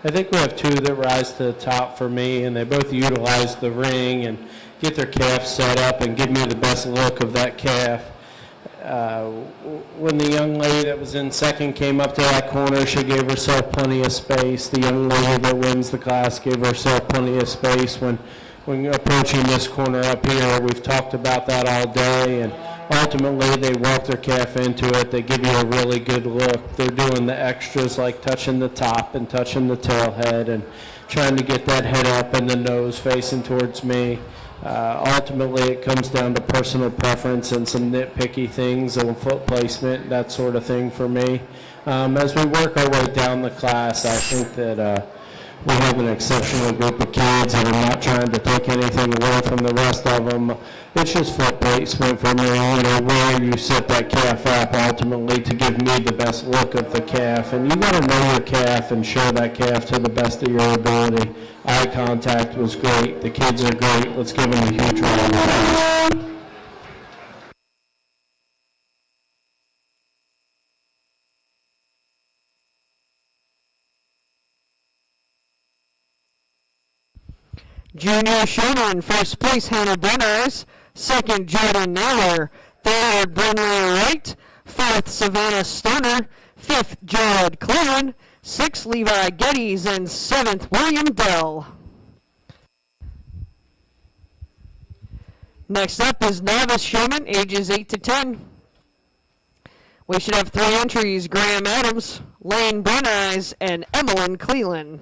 I think we have two that rise to the top for me, and they both utilize the ring and get their calf set up and give me the best look of that calf. When the young lady that was in second came up to that corner, she gave herself plenty of space. The young lady that wins the class gave herself plenty of space. When approaching this corner up here, we've talked about that all day, and ultimately they walk their calf into it. They give you a really good look. They're doing the extras like touching the top and touching the tail head and trying to get that head up and the nose facing towards me. Ultimately, it comes down to personal preference and some nitpicky things on foot placement, that sort of thing for me. As we work our way down the class, I think that we have an exceptional group of kids, and I'm not trying to take anything away from the rest of them. It's just foot placement for me, where you set that calf up ultimately to give me the best look of the calf. And you got to know your calf and show that calf to the best of your ability. Eye contact was great. The kids are great. Let's give them a huge round of applause. Junior showman, first place, Hannah Brenners. Second, Jordan Naylor. Third, Brenley Wright. Fourth, Savannah Stoner. Fifth, Jared Cleveland. Sixth, Levi Geddes. And seventh, William Dell. Next up is novice showman, ages 8 to 10. We should have 3 entries, Graham Adams, Lane Brenneyes, and Emmeline Cleland.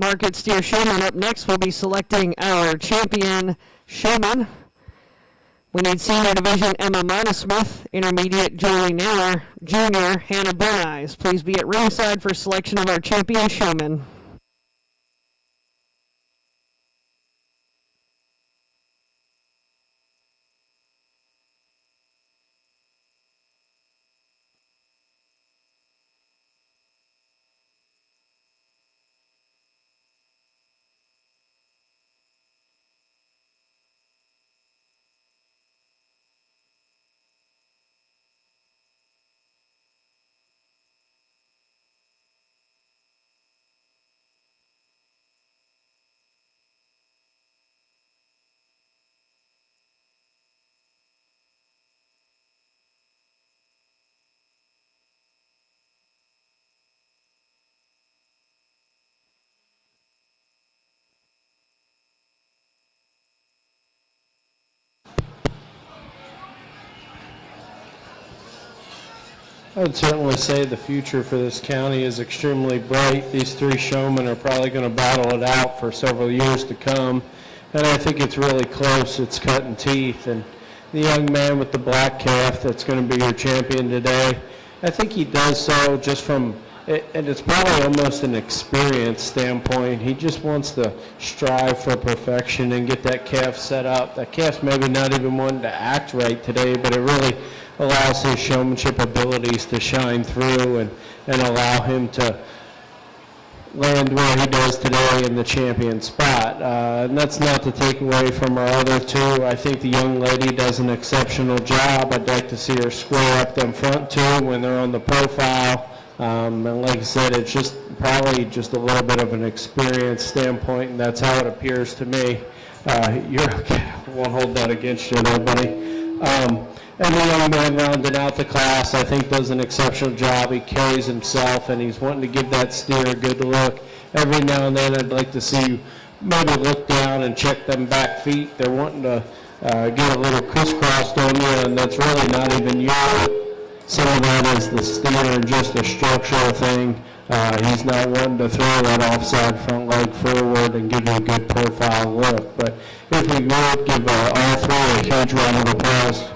Market Steer Showman up next will be selecting our champion showman. We need Senior Division Emma Monosmith, Intermediate Jolie Naylor, Junior Hannah Burneyes. Please be at ringside for selection of our champion showman. I would certainly say the future for this county is extremely bright. These three showmen are probably going to battle it out for several years to come. And I think it's really close. It's cutting teeth. And the young man with the black calf that's going to be your champion today, I think he does so just from, and it's probably almost an experience standpoint. He just wants to strive for perfection and get that calf set up. That calf's maybe not even wanting to act right today, but it really allows his showmanship abilities to shine through and allow him to land where he does today in the champion spot. And that's not to take away from our other two. I think the young lady does an exceptional job. I'd like to see her square up them front two when they're on the profile. And like I said, it's just probably just a little bit of an experience standpoint, and that's how it appears to me. You're okay. I won't hold that against you, buddy. And the young man rounding out the class, I think, does an exceptional job. He carries himself, and he's wanting to give that steer a good look. Every now and then, I'd like to see you maybe look down and check them back feet. They're wanting to get a little crisscrossed on you, and that's really not even you. Some of that is the steer and just a structural thing. He's not wanting to throw that offside front leg forward and give you a good profile look. But if we would give all three a huge round of applause.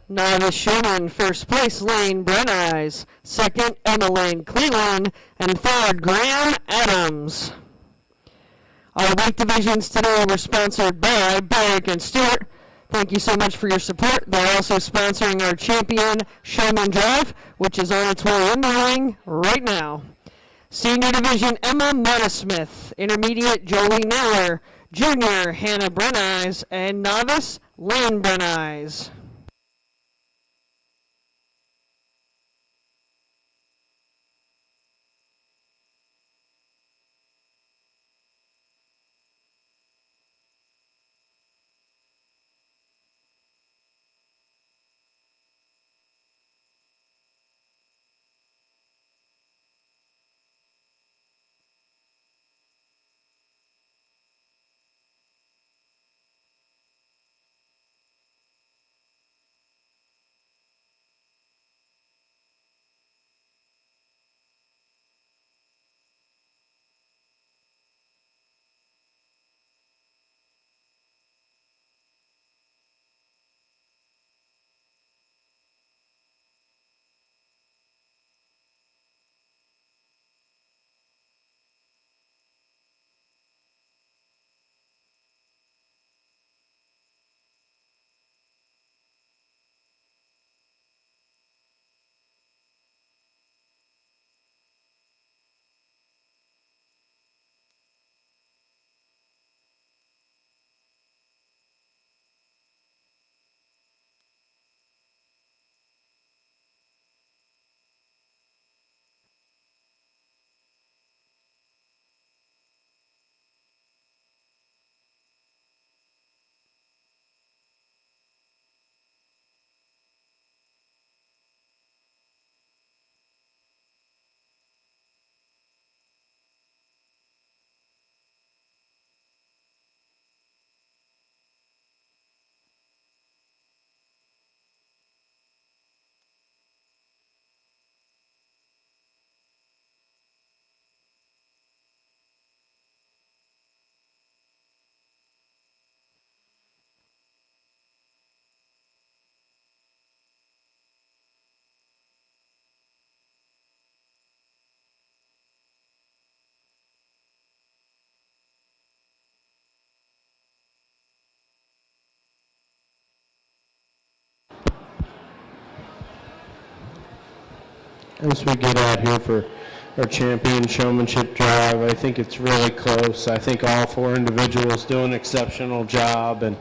Novice showman, first place, Lane Breneyes. Second, Emmeline Cleland. And third, Graham Adams. Our weight divisions today were sponsored by Barrick and Stewart. Thank you so much for your support. They're also sponsoring our champion Showman Drive, which is on its way in the ring right now. Senior Division Emma Monosmith. Intermediate Jolie Naylor. Junior Hannah Breneyes. And Novice Lane Breneyes. as we get out here for our champion showmanship drive. I think it's really close. I think all four individuals do an exceptional job, and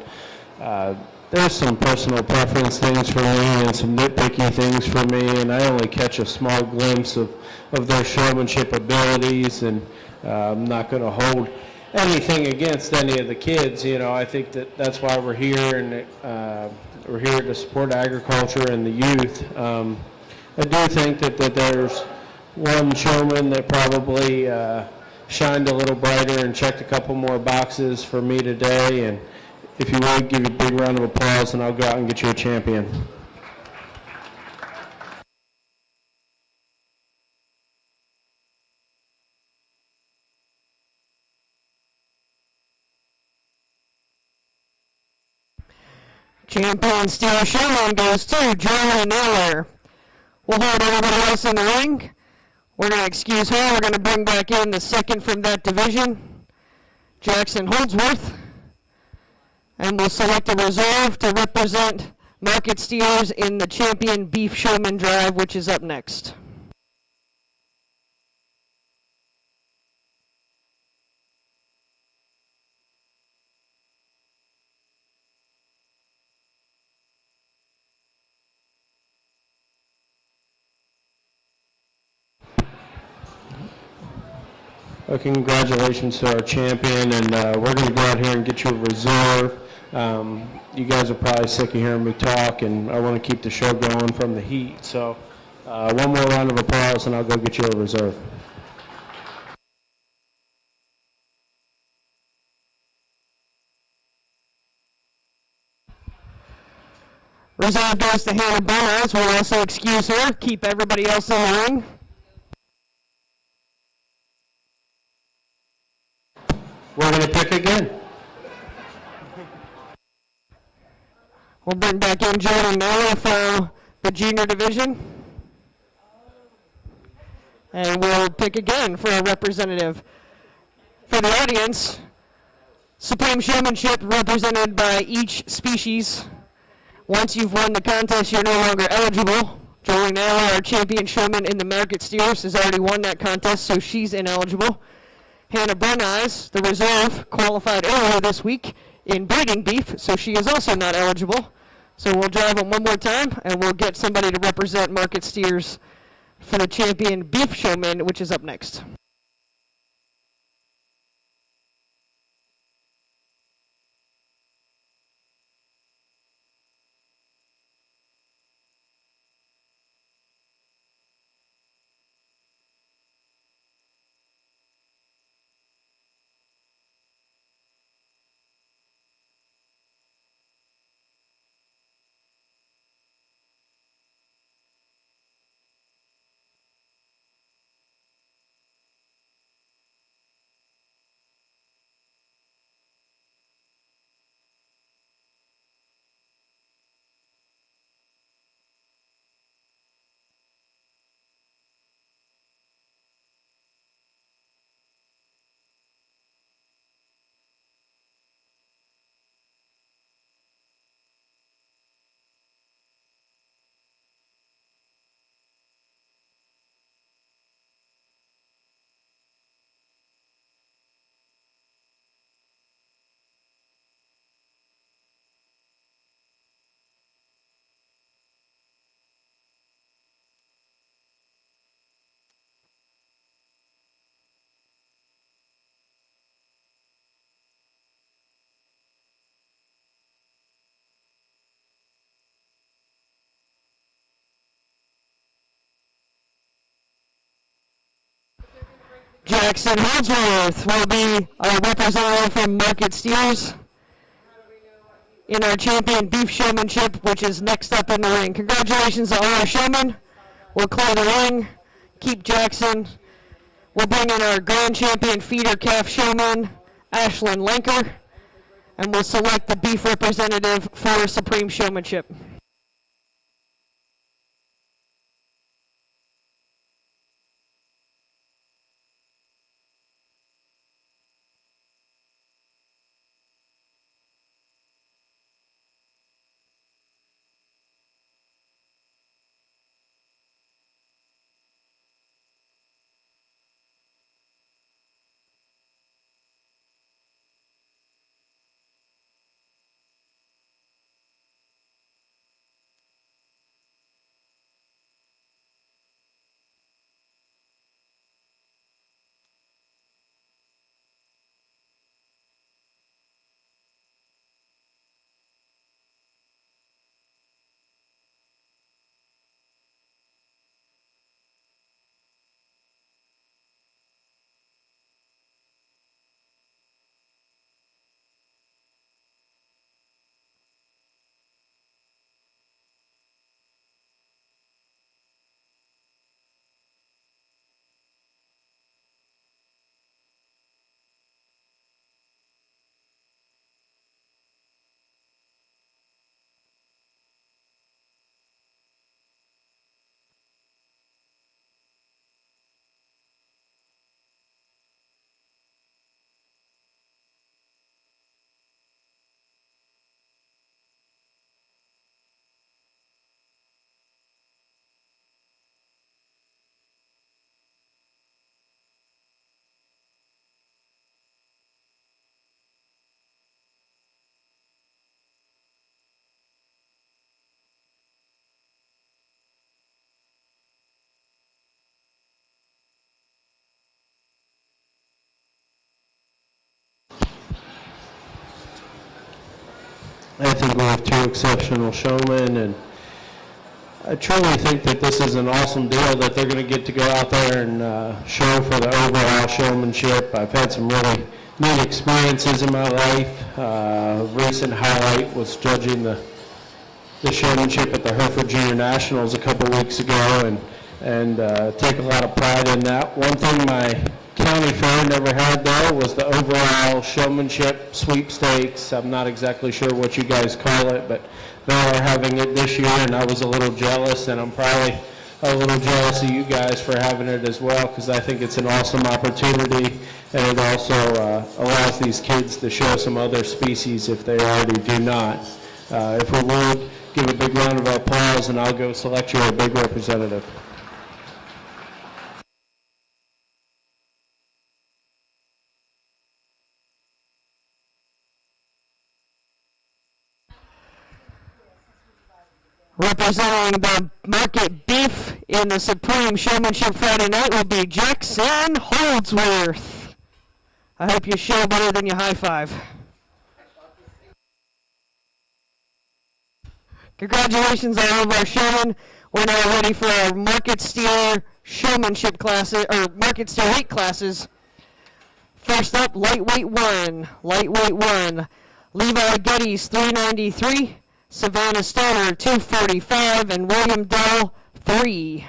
there's some personal preference things for me and some nitpicky things for me, and I only catch a small glimpse of their showmanship abilities, and I'm not going to hold anything against any of the kids. You know, I think that's why we're here, and we're here to support agriculture and the youth. I do think that there's one showman that probably shined a little brighter and checked a couple more boxes for me today, and if you would, give a big round of applause, and I'll go out and get you a champion. Champion Steer Showman goes to Joey Naylor. We'll hold everybody else in the ring. We're going to excuse her. We're going to bring back in the second from that division, Jackson Holdsworth. And we'll select a reserve to represent Market Steers in the Champion Beef Showman Drive, which is up next. Congratulations to our champion, and we're going to go out here and get you a reserve. You guys are probably sick of hearing me talk, and I want to keep the show going from the heat. So one more round of applause, and I'll go get you a reserve. Reserve goes to Hannah Burns. We'll also excuse her. Keep everybody else in the ring. We're going to pick again. We'll bring back in Jordan Naylor for the junior division. And we'll pick again for a representative. For the audience, Supreme Showmanship represented by each species. Once you've won the contest, you're no longer eligible. Joey Naylor, our champion showman in the Market Steers, has already won that contest, so she's ineligible. Hannah Bruneyes, the reserve, qualified earlier this week in breeding beef, so she is also not eligible. So we'll drive them one more time, and we'll get somebody to represent Market Steers for the champion beef showman, which is up next. Jackson Holdsworth will be our representative from Market Steers in our champion beef showmanship, which is next up in the ring. Congratulations to all our showmen. We'll clear the ring, keep Jackson. We'll bring in our grand champion feeder calf showman, Ashlyn Lenker, and we'll select the beef representative for Supreme Showmanship. I think we have two exceptional showmen, and I truly think that this is an awesome deal that they're going to get to go out there and show for the overall showmanship. I've had some really neat experiences in my life. Recent highlight was judging the showmanship at the Hereford Junior Nationals a couple weeks ago, and take a lot of pride in that. One thing my county fair never had though was the overall showmanship sweepstakes. I'm not exactly sure what you guys call it, but they are having it this year, and I was a little jealous, and I'm probably a little jealous of you guys for having it as well, because I think it's an awesome opportunity, and it also allows these kids to show some other species if they already do not. If we would, give a big round of applause, and I'll go select you a big representative. Representing the Market Beef in the Supreme Showmanship Friday night will be Jackson Holdsworth. I hope you show better than you high five. Congratulations on all of our showmen. We're now ready for our Market Steer Showmanship classes, or Market Steer weight classes. First up, lightweight one. Levi Geddes, 393. Savannah Stoner, 245, and William Dell, 3.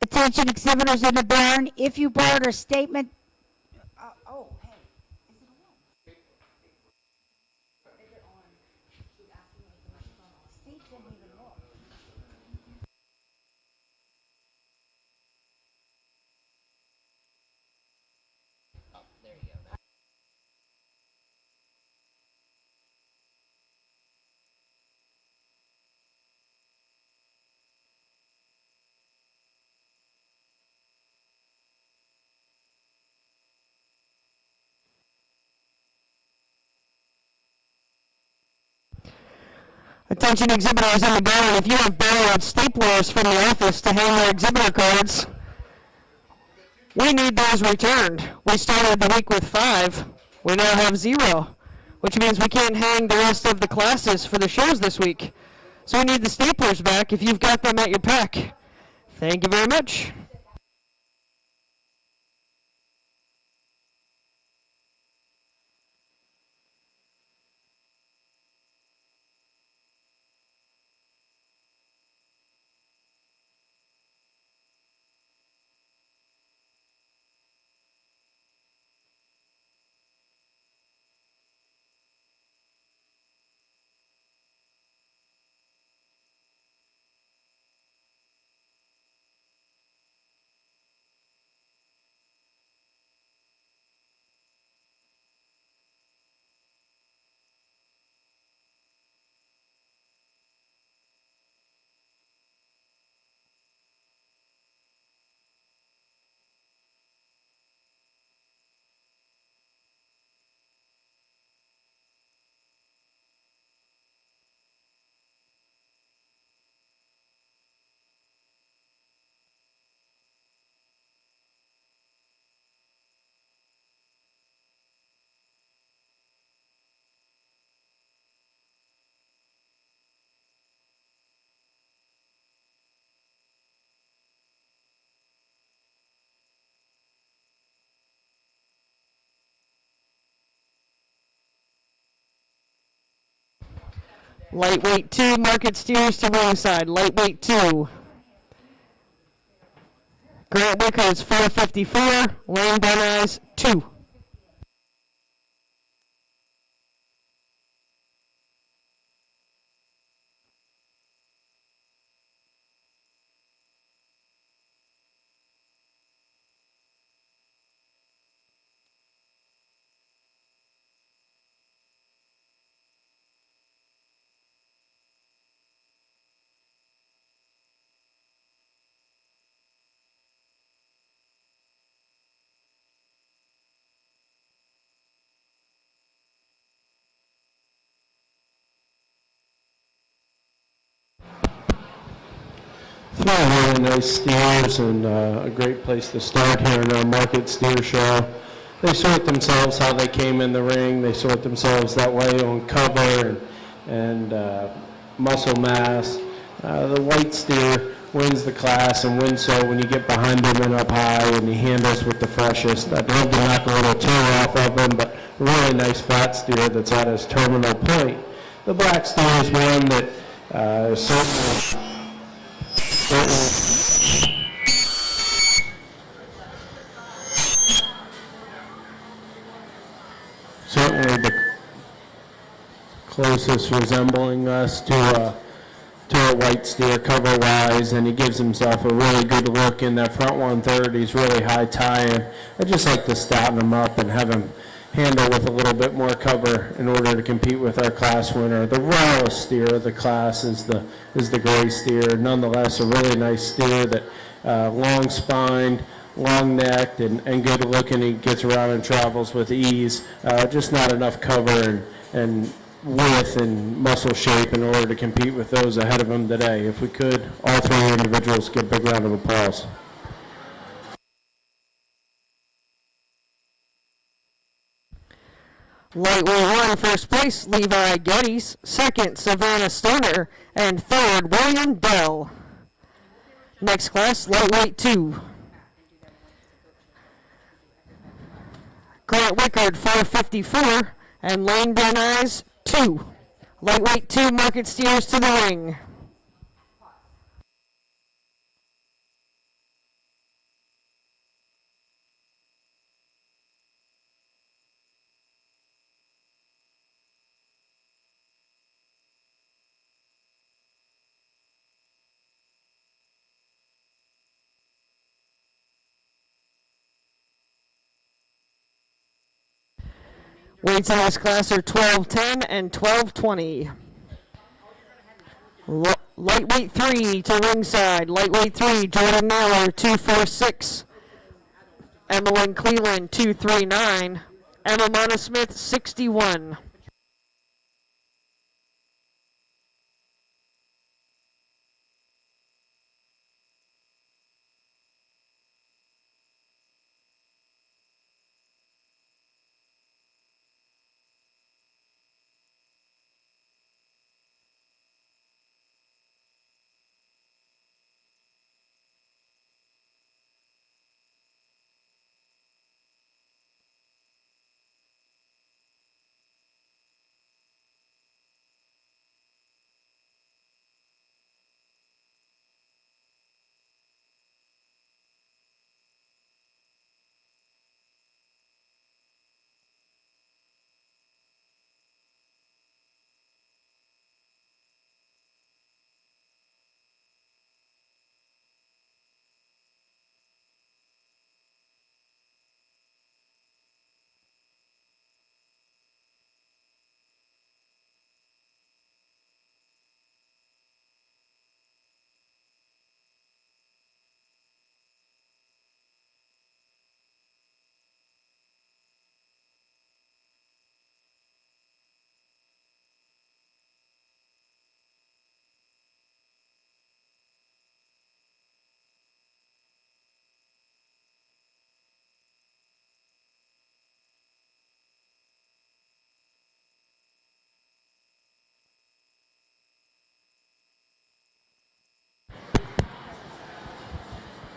Attention exhibitors in the barn, if you brought a statement, Attention exhibitors in the barn, if you have borrowed staplers from the office to hang their exhibitor cards, we need those returned. We started the week with 5. We now have 0, which means we can't hang the rest of the classes for the shows this week. So we need the staplers back if you've got them at your pack. Thank you very much. Lightweight 2, Market Steers to ringside. Lightweight 2. Grant Wickers 454, Lane Van Nuys 2. Three really nice steers and a great place to start here in our Market Steer Show. They sort themselves how they came in the ring. They sort themselves that way on cover and muscle mass. The white steer wins the class and wins so when you get behind him and up high and he handles with the freshest. I'd love to knock a little tear off of him, but a really nice fat steer that's at his terminal point. The black steer is one that certainly the closest resembling us to a white steer cover-wise, and he gives himself a really good look in that front 130. He's really high tying. I just like to stouten him up and have him handle with a little bit more cover in order to compete with our class winner. The rawest steer of the class is the gray steer. Nonetheless, a really nice steer that long-spined, long-necked, and good looking. He gets around and travels with ease. Just not enough cover and width and muscle shape in order to compete with those ahead of him today. If we could, all three individuals get a big round of applause. Lightweight 1, first place, Levi Geddes. Second, Savannah Stoner. And third, William Dell. Next class, Lightweight 2. Grant Wickard, 454. And Lane Van Nuys, 2. Lightweight 2, Market Steers to the ring. Weights in this class are 1210 and 1220. Lightweight 3 to ringside. Lightweight 3, Jordan Naylor, 246. Emmeline Cleland, 239. Emma Monosmith, 61.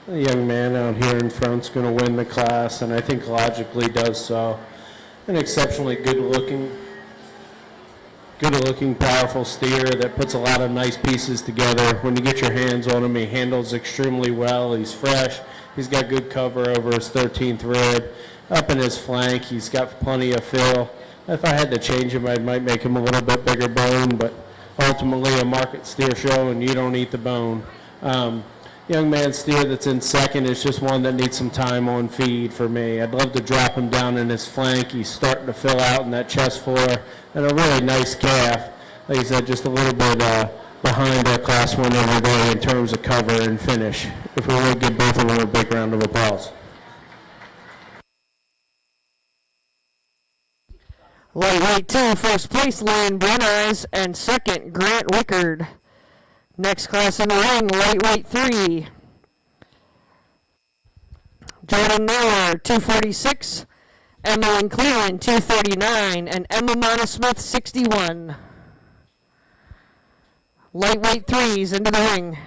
The young man out here in front's going to win the class, and I think logically does so. An exceptionally good-looking good-looking, powerful steer that puts a lot of nice pieces together. When you get your hands on him, he handles extremely well. He's fresh. He's got good cover over his 13th rib. Up in his flank, he's got plenty of fill. If I had to change him, I might make him a little bit bigger bone, but ultimately a market steer show, and you don't eat the bone. Young man steer that's in second is just one that needs some time on feed for me. I'd love to drop him down in his flank. He's starting to fill out in that chest floor, and a really nice calf. Like I said, just a little bit behind our class one every day in terms of cover and finish. If we would give both of them a big round of applause. Lightweight 2, first place, Lane Bruneyes, and second, Grant Wickard. Next class in the ring, lightweight 3. Jordan Miller, 246. Emmeline Cleland, 239. And Emma Monosmith, 61. Lightweight 3s into the ring.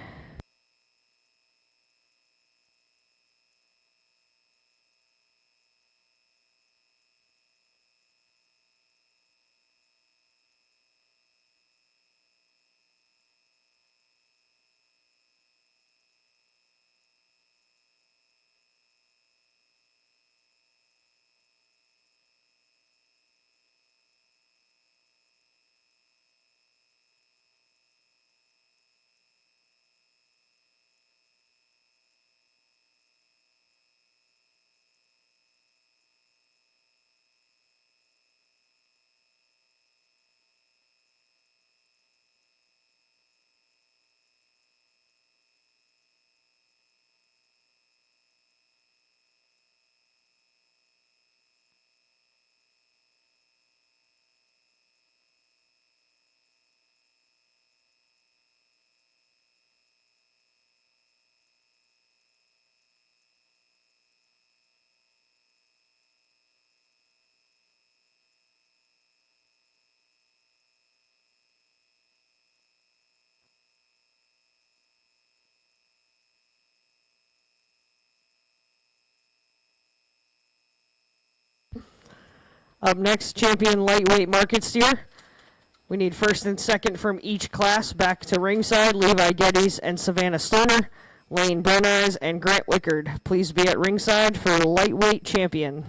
Up next, champion lightweight market steer. We need first and second from each class back to ringside. Levi Geddes and Savannah Stoner, Lane Bruneyes, and Grant Wickard. Please be at ringside for lightweight champion.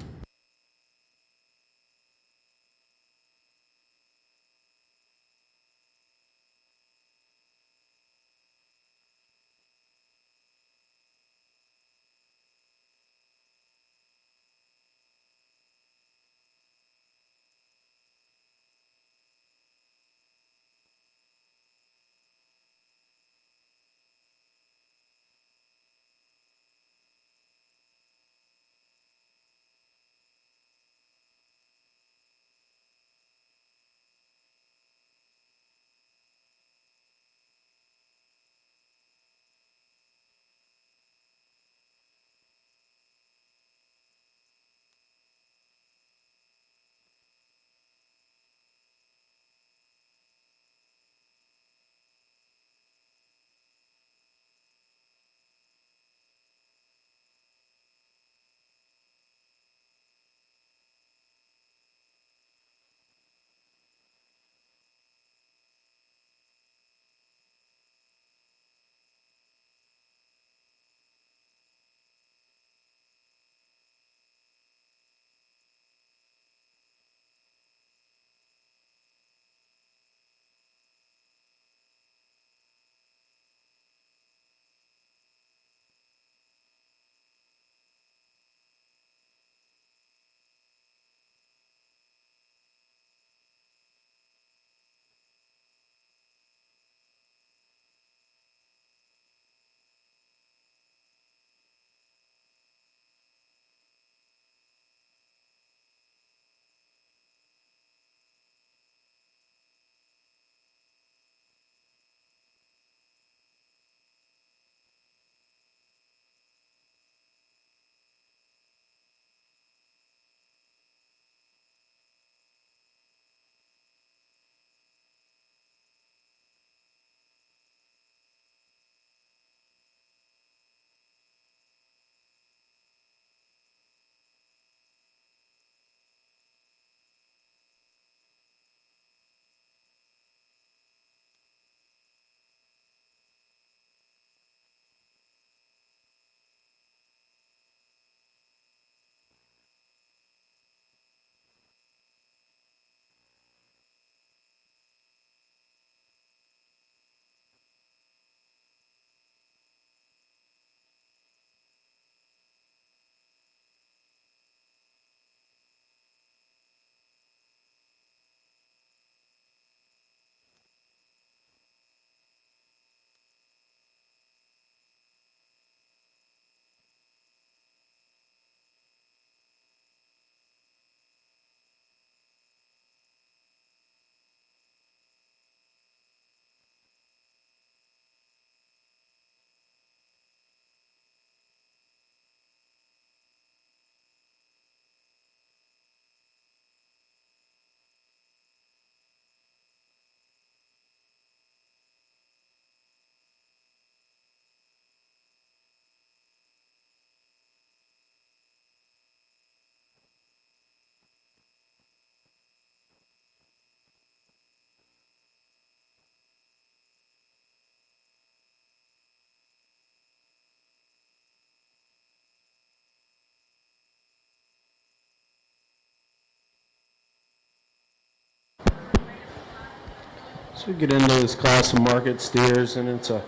So we get into this class of market steers, and it's a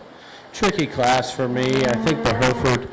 tricky class for me. I think the Hereford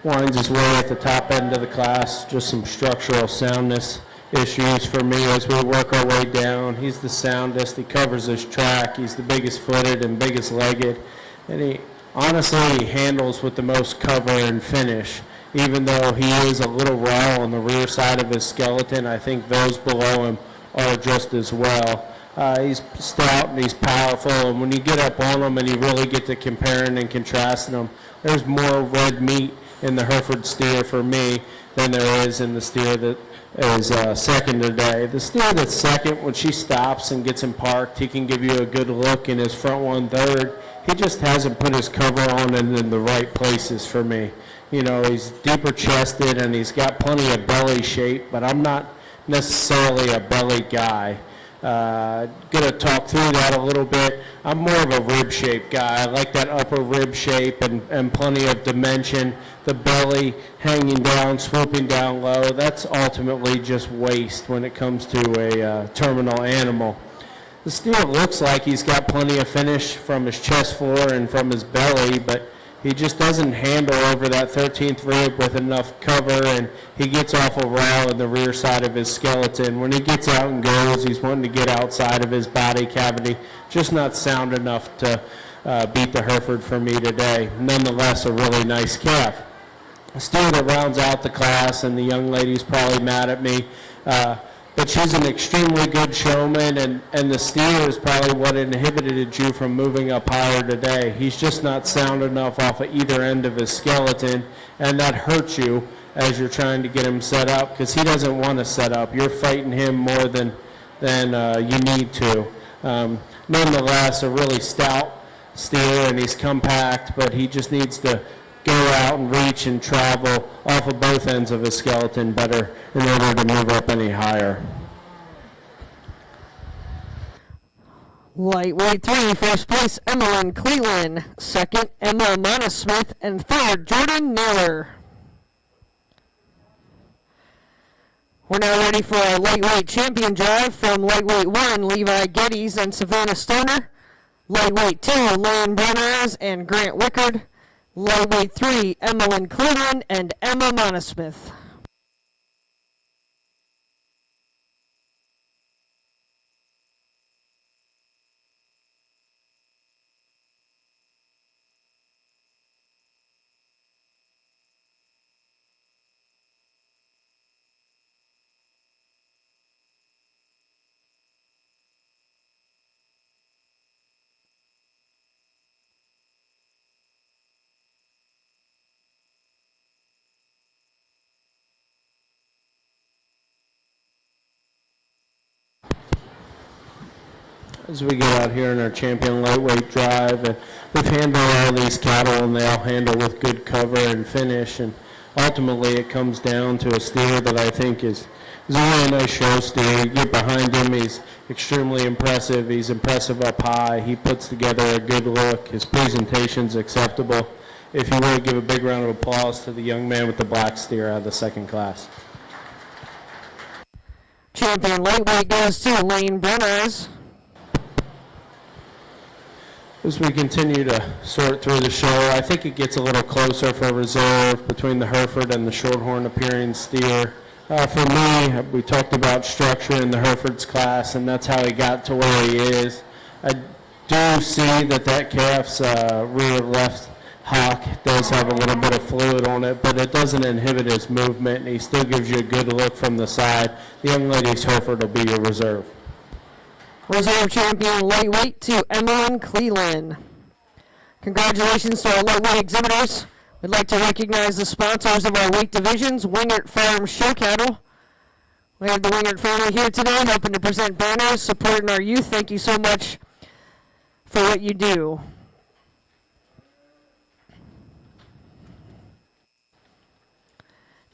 winds his way at the top end of the class, just some structural soundness issues for me as we work our way down. He's the soundest, he covers his track, he's the biggest footed and biggest legged, and he honestly handles with the most cover and finish. Even though he is a little raw on the rear side of his skeleton, I think those below him are just as well. He's stout and he's powerful, and when you get up on him and you really get to comparing and contrasting them, there's more red meat in the Hereford steer for me than there is in the steer that is second today. The steer that's second, when she stops and gets him parked, he can give you a good look in his front 1/3. He just hasn't put his cover on in the right places for me. You know, he's deeper chested and he's got plenty of belly shape, but I'm not necessarily a belly guy. Gonna talk through that a little bit. I'm more of a rib shape guy. I like that upper rib shape and plenty of dimension. The belly hanging down, swooping down low, that's ultimately just waste when it comes to a terminal animal. The steer looks like he's got plenty of finish from his chest floor and from his belly, but he just doesn't handle over that 13th rib with enough cover, and he gets awful raw in the rear side of his skeleton. When he gets out and goes, he's wanting to get outside of his body cavity, just not sound enough to beat the Hereford for me today. Nonetheless, a really nice calf. A steer that rounds out the class, and the young lady's probably mad at me, but she's an extremely good showman, and the steer is probably what inhibited you from moving up higher today. He's just not sound enough off of either end of his skeleton, and that hurts you as you're trying to get him set up, because he doesn't want to set up. You're fighting him more than you need to. Nonetheless, a really stout steer, and he's compact, but he just needs to go out and reach and travel off of both ends of his skeleton better in order to move up any higher. Lightweight 3, first place, Emmeline Cleland. Second, Emma Monosmith. And third, Jordan Naylor. We're now ready for our lightweight champion drive from lightweight 1, Levi Geddes and Savannah Stoner. Lightweight 2, Lane Brenner's and Grant Wickard. Lightweight 3, Emmeline Cleland and Emma Monosmith. As we get out here in our champion lightweight drive, and we've handled all these cattle, and they all handle with good cover and finish, and ultimately it comes down to a steer that I think is a really nice show steer. You get behind him, he's extremely impressive. He's impressive up high. He puts together a good look. His presentation's acceptable. If you would, give a big round of applause to the young man with the black steer out of the second class. Champion lightweight goes to Lane Brenner's. As we continue to sort through the show, I think it gets a little closer for reserve between the Hereford and the Shorthorn appearing steer. For me, we talked about structure in the Hereford's class, and that's how he got to where he is. I do see that calf's rear left hock does have a little bit of fluid on it, but it doesn't inhibit his movement, and he still gives you a good look from the side. The young lady's Hereford will be your reserve. Reserve champion lightweight to Emmeline Cleland. Congratulations to our lightweight exhibitors. We'd like to recognize the sponsors of our weight divisions, Wingert Farm Show Cattle. We have the Wingert family here today helping to present banners, supporting our youth. Thank you so much for what you do.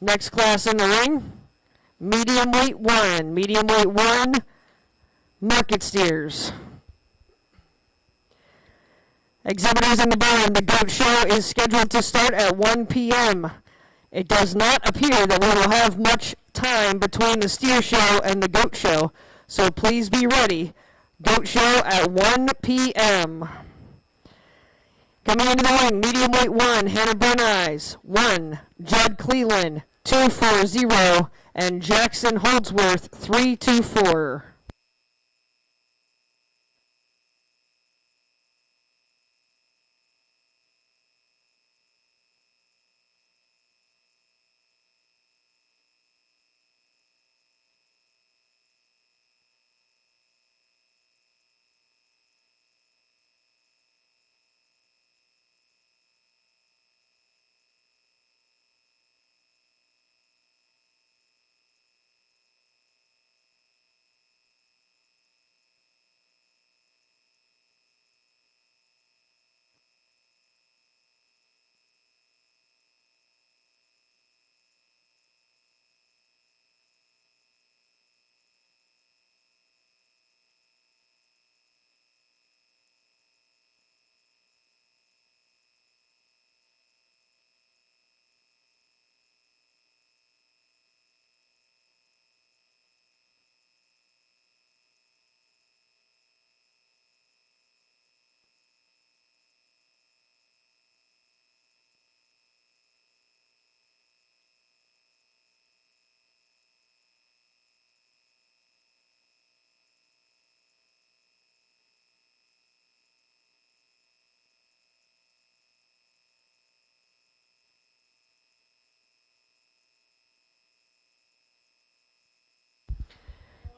Next class in the ring, medium weight 1. Medium weight 1. Market steers. Exhibitors in the barn, the goat show is scheduled to start at 1 p.m. It does not appear that we will have much time between the steer show and the goat show, so please be ready. Goat show at 1 p.m. Coming into the ring, medium weight 1, Hannah Bruneyes. 1, Judd Cleland, 240, and Jackson Holdsworth, 324.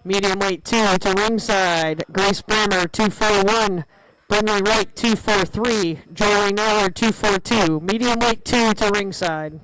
Medium weight 2 to ringside, Grace Brammer 241, Brinley Wright 243, Joey Nallard 242. Medium weight 2 to ringside.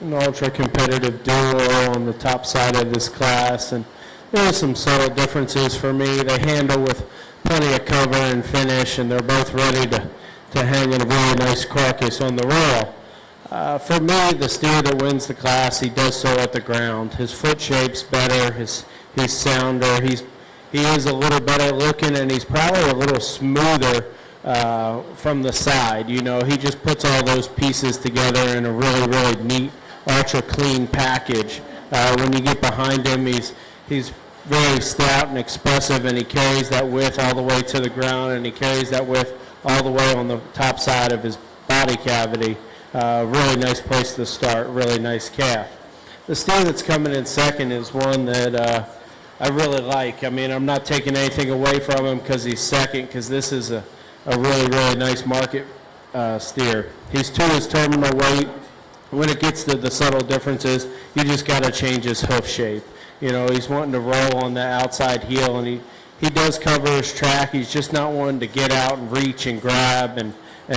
An ultra-competitive duo on the top side of this class, and there are some subtle differences for me. They handle with plenty of cover and finish, and they're both ready to hang in a very nice carcass on the rail. For me, the steer that wins the class, he does so at the ground. His foot shape's better, he's sounder, he is a little better looking, and he's probably a little smoother from the side. You know, he just puts all those pieces together in a really, really neat, ultra clean package. When you get behind him, he's very stout and expressive, and he carries that width all the way to the ground, and he carries that width all the way on the top side of his body cavity. Really nice place to start, really nice calf. The steer that's coming in second is one that I really like. I mean, I'm not taking anything away from him because he's second, because this is a really, really nice market steer. He's to his terminal weight. When it gets to the subtle differences, you just got to change his hoof shape. You know, he's wanting to roll on the outside heel, and he does cover his track. He's just not wanting to get out and reach and grab and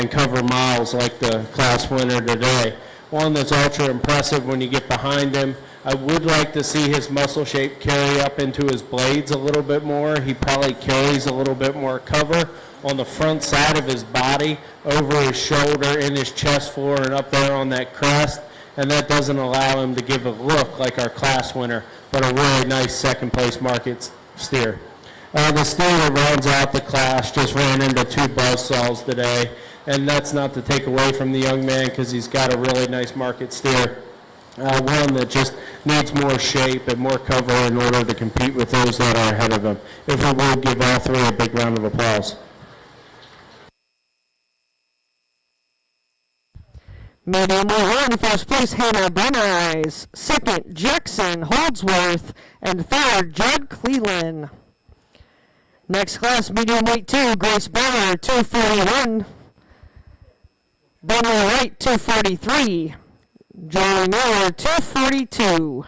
cover miles like the class winner today. One that's ultra impressive when you get behind him. I would like to see his muscle shape carry up into his blades a little bit more. He probably carries a little bit more cover on the front side of his body, over his shoulder, in his chest floor, and up there on that crest, and that doesn't allow him to give a look like our class winner, but a really nice second place market steer. The steer that rounds out the class just ran into 2 buzzsaws today, and that's not to take away from the young man because he's got a really nice market steer. One that just needs more shape and more cover in order to compete with those that are ahead of him. If we would give all 3 a big round of applause. Medium weight 1, first place, Hannah Bruneyes. Second, Jackson Holdsworth. And third, Judd Cleland. Next class, medium weight 2, Grace Bonner, 241. Bonner Wright, 243. Joey Miller, 242.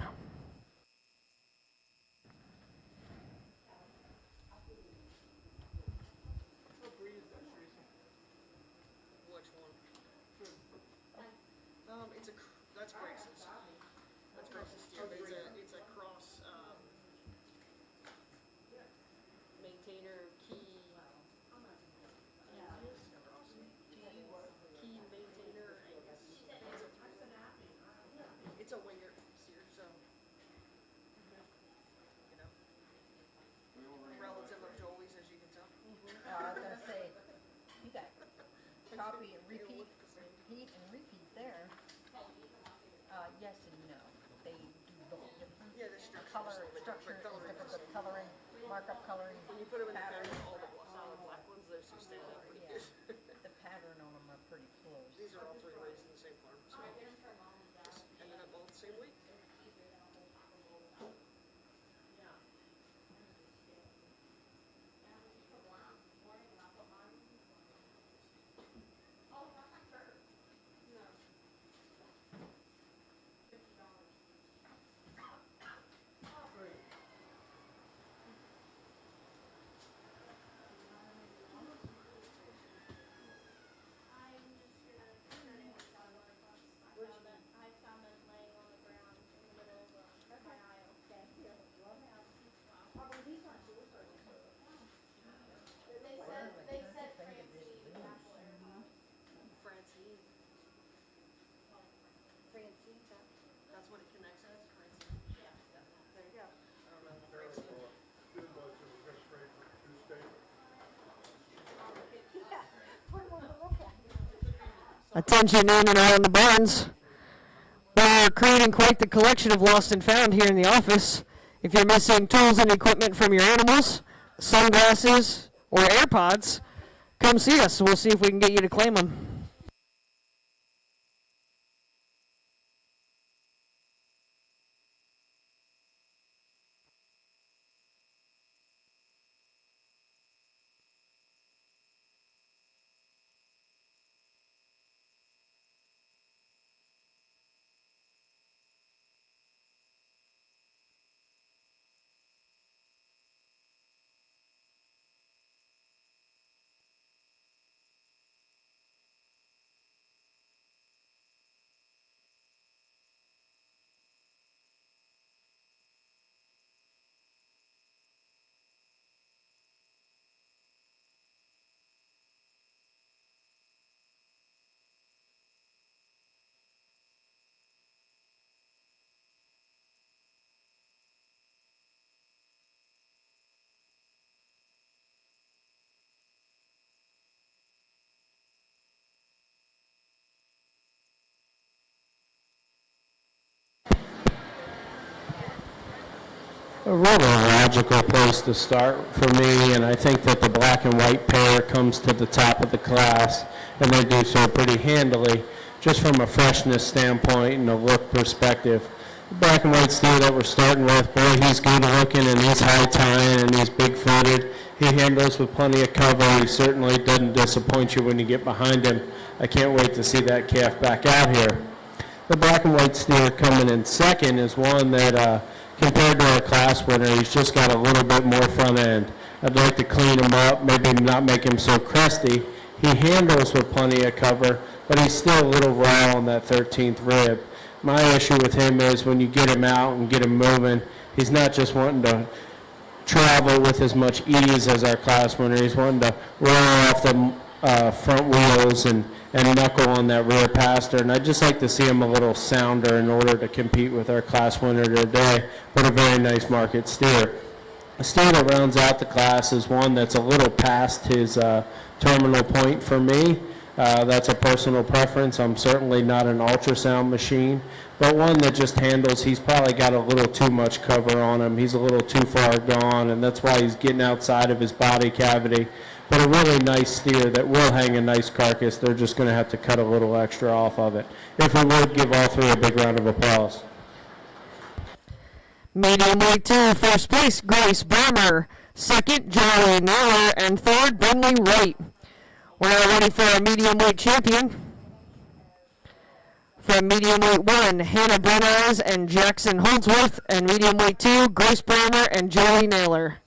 That's Grace's. That's Grace's steer, but it's a cross, maintainer, key maintainer, it's a winger steer, so, you know, relative of Joey's, as you can tell. I was gonna say, you got copy and repeat and repeat there. Yes and no. They do both different. Yeah, the structure Color, is a little bit structure different, is coloring different, is- but coloring, markup coloring. When you put them in the pattern, pattern, all the solid black ones, those two stand out pretty Yeah, good. the pattern on them are pretty close. These are all 3 raised in the same farm, so just ended up all the same weight. Francine, that's what it connects as, Francine? Yeah. There you go. I don't know, Francine. Attention in and around the barns. We're creating quite the collection of lost and found here in the office. If you're missing tools and equipment from your animals, sunglasses, or AirPods, come see us. We'll see if we can get you to claim them. A really logical place to start for me, and I think that the black and white pair comes to the top of the class, and they do so pretty handily. just from a freshness standpoint and a look perspective. The black and white steer that we're starting with, boy, he's good looking and he's high tying and he's big footed. He handles with plenty of cover. He certainly doesn't disappoint you when you get behind him. I can't wait to see that calf back out here. The black and white steer coming in second is one that, compared to our class winner, he's just got a little bit more front end. I'd like to clean him up, maybe not make him so crusty. He handles with plenty of cover, but he's still a little raw on that 13th rib. My issue with him is when you get him out and get him moving, he's not just wanting to travel with as much ease as our class winner. He's wanting to roll off the front wheels and knuckle on that rear pastor. And I'd just like to see him a little sounder in order to compete with our class winner today, but a very nice market steer. A steer that rounds out the class is one that's a little past his terminal point for me. That's a personal preference. I'm certainly not an ultrasound machine, but one that just handles, he's probably got a little too much cover on him. He's a little too far gone, and that's why he's getting outside of his body cavity. But a really nice steer that will hang a nice carcass. They're just going to have to cut a little extra off of it. If we would, give all three a big round of applause. Medium weight 2, first place, Grace Barmer. Second, Joey Naylor. And third, Brinley Wright. We're now ready for our medium weight champion. From medium weight 1, Hannah Brenneyes and Jackson Holdsworth. And medium weight 2, Grace Barmer and Joey Naylor.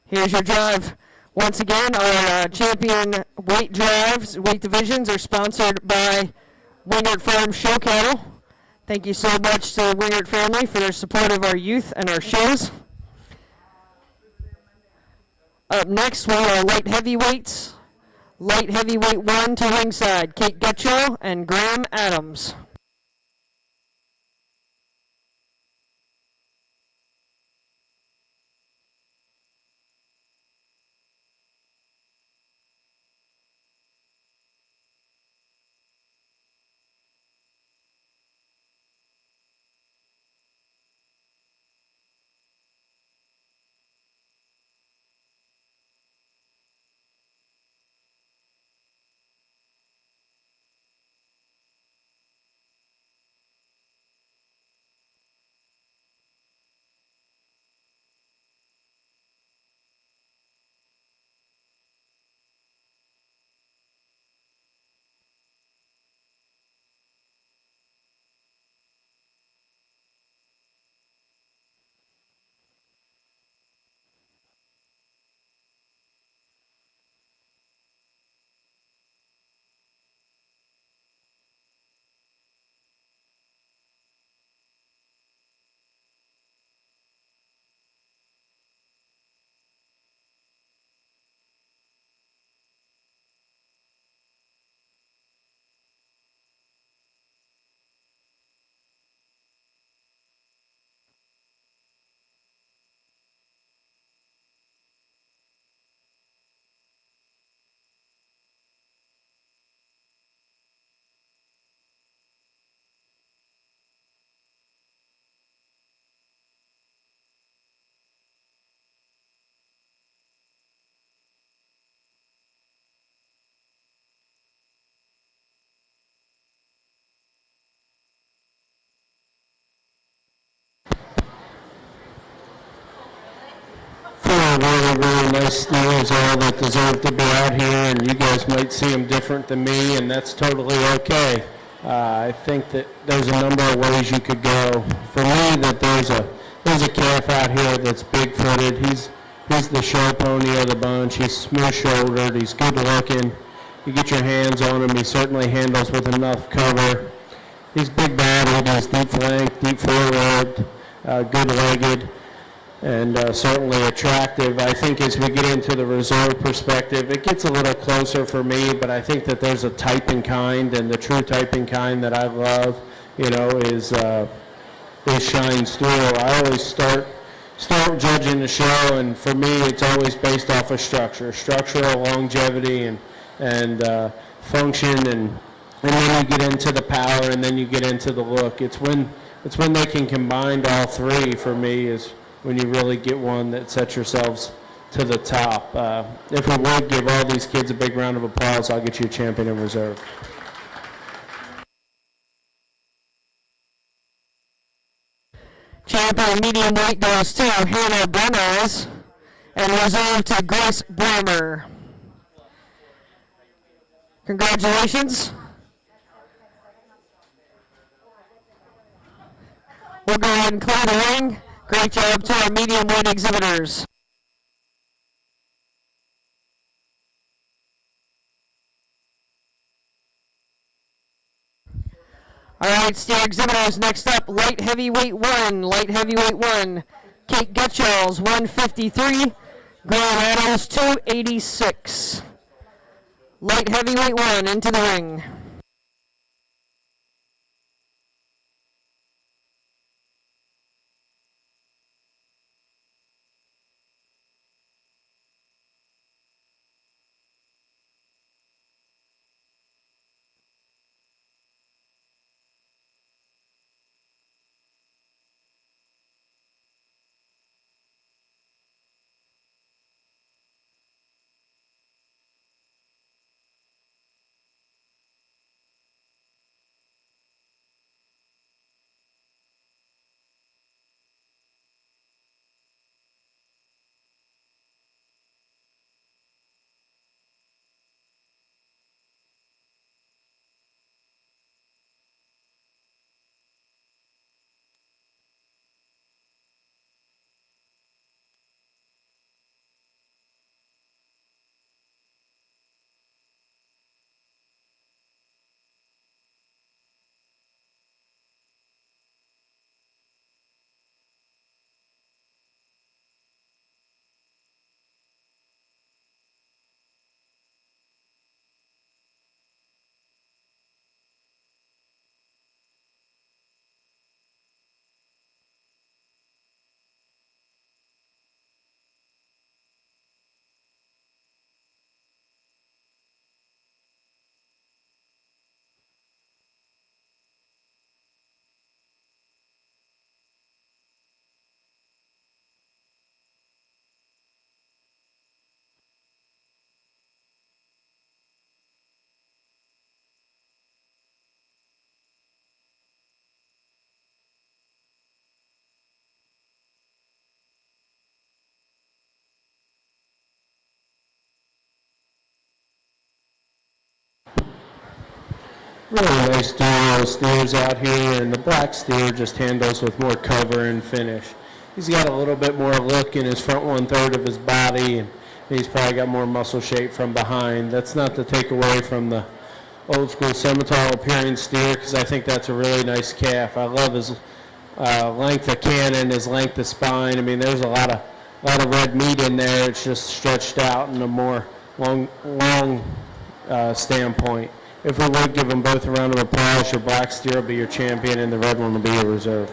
Here's your drive. Once again, our champion weight drives, weight divisions are sponsored by Wingert Farm Show Cattle. Thank you so much to the Wingert family for their support of our youth and our shows. Up next, we are light heavyweights. Light heavyweight 1 to ringside, Kate Gutschall and Graham Adams. Really nice steers, all that deserve to be out here, and you guys might see them different than me, and that's totally okay. I think that there's a number of ways you could go. For me, that there's a calf out here that's big-footed. He's the show pony of the bunch. He's smooth-shouldered. He's good-looking. You get your hands on him. He certainly handles with enough cover. He's big-bodied. He's deep-flanked, deep-four-ribbed, good-legged. and certainly attractive. I think as we get into the reserve perspective, it gets a little closer for me, but I think that there's a type and kind, and the true type and kind that I love, is shines through. I always start judging the show, and for me, it's always based off of structural longevity, and function, and then you get into the power, and then you get into the look. It's when they can combine all three for me is when you really get one that sets yourselves to the top. If we would give all these kids a big round of applause, I'll get you a champion in reserve. Champion medium weight goes to Hannah Brunez, and reserve to Grace Brammer. Congratulations. We'll go ahead and clear the ring. Great job to our medium weight exhibitors. All right, steer exhibitors. Next up, light heavyweight one. Kate Getchells, 153. Graham Adams, 286. Light heavyweight one into the ring. Really nice duo of steers out here, and the black steer just handles with more cover and finish. He's got a little bit more look in his front one-third of his body, and he's probably got more muscle shape from behind. That's not to take away from the old school Simmental appearing steer, because I think that's a really nice calf. I love his length of cannon, his length of spine. I mean, there's a lot of red meat in there. It's just stretched out in a more long standpoint. If we would give them both a round of applause, your black steer will be your champion and the red one will be your reserve.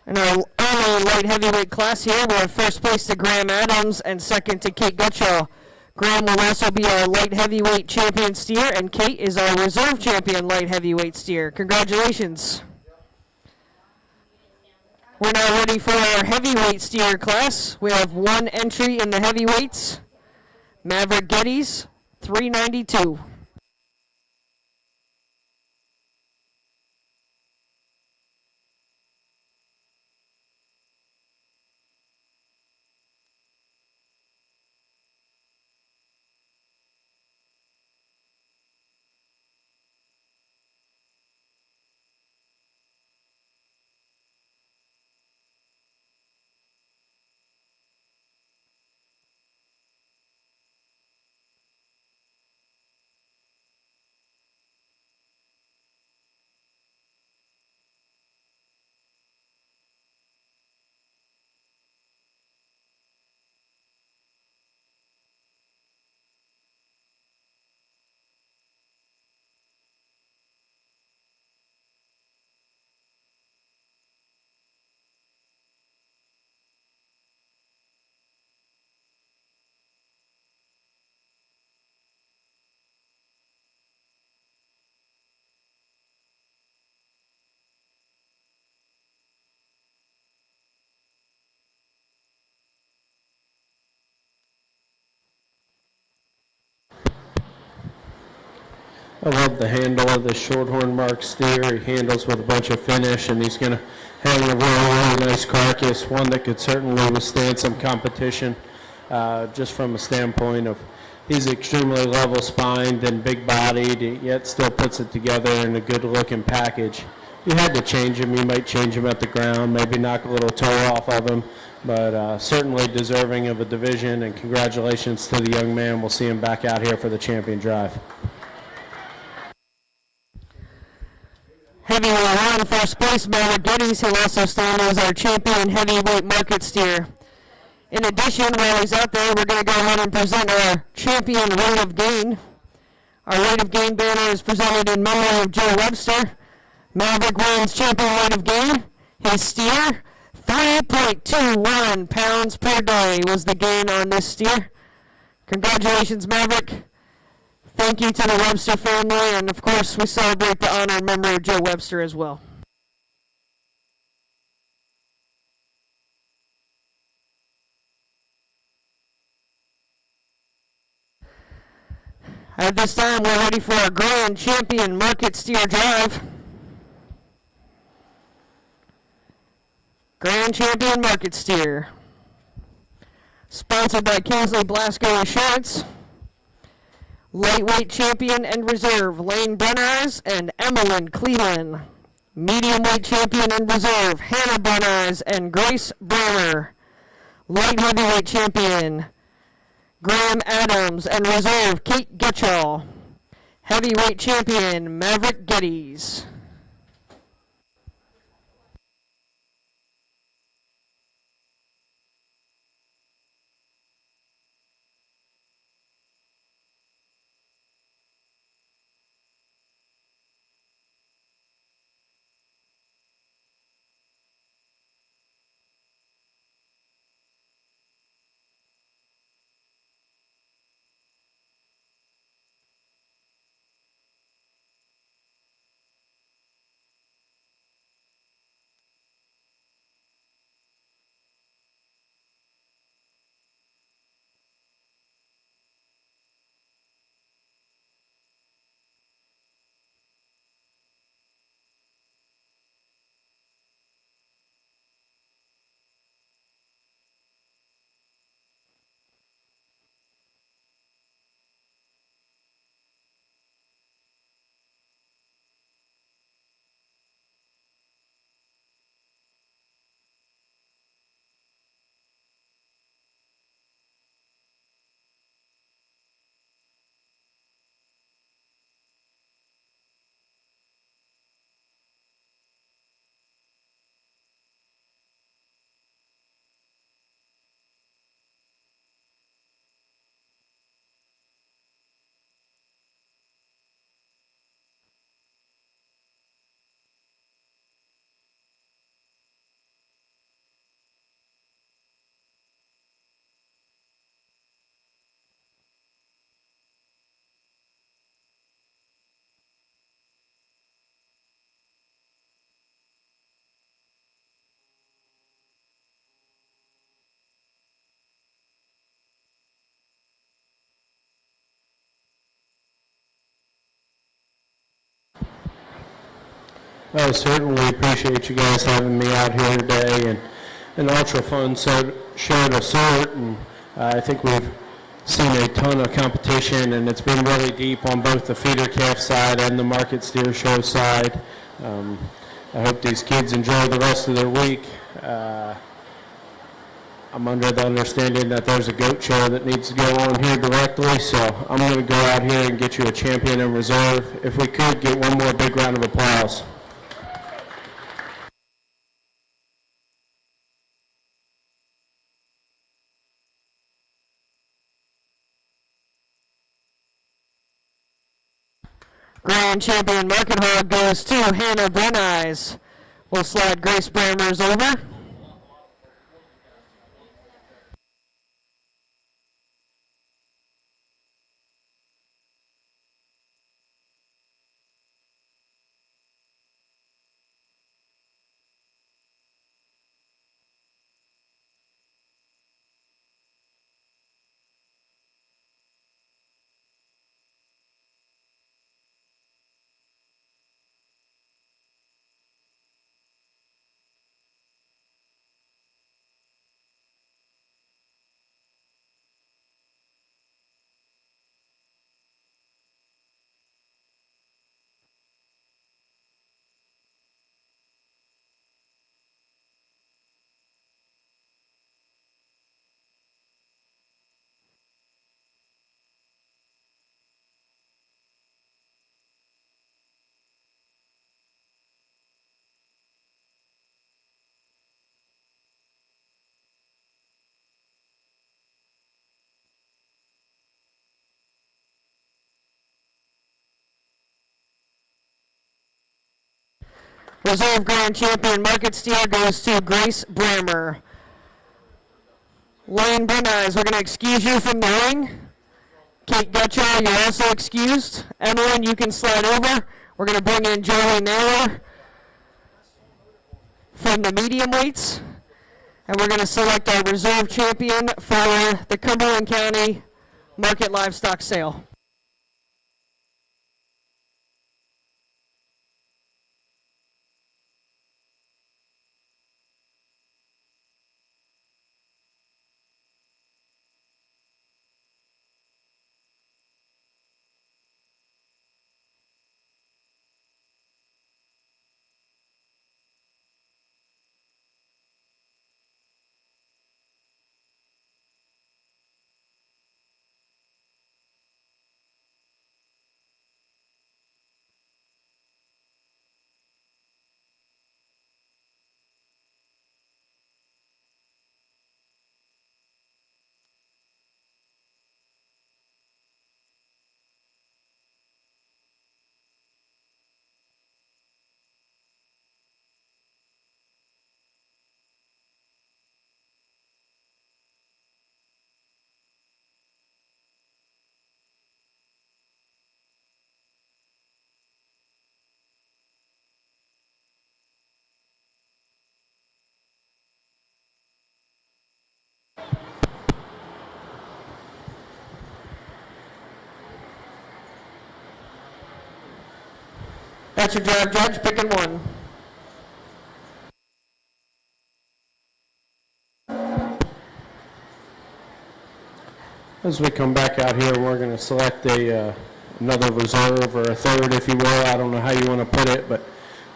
In our only light heavyweight class here, we have first place to Graham Adams and second to Kate Gutschall. Graham will also be our light heavyweight champion steer, and Kate is our reserve champion light heavyweight steer. Congratulations. We're now ready for our heavyweight steer class. We have one entry in the heavyweights. Maverick Geddes, 392. I love the handle of the Shorthorn Mark steer. He handles with a bunch of finish, and he's going to hang a really nice carcass, one that could certainly withstand some competition, just from a standpoint of he's extremely level-spined and big-bodied, yet still puts it together in a good-looking package. You had to change him. You might change him at the ground, maybe knock a little toe off of him, but certainly deserving of a division, and congratulations to the young man. We'll see him back out here for the champion drive. Heavyweight one, first place, Maverick Geddes. He'll also stand as our champion heavyweight market steer. In addition, while he's out there, we're going to go ahead and present our champion rate of gain. Our rate of gain banner is presented in memory of Joe Webster. Maverick wins champion rate of gain. His steer, 3.21 pounds per day was the gain on this steer. Congratulations, Maverick. Thank you to the Webster family, and of course, we celebrate the honor and memory of Joe Webster as well. At this time, we're ready for our grand champion market steer drive. Grand champion market steer. Sponsored by Kingsley Blasco Insurance. Lightweight champion and reserve, Lane Brenners and Emmeline Cleveland. Medium weight champion and reserve, Hannah Brenners and Grace Bremer. Light heavyweight champion, Graham Adams and reserve, Kate Getchell. Heavyweight champion, Maverick Geddes. I certainly appreciate you guys having me out here today, and an ultra fun show to sort, and I think we've seen a ton of competition, and it's been really deep on both the feeder calf side and the market steer show side. I hope these kids enjoy the rest of their week. I'm under the understanding that there's a goat show that needs to go on here directly, so I'm going to go out here and get you a champion in reserve. If we could, get one more big round of applause. Grand champion market hog goes to Hannah Brenneyes. We'll slide Grace Bramers over. Reserve Grand Champion Market Steer goes to Grace Brammer. Lane Brunez, we're going to excuse you from the ring. Kate Gutchall, you're also excused. Emmeline, you can slide over. We're going to bring in Joey Naylor from the medium weights. And we're going to select our reserve champion for the Cumberland County Market Livestock Sale. That's your job, Judge. Picking one. As we come back out here, we're going to select another reserve or a third, if you will. I don't know how you want to put it, but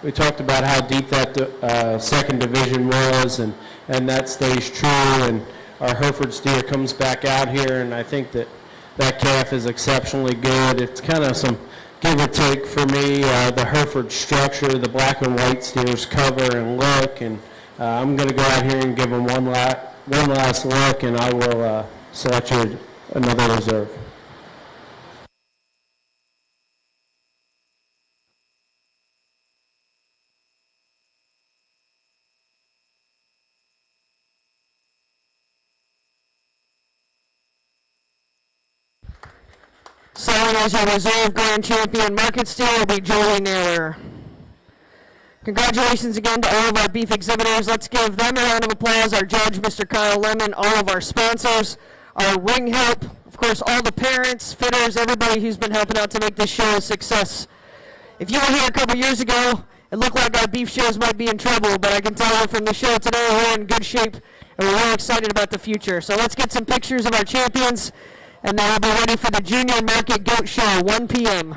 we talked about how deep that second division was, and that stays true. And our Hereford steer comes back out here, and I think that calf is exceptionally good. It's kind of some give or take for me. The Hereford structure, the black and white steers cover and look, and I'm going to go out here and give them one last look, and I will select you another reserve. Selling as your reserve grand champion market steer will be Joey Naylor. Congratulations again to all of our beef exhibitors. Let's give them a round of applause. Our judge, Mr. Kyle Lemon, all of our sponsors, our ring help, of course, all the parents, fitters, everybody who's been helping out to make this show a success. If you were here a couple years ago, it looked like our beef shows might be in trouble, but I can tell you from the show today, we're in good shape, and we're really excited about the future. So let's get some pictures of our champions, and then we'll be ready for the Junior Market Goat Show, 1 p.m.